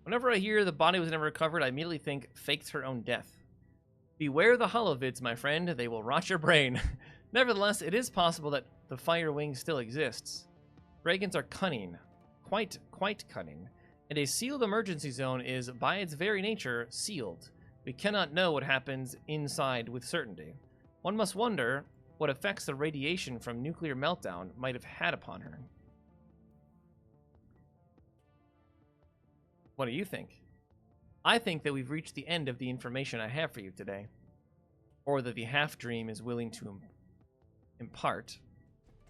Speaker 1: Whenever I hear the body was never recovered, I immediately think faked her own death. Beware the holovids, my friend. They will rot your brain. Nevertheless, it is possible that the Firewing still exists. Dragons are cunning. Quite cunning. And a sealed emergency zone is, by its very nature, sealed. We cannot know what happens inside with certainty. One must wonder what effects the radiation from nuclear meltdown might have had upon her. What do you think? I think that we've reached the end of the information I have for you today. Or that the half-dream is willing to impart.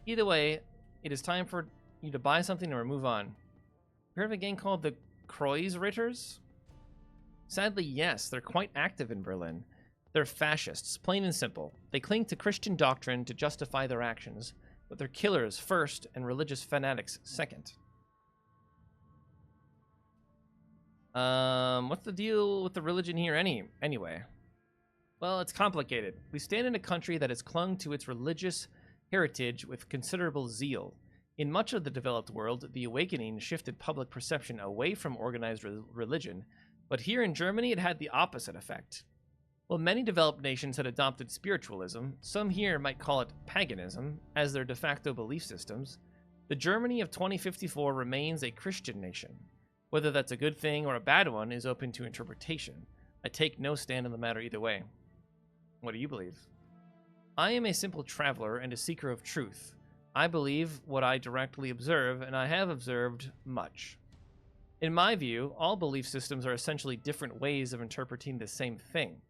Speaker 1: Either way, it is time for you to buy something or move on. Heard of a gang called the Kreuzritters? Sadly, yes, they're quite active in Berlin. They're fascists, plain and simple. They cling to Christian doctrine to justify their actions, but they're killers first and religious fanatics second. What's the deal with the religion here anyway? Well, it's complicated. We stand in a country that has clung to its religious heritage with considerable zeal. In much of the developed world, the awakening shifted public perception away from organized religion, but here in Germany it had the opposite effect. While many developed nations had adopted spiritualism, some here might call it paganism, as their de facto belief systems, the Germany of 2054 remains a Christian nation. Whether that's a good thing or a bad one is open to interpretation. I take no stand on the matter either way. What do you believe? I am a simple traveler and a seeker of truth. I believe what I directly observe, and I have observed much. In my view, all belief systems are essentially different ways of interpreting the same thing.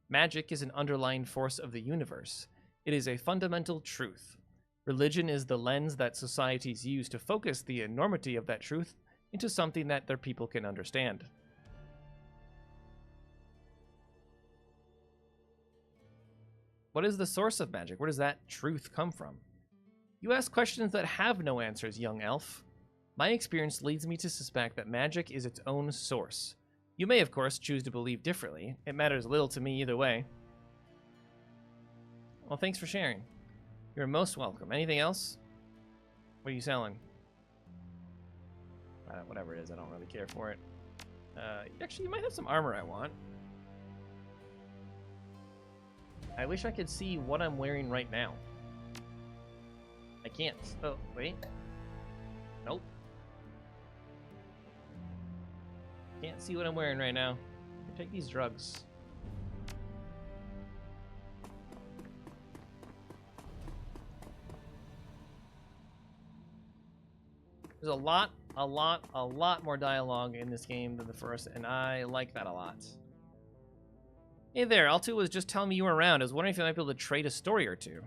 Speaker 1: Magic is an underlying force of the universe. It is a fundamental truth. Religion is the lens that societies use to focus the enormity of that truth into something that their people can understand. What is the source of magic? Where does that truth come from? You ask questions that have no answers, young elf. My experience leads me to suspect that magic is its own source. You may, of course, choose to believe differently. It matters little to me either way. Well, thanks for sharing. You're most welcome. Anything else? What are you selling? Whatever it is, I don't really care for it. Actually, you might have some armor I want. I wish I could see what I'm wearing right now. I can't. Oh, wait. Nope. Can't see what I'm wearing right now. Take these drugs. There's a lot more dialogue in this game than the first, and I like that a lot. Hey there, Altu was just telling me you were around. I was wondering if you might be able to trade a story or two.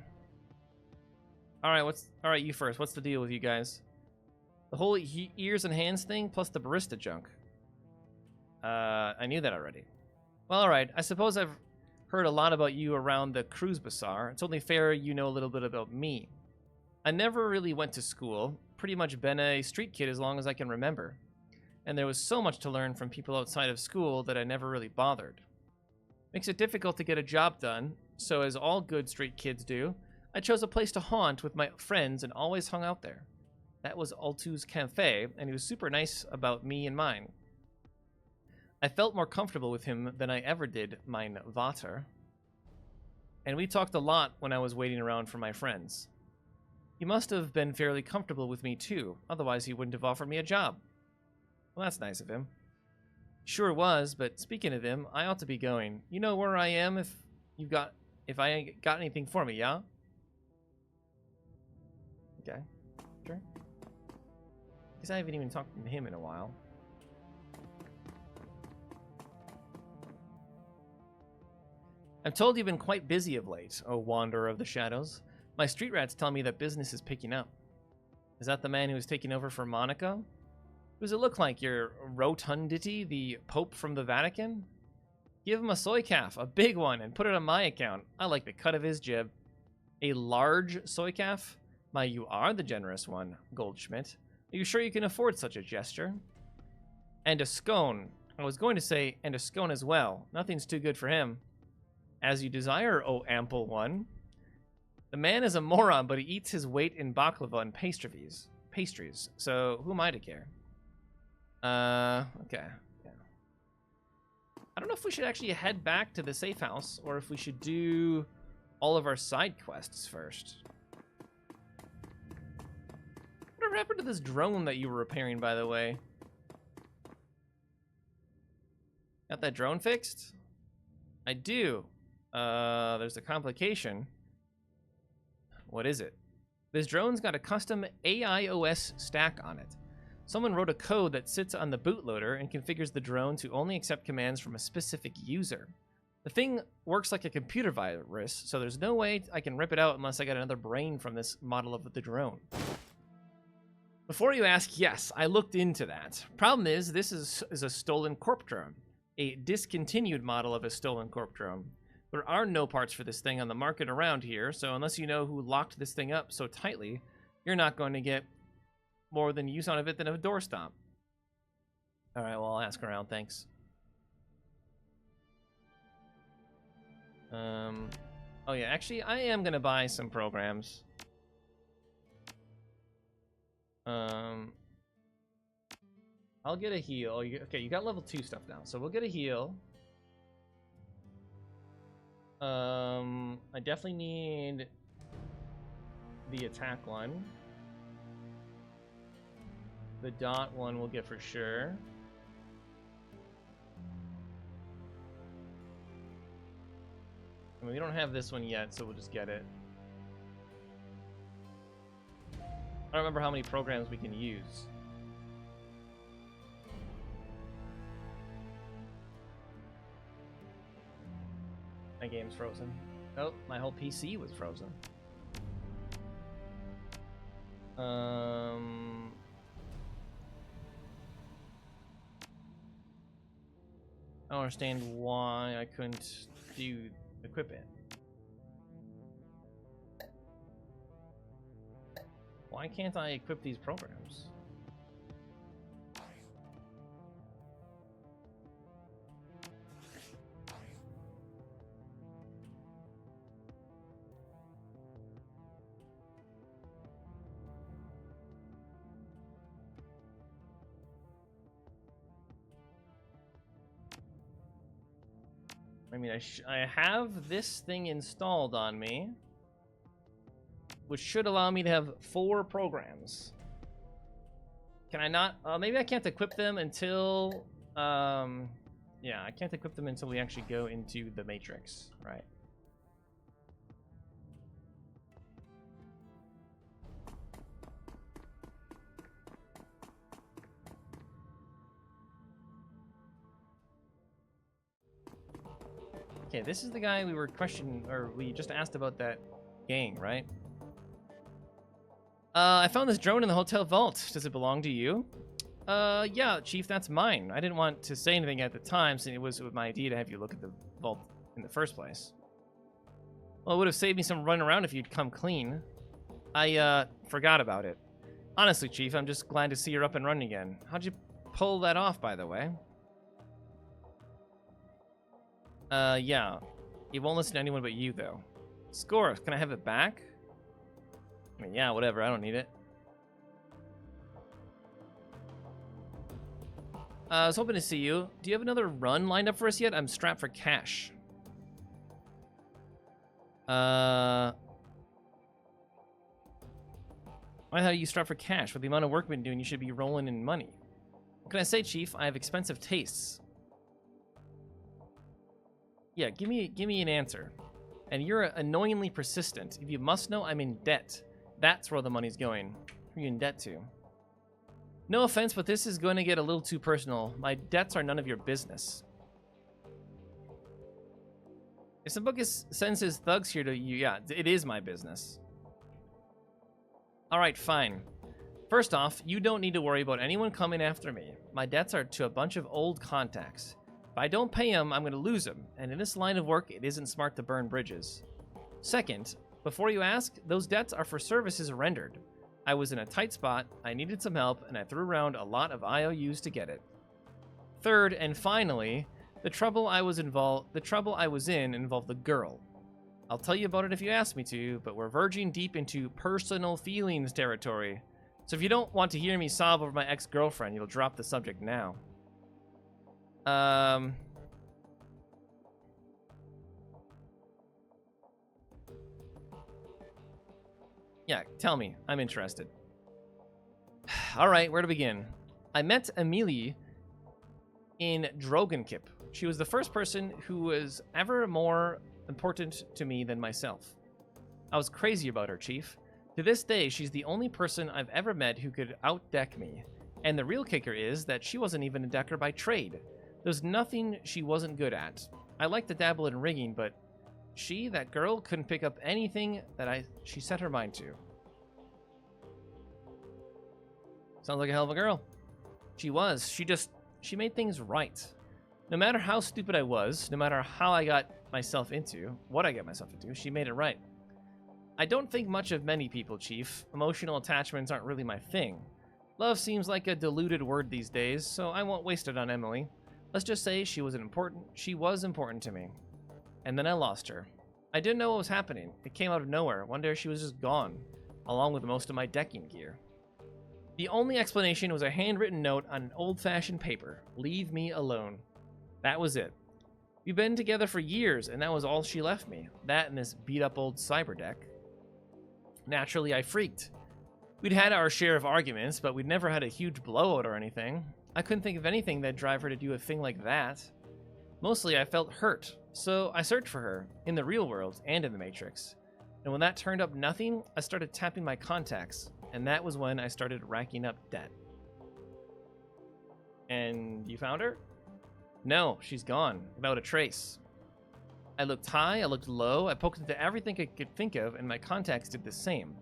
Speaker 1: Alright, you first. What's the deal with you guys? The whole ears and hands thing, plus the barista junk. I knew that already. Well, alright. I suppose I've heard a lot about you around the Cruise Bazaar. It's only fair you know a little bit about me. I never really went to school. Pretty much been a street kid as long as I can remember. And there was so much to learn from people outside of school that I never really bothered. Makes it difficult to get a job done, so as all good street kids do, I chose a place to haunt with my friends and always hung out there. That was Altu's Cafe, and he was super nice about me and mine. I felt more comfortable with him than I ever did mein Vater. And we talked a lot when I was waiting around for my friends. He must have been fairly comfortable with me too, otherwise he wouldn't have offered me a job. Well, that's nice of him. Sure was, but speaking of him, I ought to be going. You know where I am if I ain't got anything for me, yeah? Okay, sure. Guess I haven't even talked to him in a while. I'm told you've been quite busy of late, O Wanderer of the Shadows. My street rats tell me that business is picking up. Is that the man who is taking over for Monaco? Who does it look like, your rotundity, the Pope from the Vatican? Give him a soy calf, a big one, and put it on my account. I like the cut of his jib. A large soy calf? My, you are the generous one, Goldschmidt. Are you sure you can afford such a gesture? And a scone. I was going to say, and a scone as well. Nothing's too good for him. As you desire, O ample one. The man is a moron, but he eats his weight in baklava and pastries. So who am I to care? Okay. Yeah. I don't know if we should actually head back to the safe house or if we should do all of our side quests first. Whatever happened to this drone that you were repairing, by the way? Got that drone fixed? I do. There's a complication. What is it? This drone's got a custom AIOS stack on it. Someone wrote a code that sits on the bootloader and configures the drone to only accept commands from a specific user. The thing works like a computer virus, so there's no way I can rip it out unless I get another brain from this model of the drone. Before you ask, yes, I looked into that. Problem is, this is a stolen corp drone. a discontinued model of a stolen Corp drone. There are no parts for this thing on the market around here, so unless you know who locked this thing up so tightly, you're not going to get more than use out of it than a doorstop. All right, well, I'll ask around, thanks. Oh yeah, actually, I am gonna buy some programs. I'll get a heal. Okay, you got level 2 stuff now, so we'll get a heal. I definitely need the attack one. The dot one we'll get for sure. I mean, we don't have this one yet, so we'll just get it. I don't remember how many programs we can use. My game's frozen. Oh, my whole PC was frozen. I don't understand why I couldn't equip it. Why can't I equip these programs? I mean, I have this thing installed on me, which should allow me to have 4 programs. Can I not? Maybe I can't equip them until... yeah, I can't equip them until we actually go into the Matrix, right? Okay, this is the guy we were questioning, or we just asked about that gang, right? I found this drone in the hotel vault. Does it belong to you? Yeah, Chief, that's mine. I didn't want to say anything at the time, since it was my idea to have you look at the vault in the first place. Well, it would have saved me some running around if you'd come clean. I, forgot about it. Honestly, Chief, I'm just glad to see you're up and running again. How'd you pull that off, by the way? Yeah. It won't listen to anyone but you, though. Score, can I have it back? I mean, yeah, whatever, I don't need it. I was hoping to see you. Do you have another run lined up for us yet? I'm strapped for cash. Why are you strapped for cash? With the amount of work we've been doing, you should be rolling in money. What can I say, Chief? I have expensive tastes. Yeah, give me an answer. And you're annoyingly persistent. If you must know, I'm in debt. That's where the money's going. Who are you in debt to? No offense, but this is going to get a little too personal. My debts are none of your business. If Sambucus sends his thugs here to you, yeah, it is my business. Alright, fine. First off, you don't need to worry about anyone coming after me. My debts are to a bunch of old contacts. If I don't pay them, I'm going to lose them, and in this line of work, it isn't smart to burn bridges. Second, before you ask, those debts are for services rendered. I was in a tight spot, I needed some help, and I threw around a lot of IOUs to get it. Third, and finally, the trouble I was in involved the girl. I'll tell you about it if you ask me to, but we're verging deep into personal feelings territory. So if you don't want to hear me sob over my ex-girlfriend, you'll drop the subject now. Yeah, tell me. I'm interested. Alright, where to begin? I met Amelie in Drogenkip. She was the first person who was ever more important to me than myself. I was crazy about her, Chief. To this day, she's the only person I've ever met who could outdeck me. And the real kicker is that she wasn't even a decker by trade. There's nothing she wasn't good at. I like to dabble in rigging, but she, that girl, couldn't pick up anything that she set her mind to. Sounds like a hell of a girl. She was. She made things right. No matter how stupid I was, no matter how I got myself into, what I got myself into, she made it right. I don't think much of many people, Chief. Emotional attachments aren't really my thing. Love seems like a diluted word these days, so I won't waste it on Emily. Let's just say she was important to me. And then I lost her. I didn't know what was happening. It came out of nowhere. One day she was just gone, along with most of my decking gear. The only explanation was a handwritten note on old-fashioned paper. Leave me alone. That was it. We've been together for years, and that was all she left me. That and this beat-up old cyber deck. Naturally, I freaked. We'd had our share of arguments, but we'd never had a huge blowout or anything. I couldn't think of anything that'd drive her to do a thing like that. Mostly, I felt hurt, so I searched for her, in the real world and in the Matrix. And when that turned up nothing, I started tapping my contacts, and that was when I started racking up debt. And you found her? No, she's gone, without a trace. I looked high, I looked low, I poked into everything I could think of, and my contacts did the same.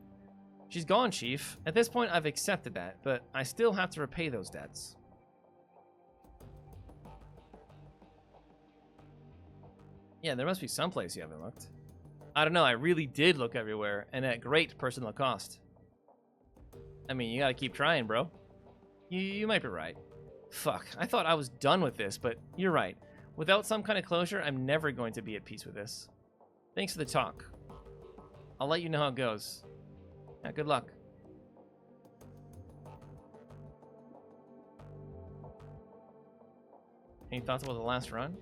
Speaker 1: She's gone, Chief. At this point, I've accepted that, but I still have to repay those debts. Yeah, there must be someplace you haven't looked. I don't know, I really did look everywhere, and at great personal cost. I mean, you gotta keep trying, bro. You might be right. Fuck, I thought I was done with this, but you're right. Without some kind of closure, I'm never going to be at peace with this. Thanks for the talk. I'll let you know how it goes. Yeah, good luck. Any thoughts about the last run?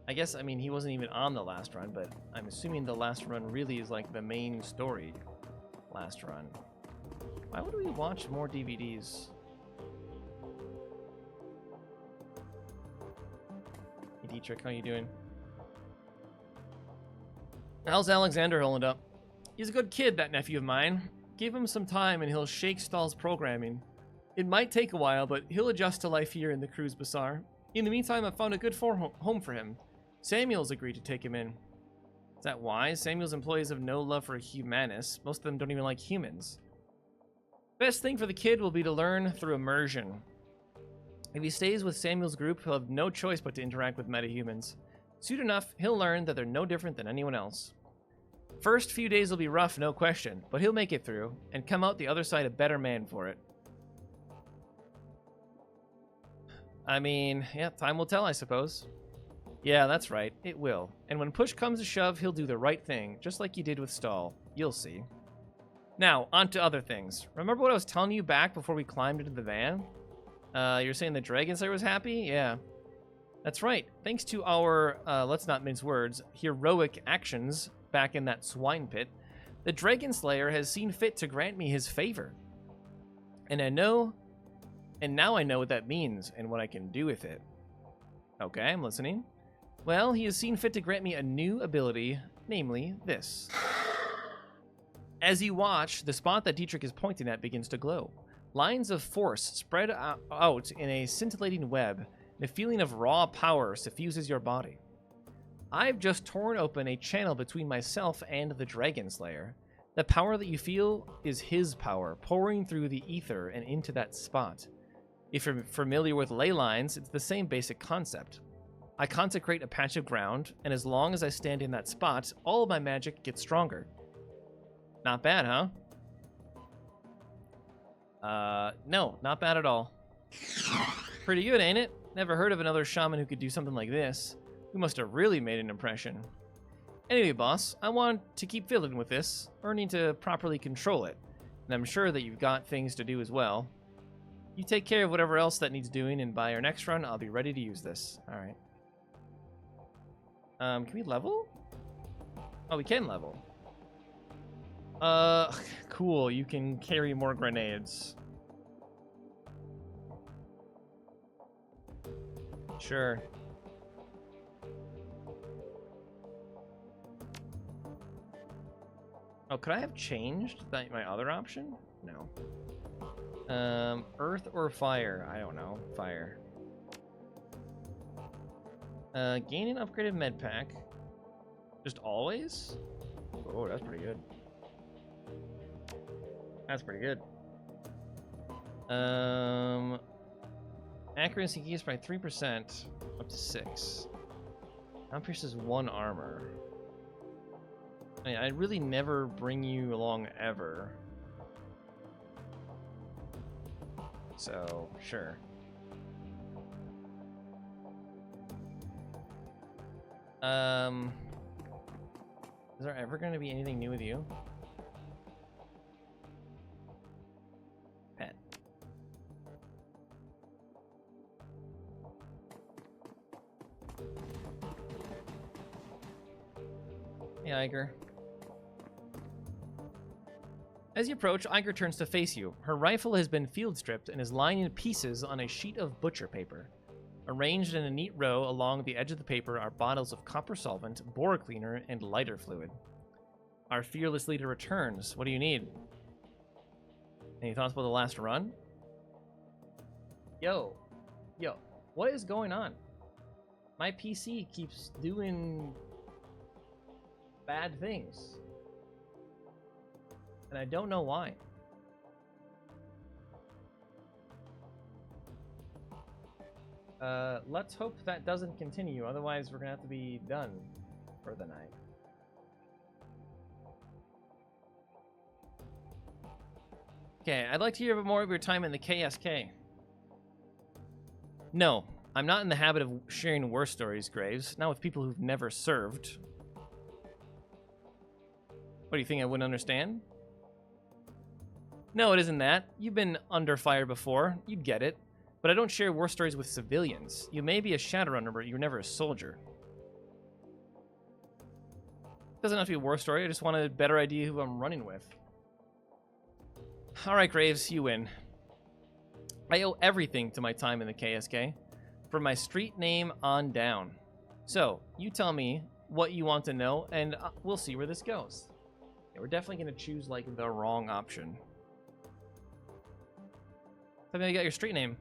Speaker 1: I guess, I mean, he wasn't even on the last run, but I'm assuming the last run really is like the main story last run. Why would we watch more DVDs? Hey, Dietrich, how you doing? How's Alexander holding up? He's a good kid, that nephew of mine. Give him some time and he'll shake Stahl's programming. It might take a while, but he'll adjust to life here in the Cruz Bazaar. In the meantime, I've found a good home for him. Samuel's agreed to take him in. Is that wise? Samuel's employees have no love for humanists. Most of them don't even like humans. Best thing for the kid will be to learn through immersion. If he stays with Samuel's group, he'll have no choice but to interact with metahumans. Soon enough, he'll learn that they're no different than anyone else. First few days will be rough, no question, but he'll make it through, and come out the other side a better man for it. I mean, yeah, time will tell, I suppose. Yeah, that's right, it will. And when push comes to shove, he'll do the right thing, just like you did with Stahl. You'll see. Now, on to other things. Remember what I was telling you back before we climbed into the van? You're saying the Dragon Slayer was happy? Yeah. That's right. Thanks to our, let's not mince words, heroic actions back in that swine pit, the Dragon Slayer has seen fit to grant me his favor. And now I know what that means and what I can do with it. Okay, I'm listening. Well, he has seen fit to grant me a new ability, namely this. As you watch, the spot that Dietrich is pointing at begins to glow. Lines of force spread out in a scintillating web. The feeling of raw power suffuses your body. I've just torn open a channel between myself and the Dragon Slayer. The power that you feel is his power, pouring through the ether and into that spot. If you're familiar with ley lines, it's the same basic concept. I consecrate a patch of ground, and as long as I stand in that spot, all of my magic gets stronger. Not bad, huh? No, not bad at all. Pretty good, ain't it? Never heard of another shaman who could do something like this. We must have really made an impression. Anyway, boss, I want to keep fiddling with this, learning to properly control it, and I'm sure that you've got things to do as well. You take care of whatever else that needs doing, and by our next run, I'll be ready to use this. Alright. Can we level? Oh, we can level. Cool, you can carry more grenades. Sure. Oh, could I have changed my other option? No. Earth or fire? I don't know. Fire. Gain an upgraded med pack. Just always? Oh, that's pretty good. That's pretty good. Accuracy increased by 3%, up to 6. Now pierces 1 armor. I mean, I'd really never bring you along ever. So, sure. Is there ever going to be anything new with you? Pet. Hey, Iger. As you approach, Iger turns to face you. Her rifle has been field stripped and is lying in pieces on a sheet of butcher paper. Arranged in a neat row along the edge of the paper are bottles of copper solvent, bore cleaner, and lighter fluid. Our fearless leader returns. What do you need? Any thoughts about the last run? Yo, what is going on? My PC keeps doing bad things. And I don't know why. Let's hope that doesn't continue, otherwise we're gonna have to be done for the night. Okay, I'd like to hear a bit more of your time in the KSK. No, I'm not in the habit of sharing war stories, Graves, not with people who've never served. What, do you think I wouldn't understand? No, it isn't that. You've been under fire before, you'd get it. But I don't share war stories with civilians. You may be a Shadowrunner, but you're never a soldier. Doesn't have to be a war story, I just want a better idea who I'm running with. Alright, Graves, you win. I owe everything to my time in the KSK, from my street name on down. So, you tell me what you want to know, and we'll see where this goes. Yeah, we're definitely going to choose, like, the wrong option. Tell me how you got your street name.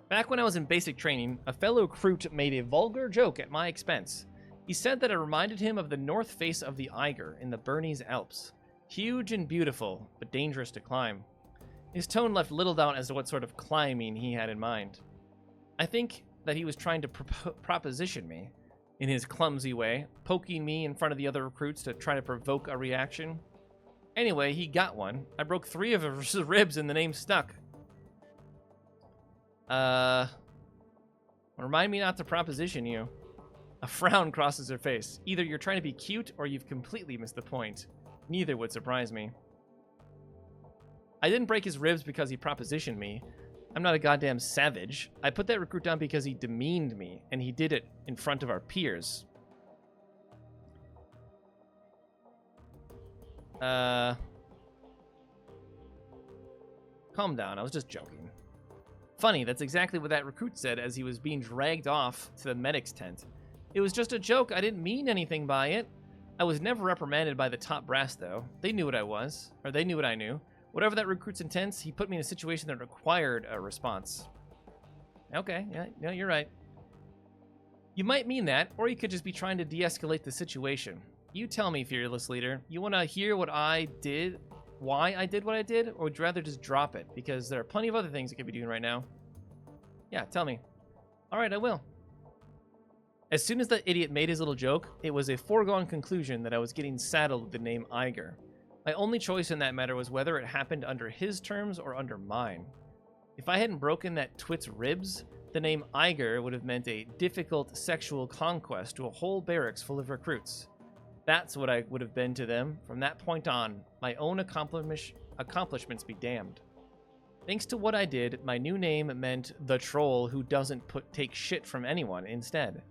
Speaker 1: Back when I was in basic training, a fellow recruit made a vulgar joke at my expense. He said that it reminded him of the north face of the Eiger in the Bernese Alps. Huge and beautiful, but dangerous to climb. His tone left little doubt as to what sort of climbing he had in mind. I think that he was trying to proposition me, in his clumsy way, poking me in front of the other recruits to try to provoke a reaction. Anyway, he got one. I broke 3 of his ribs and the name stuck. Remind me not to proposition you. A frown crosses her face. Either you're trying to be cute or you've completely missed the point. Neither would surprise me. I didn't break his ribs because he propositioned me. I'm not a goddamn savage. I put that recruit down because he demeaned me, and he did it in front of our peers. Calm down, I was just joking. Funny, that's exactly what that recruit said as he was being dragged off to the medic's tent. It was just a joke, I didn't mean anything by it. I was never reprimanded by the top brass, though. They knew what I was, or they knew what I knew. Whatever that recruit's intents, he put me in a situation that required a response. Okay, yeah, you're right. You might mean that, or you could just be trying to de-escalate the situation. You tell me, fearless leader. You want to hear what I did, why I did what I did, or would you rather just drop it? Because there are plenty of other things I could be doing right now. Yeah, tell me. Alright, I will. As soon as that idiot made his little joke, it was a foregone conclusion that I was getting saddled with the name Eiger. My only choice in that matter was whether it happened under his terms or under mine. If I hadn't broken that twit's ribs, the name Eiger would have meant a difficult sexual conquest to a whole barracks full of recruits. That's what I would have been to them. From that point on, my own accomplishments be damned. Thanks to what I did, my new name meant the troll who doesn't take shit from anyone instead.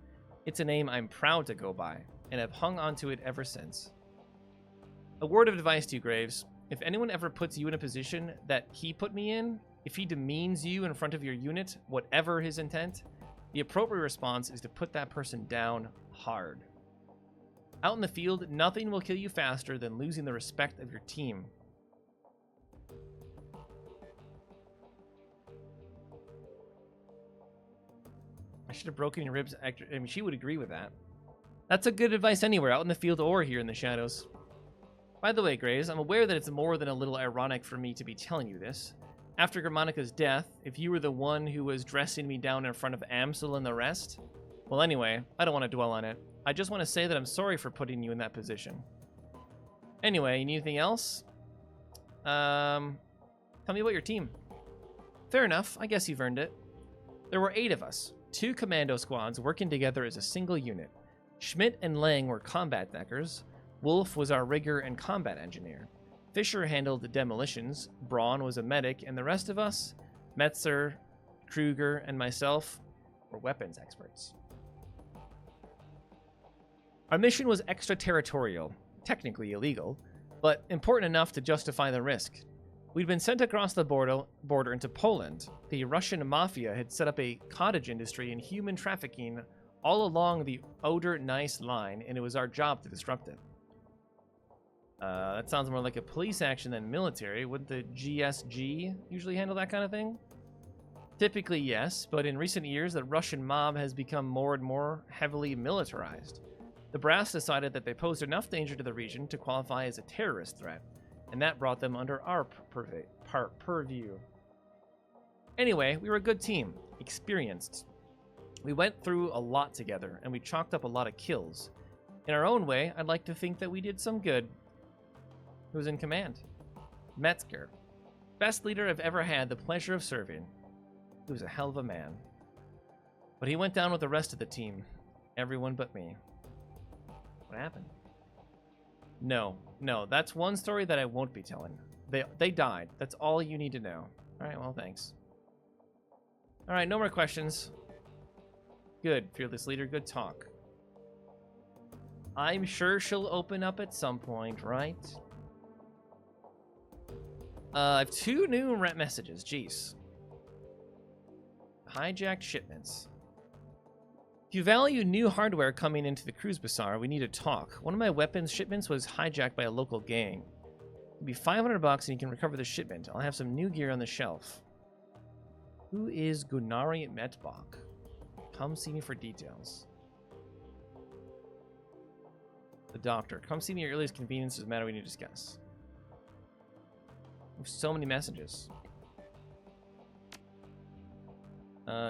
Speaker 1: It's a name I'm proud to go by, and I've hung onto it ever since. A word of advice to you, Graves. If anyone ever puts you in a position that he put me in, if he demeans you in front of your unit, whatever his intent, the appropriate response is to put that person down hard. Out in the field, nothing will kill you faster than losing the respect of your team. I should have broken your ribs. I mean, she would agree with that. That's a good advice anywhere, out in the field or here in the shadows. By the way, Graves, I'm aware that it's more than a little ironic for me to be telling you this. After Germanica's death, if you were the one who was dressing me down in front of Amsel and the rest, well, anyway, I don't want to dwell on it. I just want to say that I'm sorry for putting you in that position. Anyway, anything else? Tell me about your team. Fair enough. I guess you've earned it. There were 8 of us, 2 commando squads working together as a single unit. Schmidt and Lang were combat deckers. Wolf was our rigger and combat engineer. Fisher handled the demolitions. Braun was a medic, and the rest of us, Metzer, Kruger, and myself, were weapons experts. Our mission was extraterritorial, technically illegal, but important enough to justify the risk. We'd been sent across the border into Poland. The Russian mafia had set up a cottage industry in human trafficking all along the Oder-Neisse line, and it was our job to disrupt it. That sounds more like a police action than military. Wouldn't the GSG usually handle that kind of thing? Typically, yes, but in recent years, the Russian mob has become more and more heavily militarized. The brass decided that they posed enough danger to the region to qualify as a terrorist threat, and that brought them under our purview. Anyway, we were a good team, experienced. We went through a lot together, and we chalked up a lot of kills. In our own way, I'd like to think that we did some good. Who's in command? Metzger. Best leader I've ever had the pleasure of serving. He was a hell of a man. But he went down with the rest of the team. Everyone but me. What happened? No, that's one story that I won't be telling. They died. That's all you need to know. Alright, well, thanks. Alright, no more questions. Good, fearless leader, good talk. I'm sure she'll open up at some point, right? I have 2 new messages, jeez. Hijacked shipments. If you value new hardware coming into the Cruise Bazaar, we need to talk. One of my weapons shipments was hijacked by a local gang. It'll be $500 and you can recover the shipment. I'll have some new gear on the shelf. Who is Gunari Metbach? Come see me for details. The doctor. Come see me at your earliest convenience. Doesn't matter, we need to discuss. There's so many messages.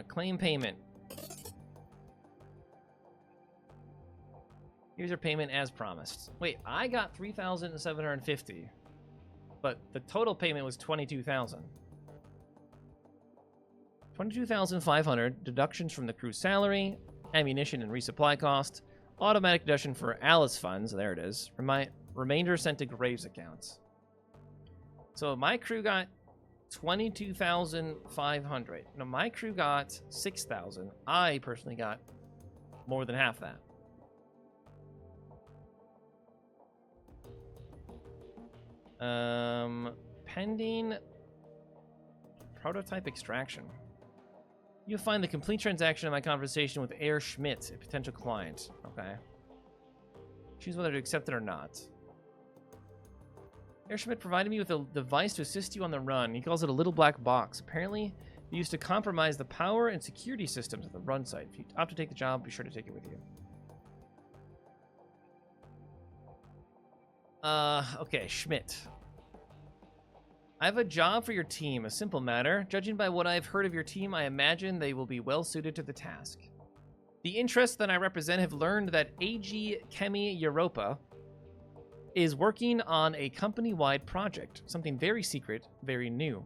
Speaker 1: Claim payment. Here's your payment as promised. Wait, I got 3,750, but the total payment was 22,000. 22,500 deductions from the crew's salary, ammunition and resupply cost, automatic deduction for Alice funds. There it is. Remainder sent to Graves accounts. So my crew got 22,500. No, my crew got 6,000. I personally got more than half that. Pending prototype extraction. You'll find the complete transaction of my conversation with Air Schmidt, a potential client. Okay. Choose whether to accept it or not. Air Schmidt provided me with a device to assist you on the run. He calls it a little black box. Apparently, used to compromise the power and security systems of the run site. If you opt to take the job, be sure to take it with you. Okay, Schmidt. I have a job for your team, a simple matter. Judging by what I've heard of your team, I imagine they will be well suited to the task. The interests that I represent have learned that AG Chemi Europa is working on a company-wide project, something very secret, very new.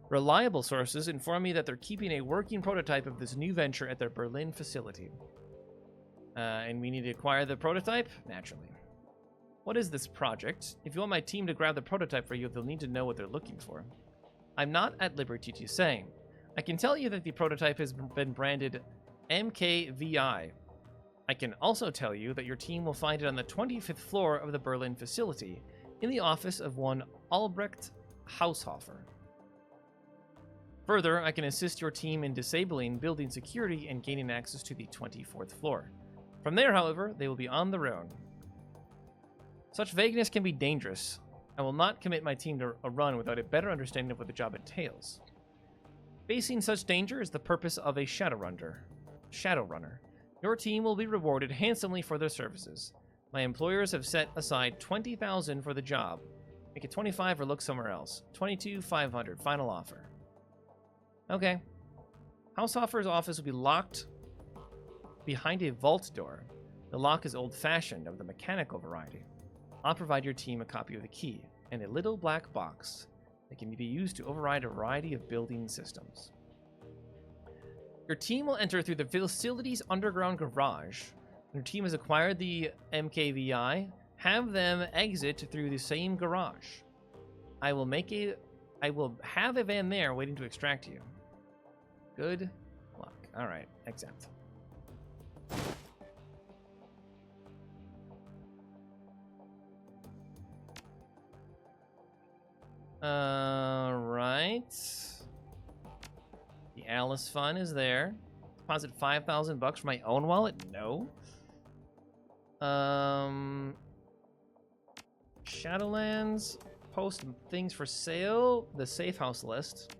Speaker 1: Reliable sources inform me that they're keeping a working prototype of this new venture at their Berlin facility. And we need to acquire the prototype? Naturally. What is this project? If you want my team to grab the prototype for you, they'll need to know what they're looking for. I'm not at liberty to say. I can tell you that the prototype has been branded MKVI. I can also tell you that your team will find it on the 25th floor of the Berlin facility, in the office of one Albrecht Haushofer. Further, I can assist your team in disabling building security and gaining access to the 24th floor. From there, however, they will be on their own. Such vagueness can be dangerous. I will not commit my team to a run without a better understanding of what the job entails. Facing such danger is the purpose of a Shadowrunner. Your team will be rewarded handsomely for their services. My employers have set aside 20,000 for the job. Make it 25 or look somewhere else. 22,500. Final offer. Okay. Houseoffer's office will be locked behind a vault door. The lock is old-fashioned, of the mechanical variety. I'll provide your team a copy of the key and a little black box that can be used to override a variety of building systems. Your team will enter through the facility's underground garage. When your team has acquired the MKVI, have them exit through the same garage. I will have a van there waiting to extract you. Good luck. All right, accept. Right. The Alice Fund is there. Deposit $5,000 for my own wallet? No. Shadowlands. Post things for sale. The safe house list.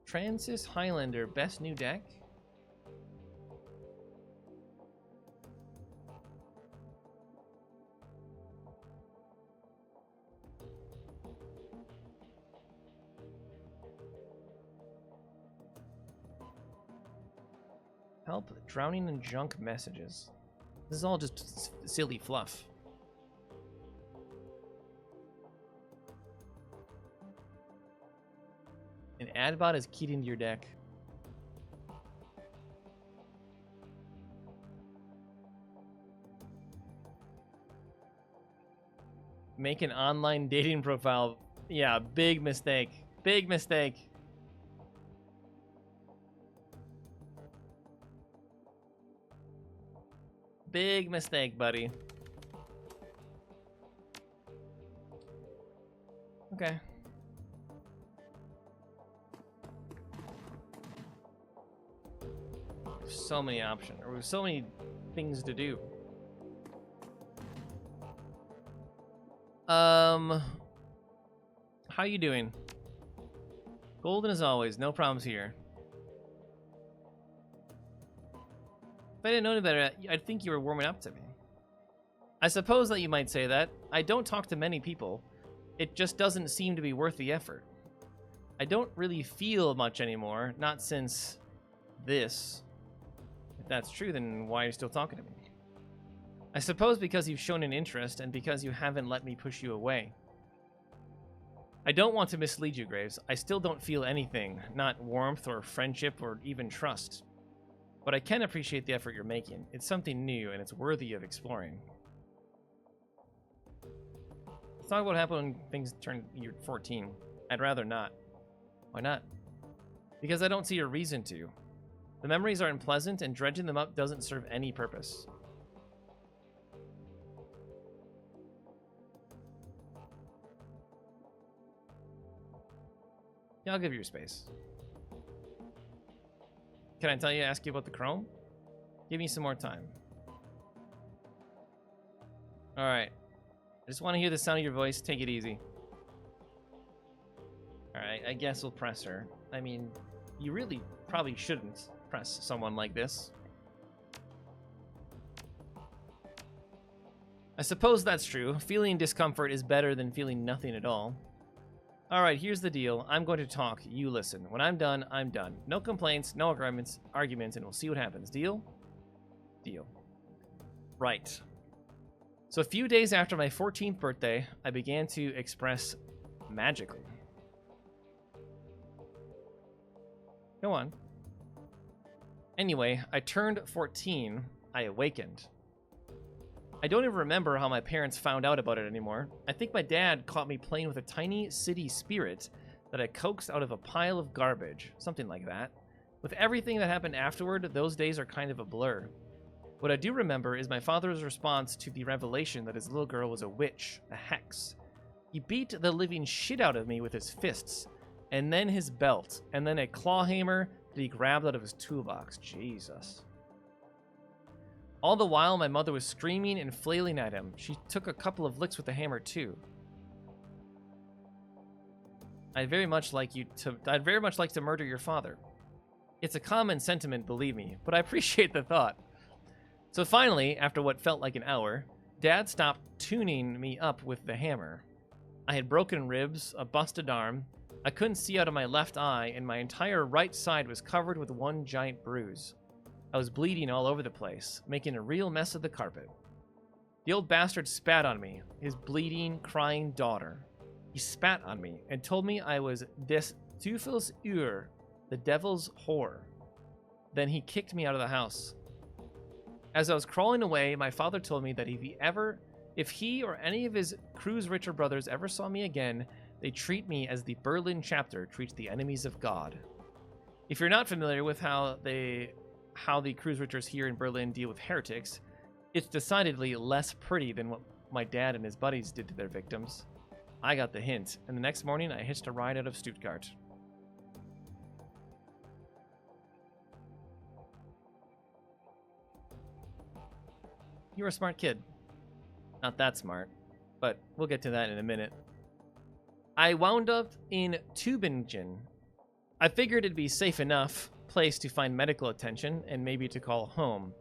Speaker 1: Francis Highlander, best new deck. Help drowning in junk messages. This is all just silly fluff. An ad bot is keyed into your deck. Make an online dating profile. Yeah, big mistake. Big mistake. Big mistake, buddy. Okay. So many options, or so many things to do. How you doing? Golden as always, no problems here. If I didn't know any better, I'd think you were warming up to me. I suppose that you might say that. I don't talk to many people. It just doesn't seem to be worth the effort. I don't really feel much anymore, not since this. If that's true, then why are you still talking to me? I suppose because you've shown an interest and because you haven't let me push you away. I don't want to mislead you, Graves. I still don't feel anything, not warmth or friendship or even trust. But I can appreciate the effort you're making. It's something new and it's worthy of exploring. Let's talk about what happened when things turn you're 14. I'd rather not. Why not? Because I don't see a reason to. The memories are unpleasant and dredging them up doesn't serve any purpose. Yeah, I'll give you your space. Can I ask you about the Chrome? Give me some more time. Alright. I just want to hear the sound of your voice. Take it easy. Alright, I guess we'll press her. I mean, you really probably shouldn't press someone like this. I suppose that's true. Feeling discomfort is better than feeling nothing at all. Alright, here's the deal. I'm going to talk. You listen. When I'm done, I'm done. No complaints, no arguments, and we'll see what happens. Deal? Deal. Right. So a few days after my 14th birthday, I began to express magically. Go on. Anyway, I turned 14. I awakened. I don't even remember how my parents found out about it anymore. I think my dad caught me playing with a tiny city spirit that I coaxed out of a pile of garbage. Something like that. With everything that happened afterward, those days are kind of a blur. What I do remember is my father's response to the revelation that his little girl was a witch, a hex. He beat the living shit out of me with his fists, and then his belt, and then a claw hammer that he grabbed out of his toolbox. Jesus. All the while, my mother was screaming and flailing at him. She took a couple of licks with the hammer, too. I'd very much like to murder your father. It's a common sentiment, believe me, but I appreciate the thought. So finally, after what felt like an hour, Dad stopped tuning me up with the hammer. I had broken ribs, a busted arm, I couldn't see out of my left eye, and my entire right side was covered with one giant bruise. I was bleeding all over the place, making a real mess of the carpet. The old bastard spat on me, his bleeding, crying daughter. He spat on me and told me I was des Teufels Uhr, the devil's whore. Then he kicked me out of the house. As I was crawling away, my father told me that if he or any of his Kreuzritter brothers ever saw me again, they treat me as the Berlin chapter treats the enemies of God. If you're not familiar with how the Kreuzritters here in Berlin deal with heretics, it's decidedly less pretty than what my dad and his buddies did to their victims. I got the hint, and the next morning I hitched a ride out of Stuttgart. You're a smart kid. Not that smart, but we'll get to that in a minute. I wound up in Tübingen. I figured it'd be safe enough place to find medical attention and maybe to call home.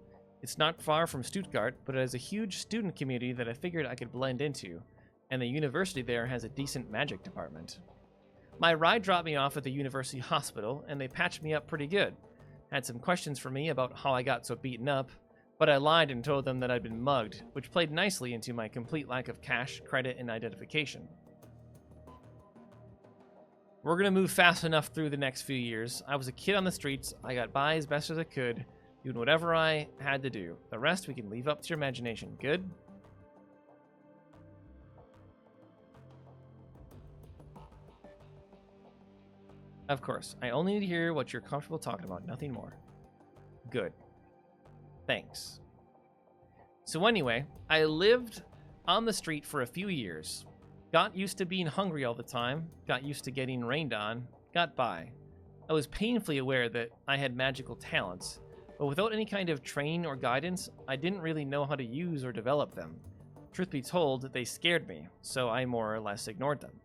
Speaker 1: It's not far from Stuttgart, but it has a huge student community that I figured I could blend into, and the university there has a decent magic department. My ride dropped me off at the university hospital, and they patched me up pretty good. Had some questions for me about how I got so beaten up, but I lied and told them that I'd been mugged, which played nicely into my complete lack of cash, credit, and identification. We're gonna move fast enough through the next few years. I was a kid on the streets. I got by as best as I could, doing whatever I had to do. The rest we can leave up to your imagination. Good? Of course. I only need to hear what you're comfortable talking about, nothing more. Good. Thanks. So anyway, I lived on the street for a few years. Got used to being hungry all the time, got used to getting rained on, got by. I was painfully aware that I had magical talents, but without any kind of training or guidance, I didn't really know how to use or develop them. Truth be told, they scared me, so I more or less ignored them.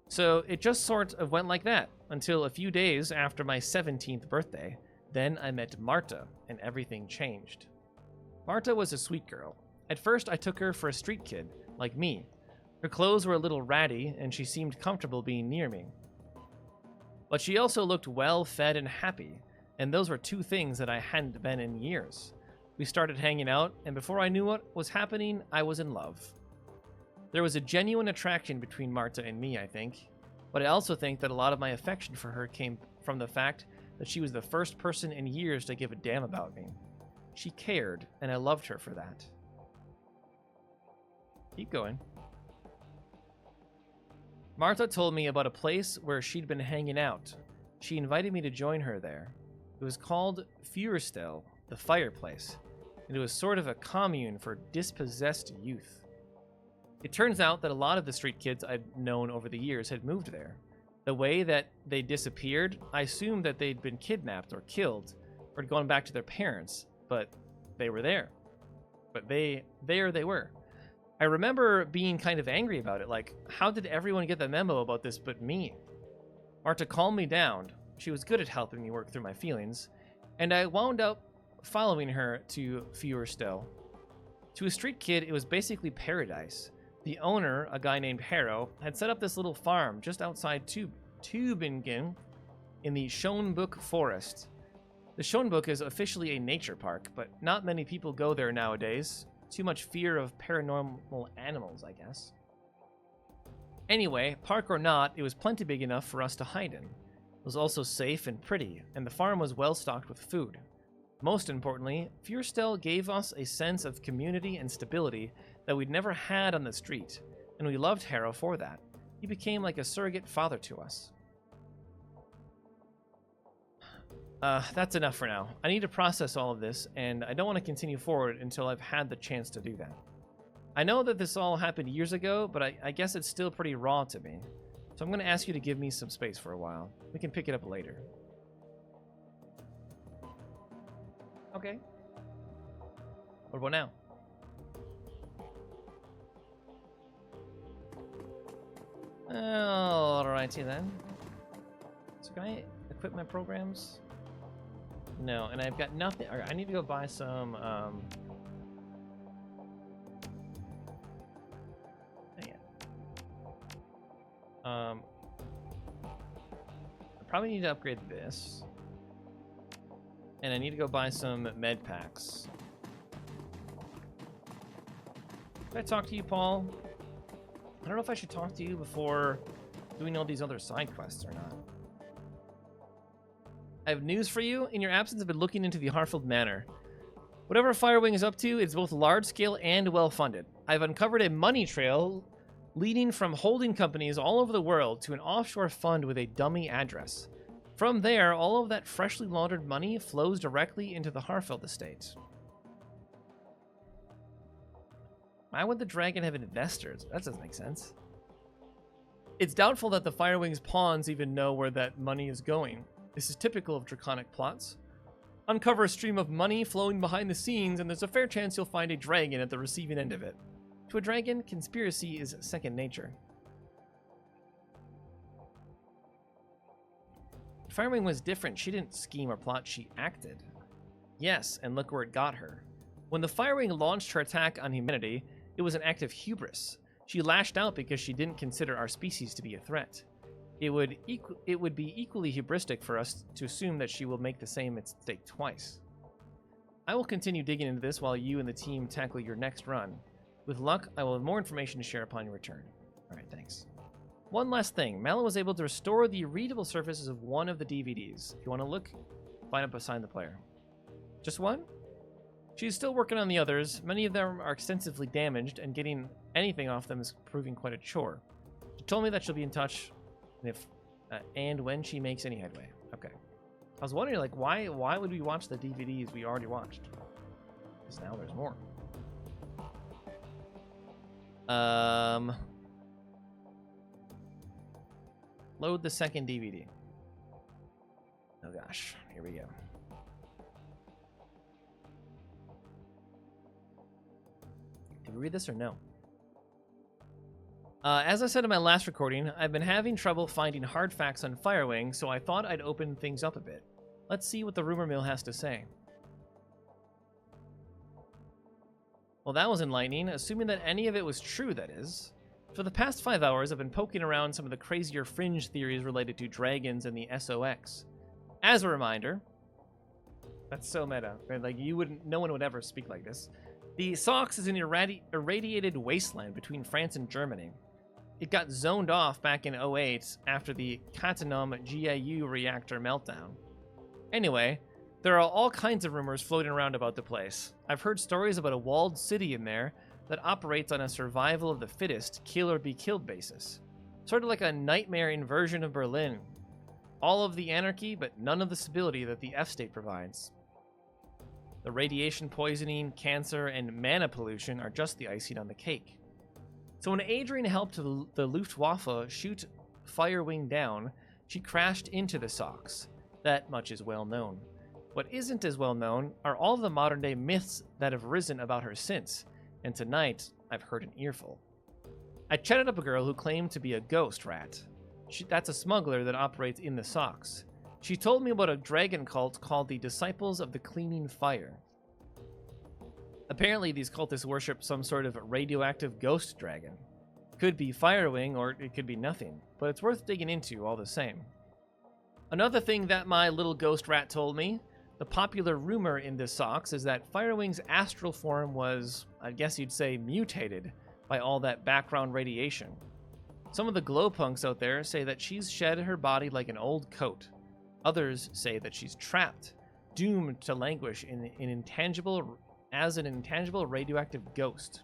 Speaker 1: So it just sort of went like that, until a few days after my 17th birthday. Then I met Marta, and everything changed. Marta was a sweet girl. At first, I took her for a street kid, like me. Her clothes were a little ratty, and she seemed comfortable being near me. But she also looked well-fed and happy, and those were two things that I hadn't been in years. We started hanging out, and before I knew what was happening, I was in love. There was a genuine attraction between Marta and me, I think, but I also think that a lot of my affection for her came from the fact that she was the first person in years to give a damn about me. She cared, and I loved her for that. Keep going. Marta told me about a place where she'd been hanging out. She invited me to join her there. It was called Führerstel, the fireplace, and it was sort of a commune for dispossessed youth. It turns out that a lot of the street kids I'd known over the years had moved there. The way that they disappeared, I assumed that they'd been kidnapped or killed, or had gone back to their parents, but they were there. But there they were. I remember being kind of angry about it, like, how did everyone get the memo about this but me? Marta calmed me down. She was good at helping me work through my feelings, and I wound up following her to Führerstel. To a street kid, it was basically paradise. The owner, a guy named Harrow, had set up this little farm just outside Tübingen in the Schönbuch Forest. The Schönbuch is officially a nature park, but not many people go there nowadays. Too much fear of paranormal animals, I guess. Anyway, park or not, it was plenty big enough for us to hide in. It was also safe and pretty, and the farm was well stocked with food. Most importantly, Führerstel gave us a sense of community and stability that we'd never had on the street, and we loved Harrow for that. He became like a surrogate father to us. That's enough for now. I need to process all of this, and I don't want to continue forward until I've had the chance to do that. I know that this all happened years ago, but I guess it's still pretty raw to me. So I'm going to ask you to give me some space for a while. We can pick it up later. Okay. What about now? Alrighty then. So can I equip my programs? No, and I've got nothing. Alright, I need to go buy some, I probably need to upgrade this. And I need to go buy some med packs. Did I talk to you, Paul? I don't know if I should talk to you before doing all these other side quests or not. I have news for you. In your absence, I've been looking into the Harfield Manor. Whatever Firewing is up to, it's both large-scale and well-funded. I've uncovered a money trail leading from holding companies all over the world to an offshore fund with a dummy address. From there, all of that freshly laundered money flows directly into the Harfield estate. Why would the dragon have investors? That doesn't make sense. It's doubtful that the Firewing's pawns even know where that money is going. This is typical of draconic plots. Uncover a stream of money flowing behind the scenes, and there's a fair chance you'll find a dragon at the receiving end of it. To a dragon, conspiracy is second nature. Firewing was different. She didn't scheme or plot, she acted. Yes, and look where it got her. When the Firewing launched her attack on humanity, it was an act of hubris. She lashed out because she didn't consider our species to be a threat. It would be equally hubristic for us to assume that she will make the same mistake twice. I will continue digging into this while you and the team tackle your next run. With luck, I will have more information to share upon your return. Alright, thanks. One last thing. Malin was able to restore the readable surfaces of one of the DVDs. If you want to look, find it beside the player. Just one? She's still working on the others. Many of them are extensively damaged, and getting anything off them is proving quite a chore. She told me that she'll be in touch if and when she makes any headway. Okay. I was wondering, like, why would we watch the DVDs we already watched? Because now there's more. Load the second DVD. Oh gosh, here we go. Did we read this or no? As I said in my last recording, I've been having trouble finding hard facts on Firewing, so I thought I'd open things up a bit. Let's see what the rumor mill has to say. Well, that was enlightening, assuming that any of it was true, that is. For the past 5 hours, I've been poking around some of the crazier fringe theories related to dragons and the SOX. As a reminder, that's so meta, right? Like, no one would ever speak like this. The SOX is an irradiated wasteland between France and Germany. It got zoned off back in 2008 after the Cattenom GIU reactor meltdown. Anyway, there are all kinds of rumors floating around about the place. I've heard stories about a walled city in there that operates on a survival of the fittest, kill or be killed basis. Sort of like a nightmare inversion of Berlin. All of the anarchy, but none of the stability that the F-state provides. The radiation poisoning, cancer, and mana pollution are just the icing on the cake. So when Adrian helped the Luftwaffe shoot Firewing down, she crashed into the SOX. That much is well known. What isn't as well known are all of the modern day myths that have risen about her since, and tonight I've heard an earful. I chatted up a girl who claimed to be a ghost rat. That's a smuggler that operates in the SOX. She told me about a dragon cult called the Disciples of the Cleaning Fire. Apparently, these cultists worship some sort of radioactive ghost dragon. Could be Firewing, or it could be nothing, but it's worth digging into all the same. Another thing that my little ghost rat told me, the popular rumor in the SOX is that Firewing's astral form was, I guess you'd say, mutated by all that background radiation. Some of the glowpunks out there say that she's shed her body like an old coat. Others say that she's trapped, doomed to languish as an intangible radioactive ghost.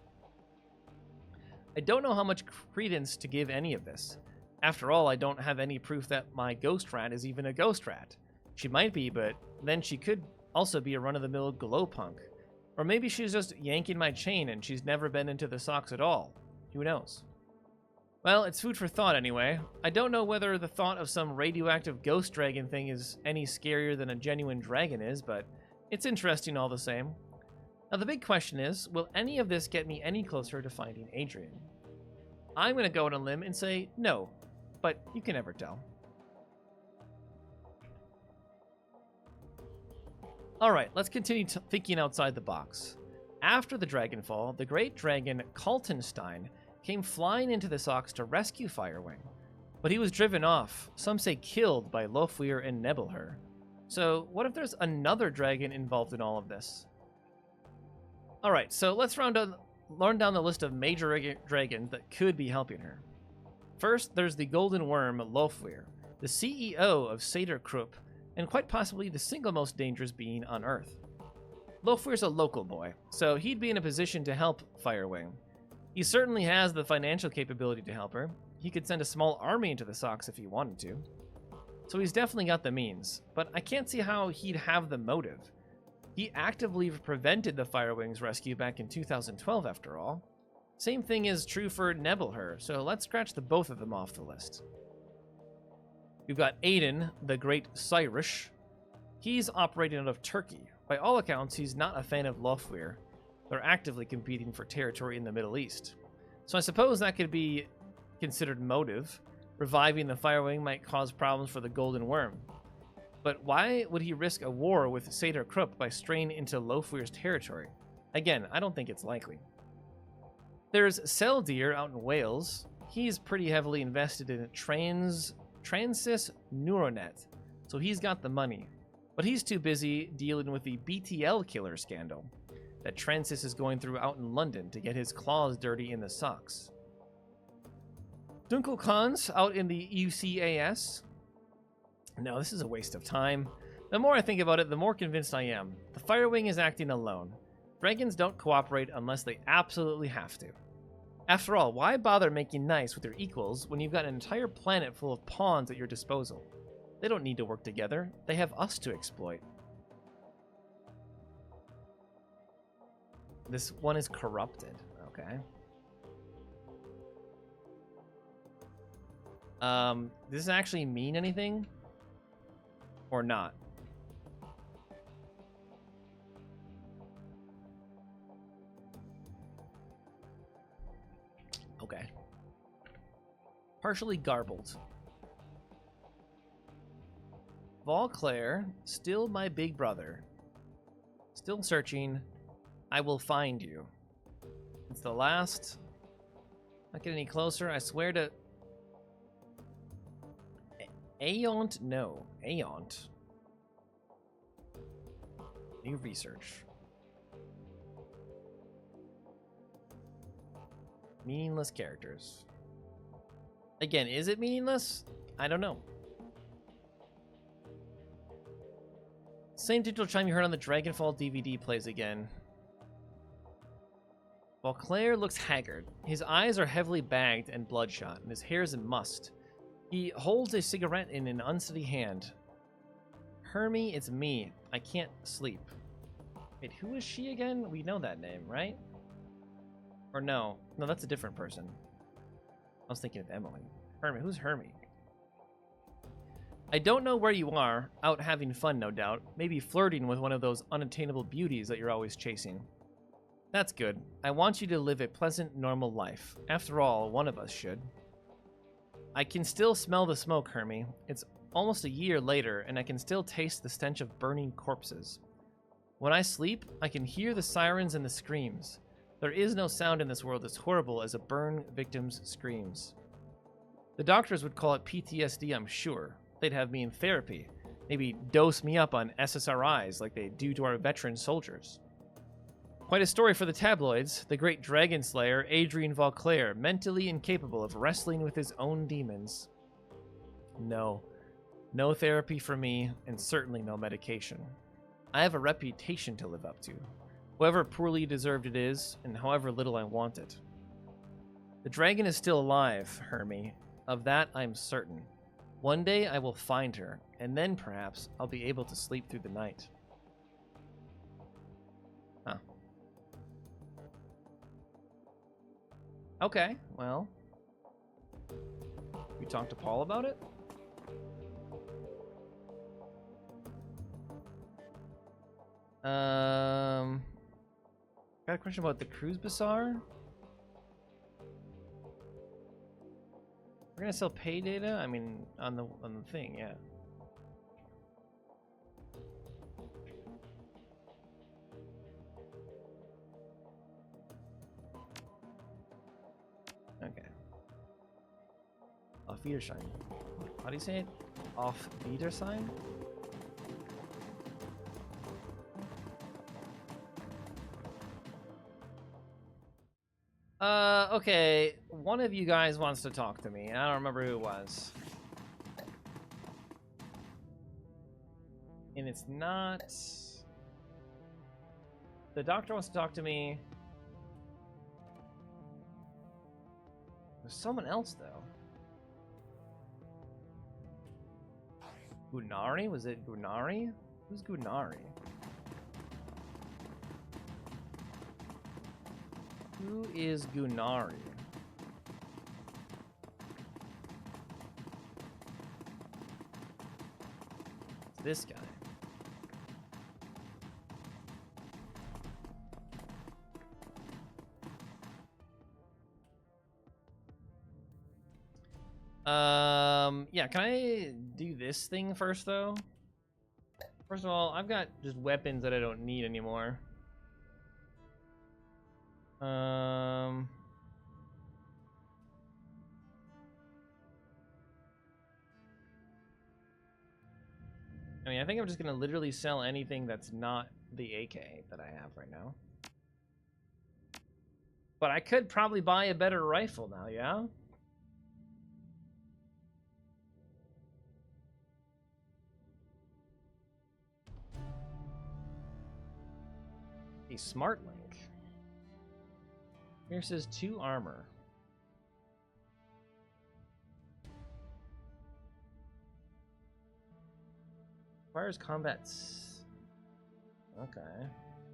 Speaker 1: I don't know how much credence to give any of this. After all, I don't have any proof that my ghost rat is even a ghost rat. She might be, but then she could also be a run-of-the-mill glowpunk. Or maybe she's just yanking my chain and she's never been into the SOX at all. Who knows? Well, it's food for thought anyway. I don't know whether the thought of some radioactive ghost dragon thing is any scarier than a genuine dragon is, but it's interesting all the same. Now the big question is, will any of this get me any closer to finding Adrian? I'm going to go on a limb and say no, but you can never tell. Alright, let's continue thinking outside the box. After the Dragonfall, the great dragon Kaltenstein came flying into the SOX to rescue Firewing. But he was driven off, some say killed, by Lofwyr and Nebelher. So what if there's another dragon involved in all of this? Alright, so let's run down the list of major dragons that could be helping her. First, there's the Golden Worm, Lofwyr, the CEO of Seder Krupp, and quite possibly the single most dangerous being on Earth. Lofwyr's a local boy, so he'd be in a position to help Firewing. He certainly has the financial capability to help her. He could send a small army into the Sox if he wanted to. So he's definitely got the means, but I can't see how he'd have the motive. He actively prevented the Firewing's rescue back in 2012, after all. Same thing is true for Nebelher, so let's scratch the both of them off the list. We've got Aiden, the Great Cyrus. He's operating out of Turkey. By all accounts, he's not a fan of Lofwyr. They're actively competing for territory in the Middle East. So I suppose that could be considered motive. Reviving the Firewing might cause problems for the Golden Worm. But why would he risk a war with Seder Krupp by straying into Lofwyr's territory? Again, I don't think it's likely. There's Seldir out in Wales. He's pretty heavily invested in Transys Neuronet, so he's got the money. But he's too busy dealing with the BTL killer scandal that Transys is going through out in London to get his claws dirty in the Sox. Dunkel Khan's out in the UCAS. No, this is a waste of time. The more I think about it, the more convinced I am. The Firewing is acting alone. Dragons don't cooperate unless they absolutely have to. After all, why bother making nice with your equals when you've got an entire planet full of pawns at your disposal? They don't need to work together. They have us to exploit. This one is corrupted. Okay. Does this actually mean anything? Or not? Okay. Partially garbled. Valclair, still my big brother. Still searching. I will find you. It's the last. Not get any closer. I swear to. Aeont? No. Aeont. New research. Meaningless characters. Again, is it meaningless? I don't know. Same digital chime you heard on the Dragonfall DVD plays again. Valclair looks haggard. His eyes are heavily bagged and bloodshot, and his hair is in must. He holds a cigarette in an unsteady hand. Hermie, it's me. I can't sleep. Wait, who is she again? We know that name, right? Or no. No, that's a different person. I was thinking of Emily. Hermie. Who's Hermie? I don't know where you are. Out having fun, no doubt. Maybe flirting with one of those unattainable beauties that you're always chasing. That's good. I want you to live a pleasant, normal life. After all, one of us should. I can still smell the smoke, Hermie. It's almost a year later, and I can still taste the stench of burning corpses. When I sleep, I can hear the sirens and the screams. There is no sound in this world as horrible as a burn victim's screams. The doctors would call it PTSD, I'm sure. They'd have me in therapy. Maybe dose me up on SSRIs like they do to our veteran soldiers. Quite a story for the tabloids. The great dragon slayer, Adrian Valclair, mentally incapable of wrestling with his own demons. No. No therapy for me, and certainly no medication. I have a reputation to live up to. However poorly deserved it is, and however little I want it. The dragon is still alive, Hermie. Of that I'm certain. One day I will find her, and then perhaps I'll be able to sleep through the night. Huh. Okay, well. You talked to Paul about it? Got a question about the Cruise Bazaar? We're gonna sell pay data? I mean, on the thing, yeah. Okay. Wiederschein. How do you say it? Auf Wiedersehen? Okay. One of you guys wants to talk to me. I don't remember who it was. And it's not... The doctor wants to talk to me. There's someone else, though. Gunari? Was it Gunari? Who's Gunari? Who is Gunari? It's this guy. Yeah, can I do this thing first, though? First of all, I've got just weapons that I don't need anymore. I mean, I think I'm just gonna literally sell anything that's not the AK that I have right now. But I could probably buy a better rifle now, yeah? A smart link. Here says 2 armor. Requires combat. Okay.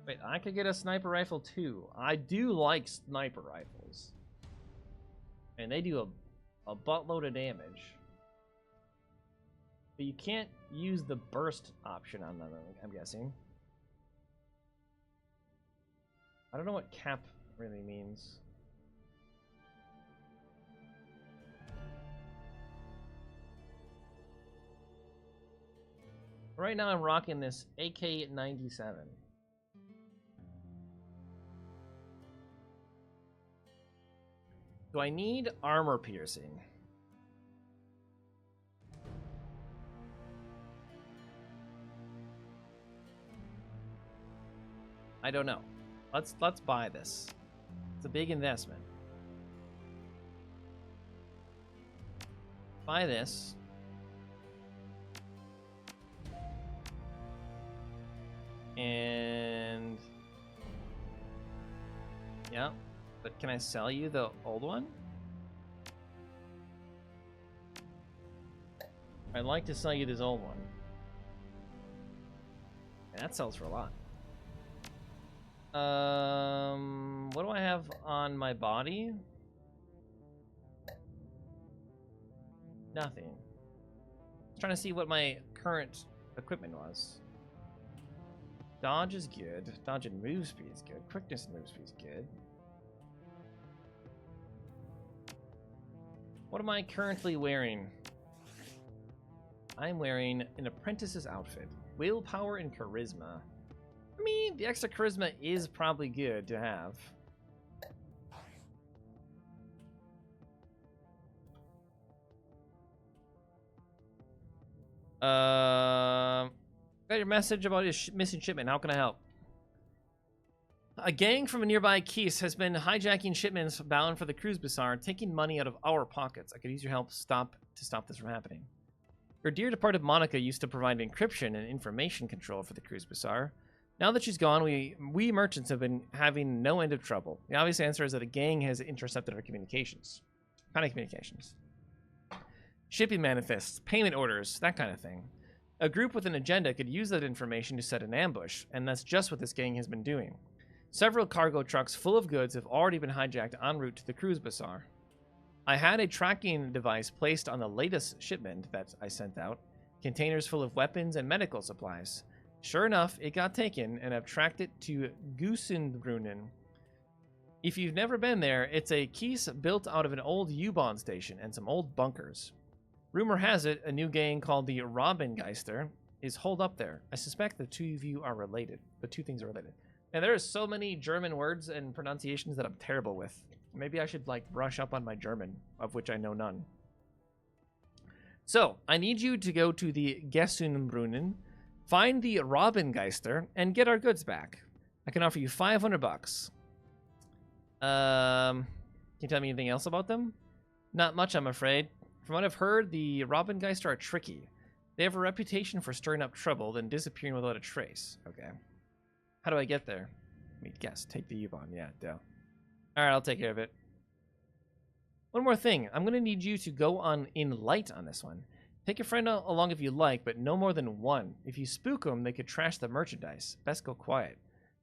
Speaker 1: Wait, I could get a sniper rifle too. I do like sniper rifles. And they do a buttload of damage. But you can't use the burst option on them, I'm guessing. I don't know what cap really means. Right now I'm rocking this AK-97. Do I need armor piercing? I don't know. Let's buy this. It's a big investment. Buy this. And yeah, but can I sell you the old one? I'd like to sell you this old one. And that sells for a lot. What do I have on my body? Nothing. I was trying to see what my current equipment was. Dodge is good. Dodge and move speed is good. Quickness and move speed is good. What am I currently wearing? I'm wearing an apprentice's outfit. Willpower and charisma. I mean, the extra charisma is probably good to have. Got your message about your missing shipment. How can I help? A gang from a nearby Keys has been hijacking shipments bound for the Cruise Bazaar, taking money out of our pockets. I could use your help to stop this from happening. Your dear departed Monica used to provide encryption and information control for the Cruise Bazaar. Now that she's gone, we merchants have been having no end of trouble. The obvious answer is that a gang has intercepted our communications. What kind of communications? Shipping manifests, payment orders, that kind of thing. A group with an agenda could use that information to set an ambush, and that's just what this gang has been doing. Several cargo trucks full of goods have already been hijacked en route to the Cruise Bazaar. I had a tracking device placed on the latest shipment that I sent out, containers full of weapons and medical supplies. Sure enough, it got taken, and I've tracked it to Gusenbrunnen. If you've never been there, it's a Keys built out of an old U-Bahn station and some old bunkers. Rumor has it, a new gang called the Robengeister is holed up there. I suspect the two of you are related. The two things are related. And there are so many German words and pronunciations that I'm terrible with. Maybe I should, like, brush up on my German, of which I know none. So, I need you to go to the Gessunbrunnen, find the Robengeister, and get our goods back. I can offer you 500 bucks. Can you tell me anything else about them? Not much, I'm afraid. From what I've heard, the Robengeister are tricky. They have a reputation for stirring up trouble, then disappearing without a trace. Okay. How do I get there? Let me guess. Take the U-Bahn. Yeah, duh. Alright, I'll take care of it. One more thing. I'm going to need you to go on in light on this one. Take your friend along if you like, but no more than one. If you spook them, they could trash the merchandise. Best go quiet.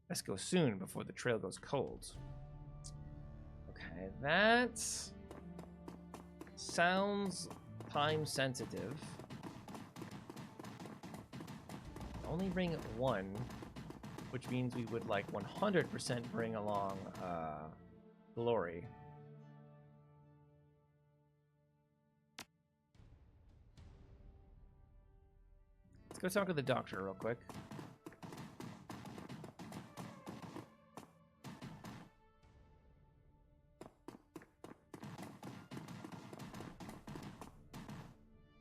Speaker 1: Best go soon before the trail goes cold. Okay, that sounds time sensitive. Only bring one, which means we would like 100% bring along Glory. Let's go talk to the doctor real quick.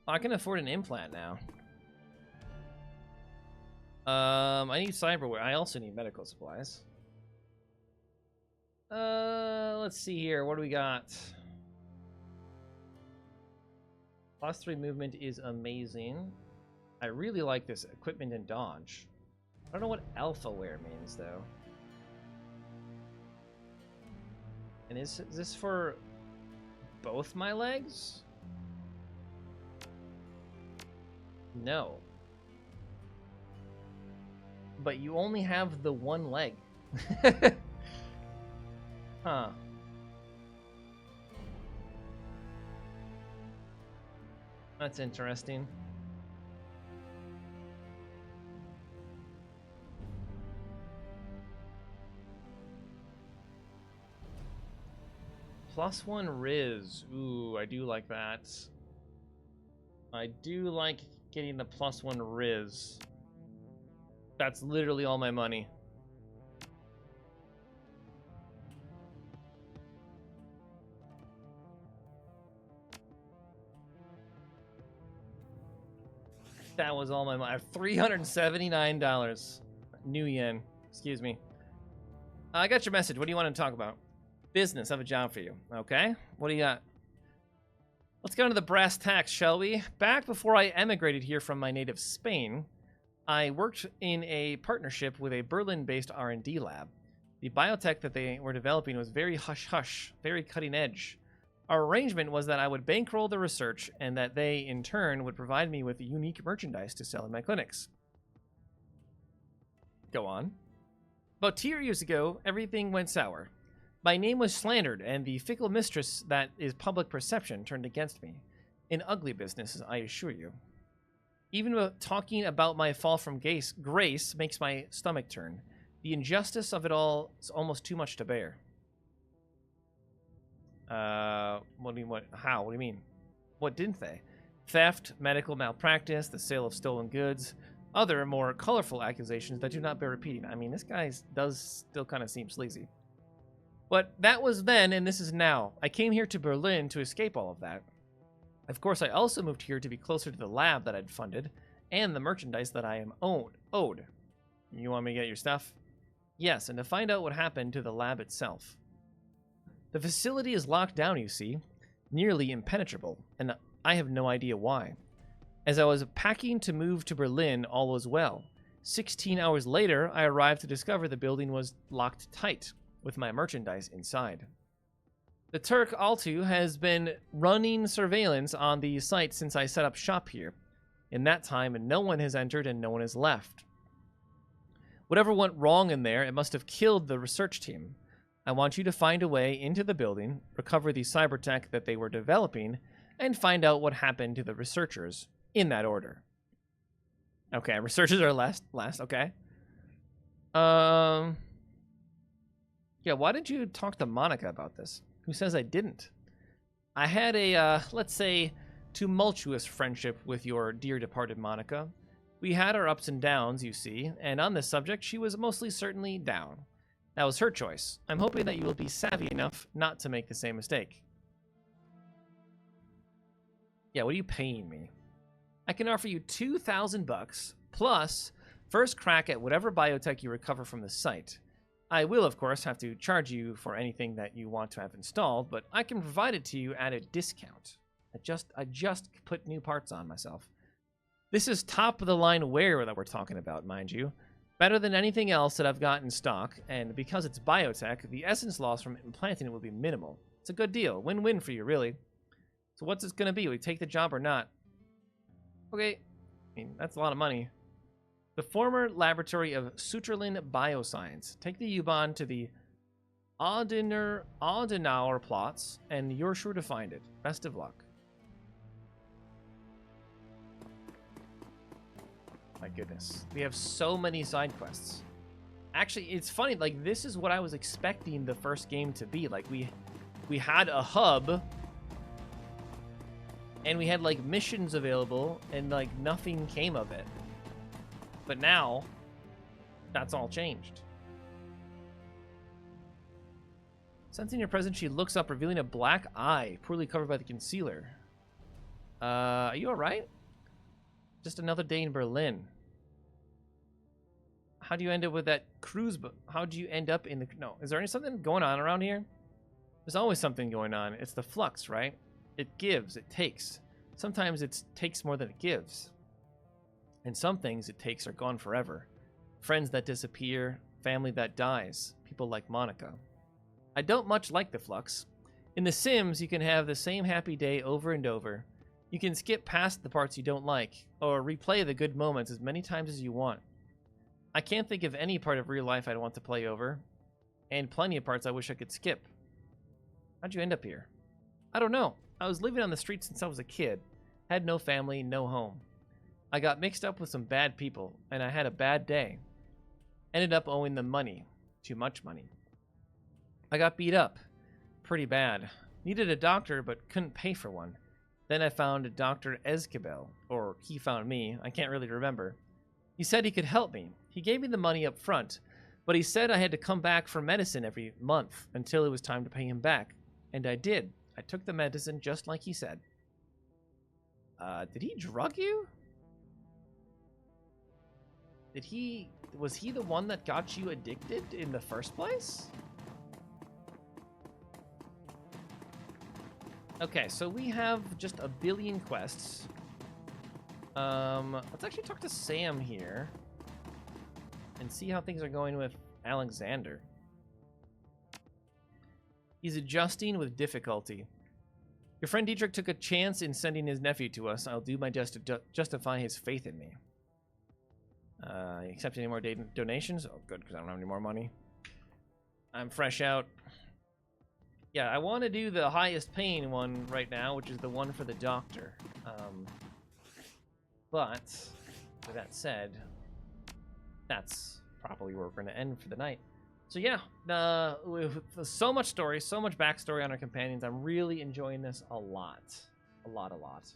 Speaker 1: I can afford an implant now. I need cyberware. I also need medical supplies. Let's see here. What do we got? +3 movement is amazing. I really like this equipment and dodge. I don't know what alpha wear means though. And is this for both my legs? No. But you only have the one leg. Huh. That's interesting. +1 Riz. Ooh, I do like that. I do like getting the +1 Riz. That's literally all my money. That was all my money. I have $379. New yen. Excuse me. I got your message. What do you want to talk about? Business. I have a job for you. Okay. What do you got? Let's get into the brass tacks, shall we? Back before I emigrated here from my native Spain, I worked in a partnership with a Berlin-based R&D lab. The biotech that they were developing was very hush-hush, very cutting-edge. Our arrangement was that I would bankroll the research and that they, in turn, would provide me with unique merchandise to sell in my clinics. Go on. About 2 years ago, everything went sour. My name was slandered, and the fickle mistress that is public perception turned against me. An ugly business, I assure you. Even talking about my fall from grace makes my stomach turn. The injustice of it all is almost too much to bear. What do you mean? What didn't they? Theft, medical malpractice, the sale of stolen goods, other more colorful accusations that do not bear repeating. I mean, this guy does still kind of seem sleazy. But that was then, and this is now. I came here to Berlin to escape all of that. Of course, I also moved here to be closer to the lab that I'd funded, and the merchandise that I am owed. You want me to get your stuff? Yes, and to find out what happened to the lab itself. The facility is locked down, you see, nearly impenetrable, and I have no idea why. As I was packing to move to Berlin, all was well. 16 hours later, I arrived to discover the building was locked tight, with my merchandise inside. The Turk Altu has been running surveillance on the site since I set up shop here. In that time, no one has entered and no one has left. Whatever went wrong in there, it must have killed the research team. I want you to find a way into the building, recover the cybertech that they were developing, and find out what happened to the researchers, in that order. Okay, researchers are last, okay. Yeah, why did you talk to Monica about this? Who says I didn't? I had a, let's say, tumultuous friendship with your dear departed Monica. We had our ups and downs, you see, and on this subject, she was mostly certainly down. That was her choice. I'm hoping that you will be savvy enough not to make the same mistake. Yeah, what are you paying me? I can offer you 2,000 bucks plus first crack at whatever biotech you recover from the site. I will, of course, have to charge you for anything that you want to have installed, but I can provide it to you at a discount. I just put new parts on myself. This is top of the line wear that we're talking about, mind you. Better than anything else that I've got in stock, and because it's biotech, the essence loss from implanting it will be minimal. It's a good deal. Win-win for you, really. So what's this going to be? We take the job or not? Okay. I mean, that's a lot of money. The former laboratory of Suterlin Bioscience. Take the U-Bahn to the Adenauer plots, and you're sure to find it. Best of luck. My goodness. We have so many side quests. Actually, it's funny, like, this is what I was expecting the first game to be. Like, we had a hub, and we had, like, missions available, and, like, nothing came of it. But now, that's all changed. Sensing your presence, she looks up, revealing a black eye, poorly covered by the concealer. Are you alright? Just another day in Berlin. How do you end up with that cruise boat? How do you end up in the... No, is there something going on around here? There's always something going on. It's the flux, right? It gives, it takes. Sometimes it takes more than it gives. And some things it takes are gone forever. Friends that disappear, family that dies, people like Monica. I don't much like the flux. In The Sims, you can have the same happy day over and over. You can skip past the parts you don't like, or replay the good moments as many times as you want. I can't think of any part of real life I'd want to play over, and plenty of parts I wish I could skip. How'd you end up here? I don't know. I was living on the street since I was a kid. Had no family, no home. I got mixed up with some bad people, and I had a bad day. Ended up owing them money. Too much money. I got beat up. Pretty bad. Needed a doctor, but couldn't pay for one. Then I found Dr. Esquivel, or he found me, I can't really remember. He said he could help me. He gave me the money up front, but he said I had to come back for medicine every month until it was time to pay him back. And I did. I took the medicine just like he said. Did he drug you? Was he the one that got you addicted in the first place? Okay, so we have just a billion quests. Let's actually talk to Sam here and see how things are going with Alexander. He's adjusting with difficulty. Your friend Dietrich took a chance in sending his nephew to us. I'll do my best to justify his faith in me. Accept any more donations? Oh, good, because I don't have any more money. I'm fresh out. Yeah, I want to do the highest paying one right now, which is the one for the doctor. But, with that said, that's probably where we're going to end for the night. So yeah, with so much story, so much backstory on our companions, I'm really enjoying this a lot. A lot.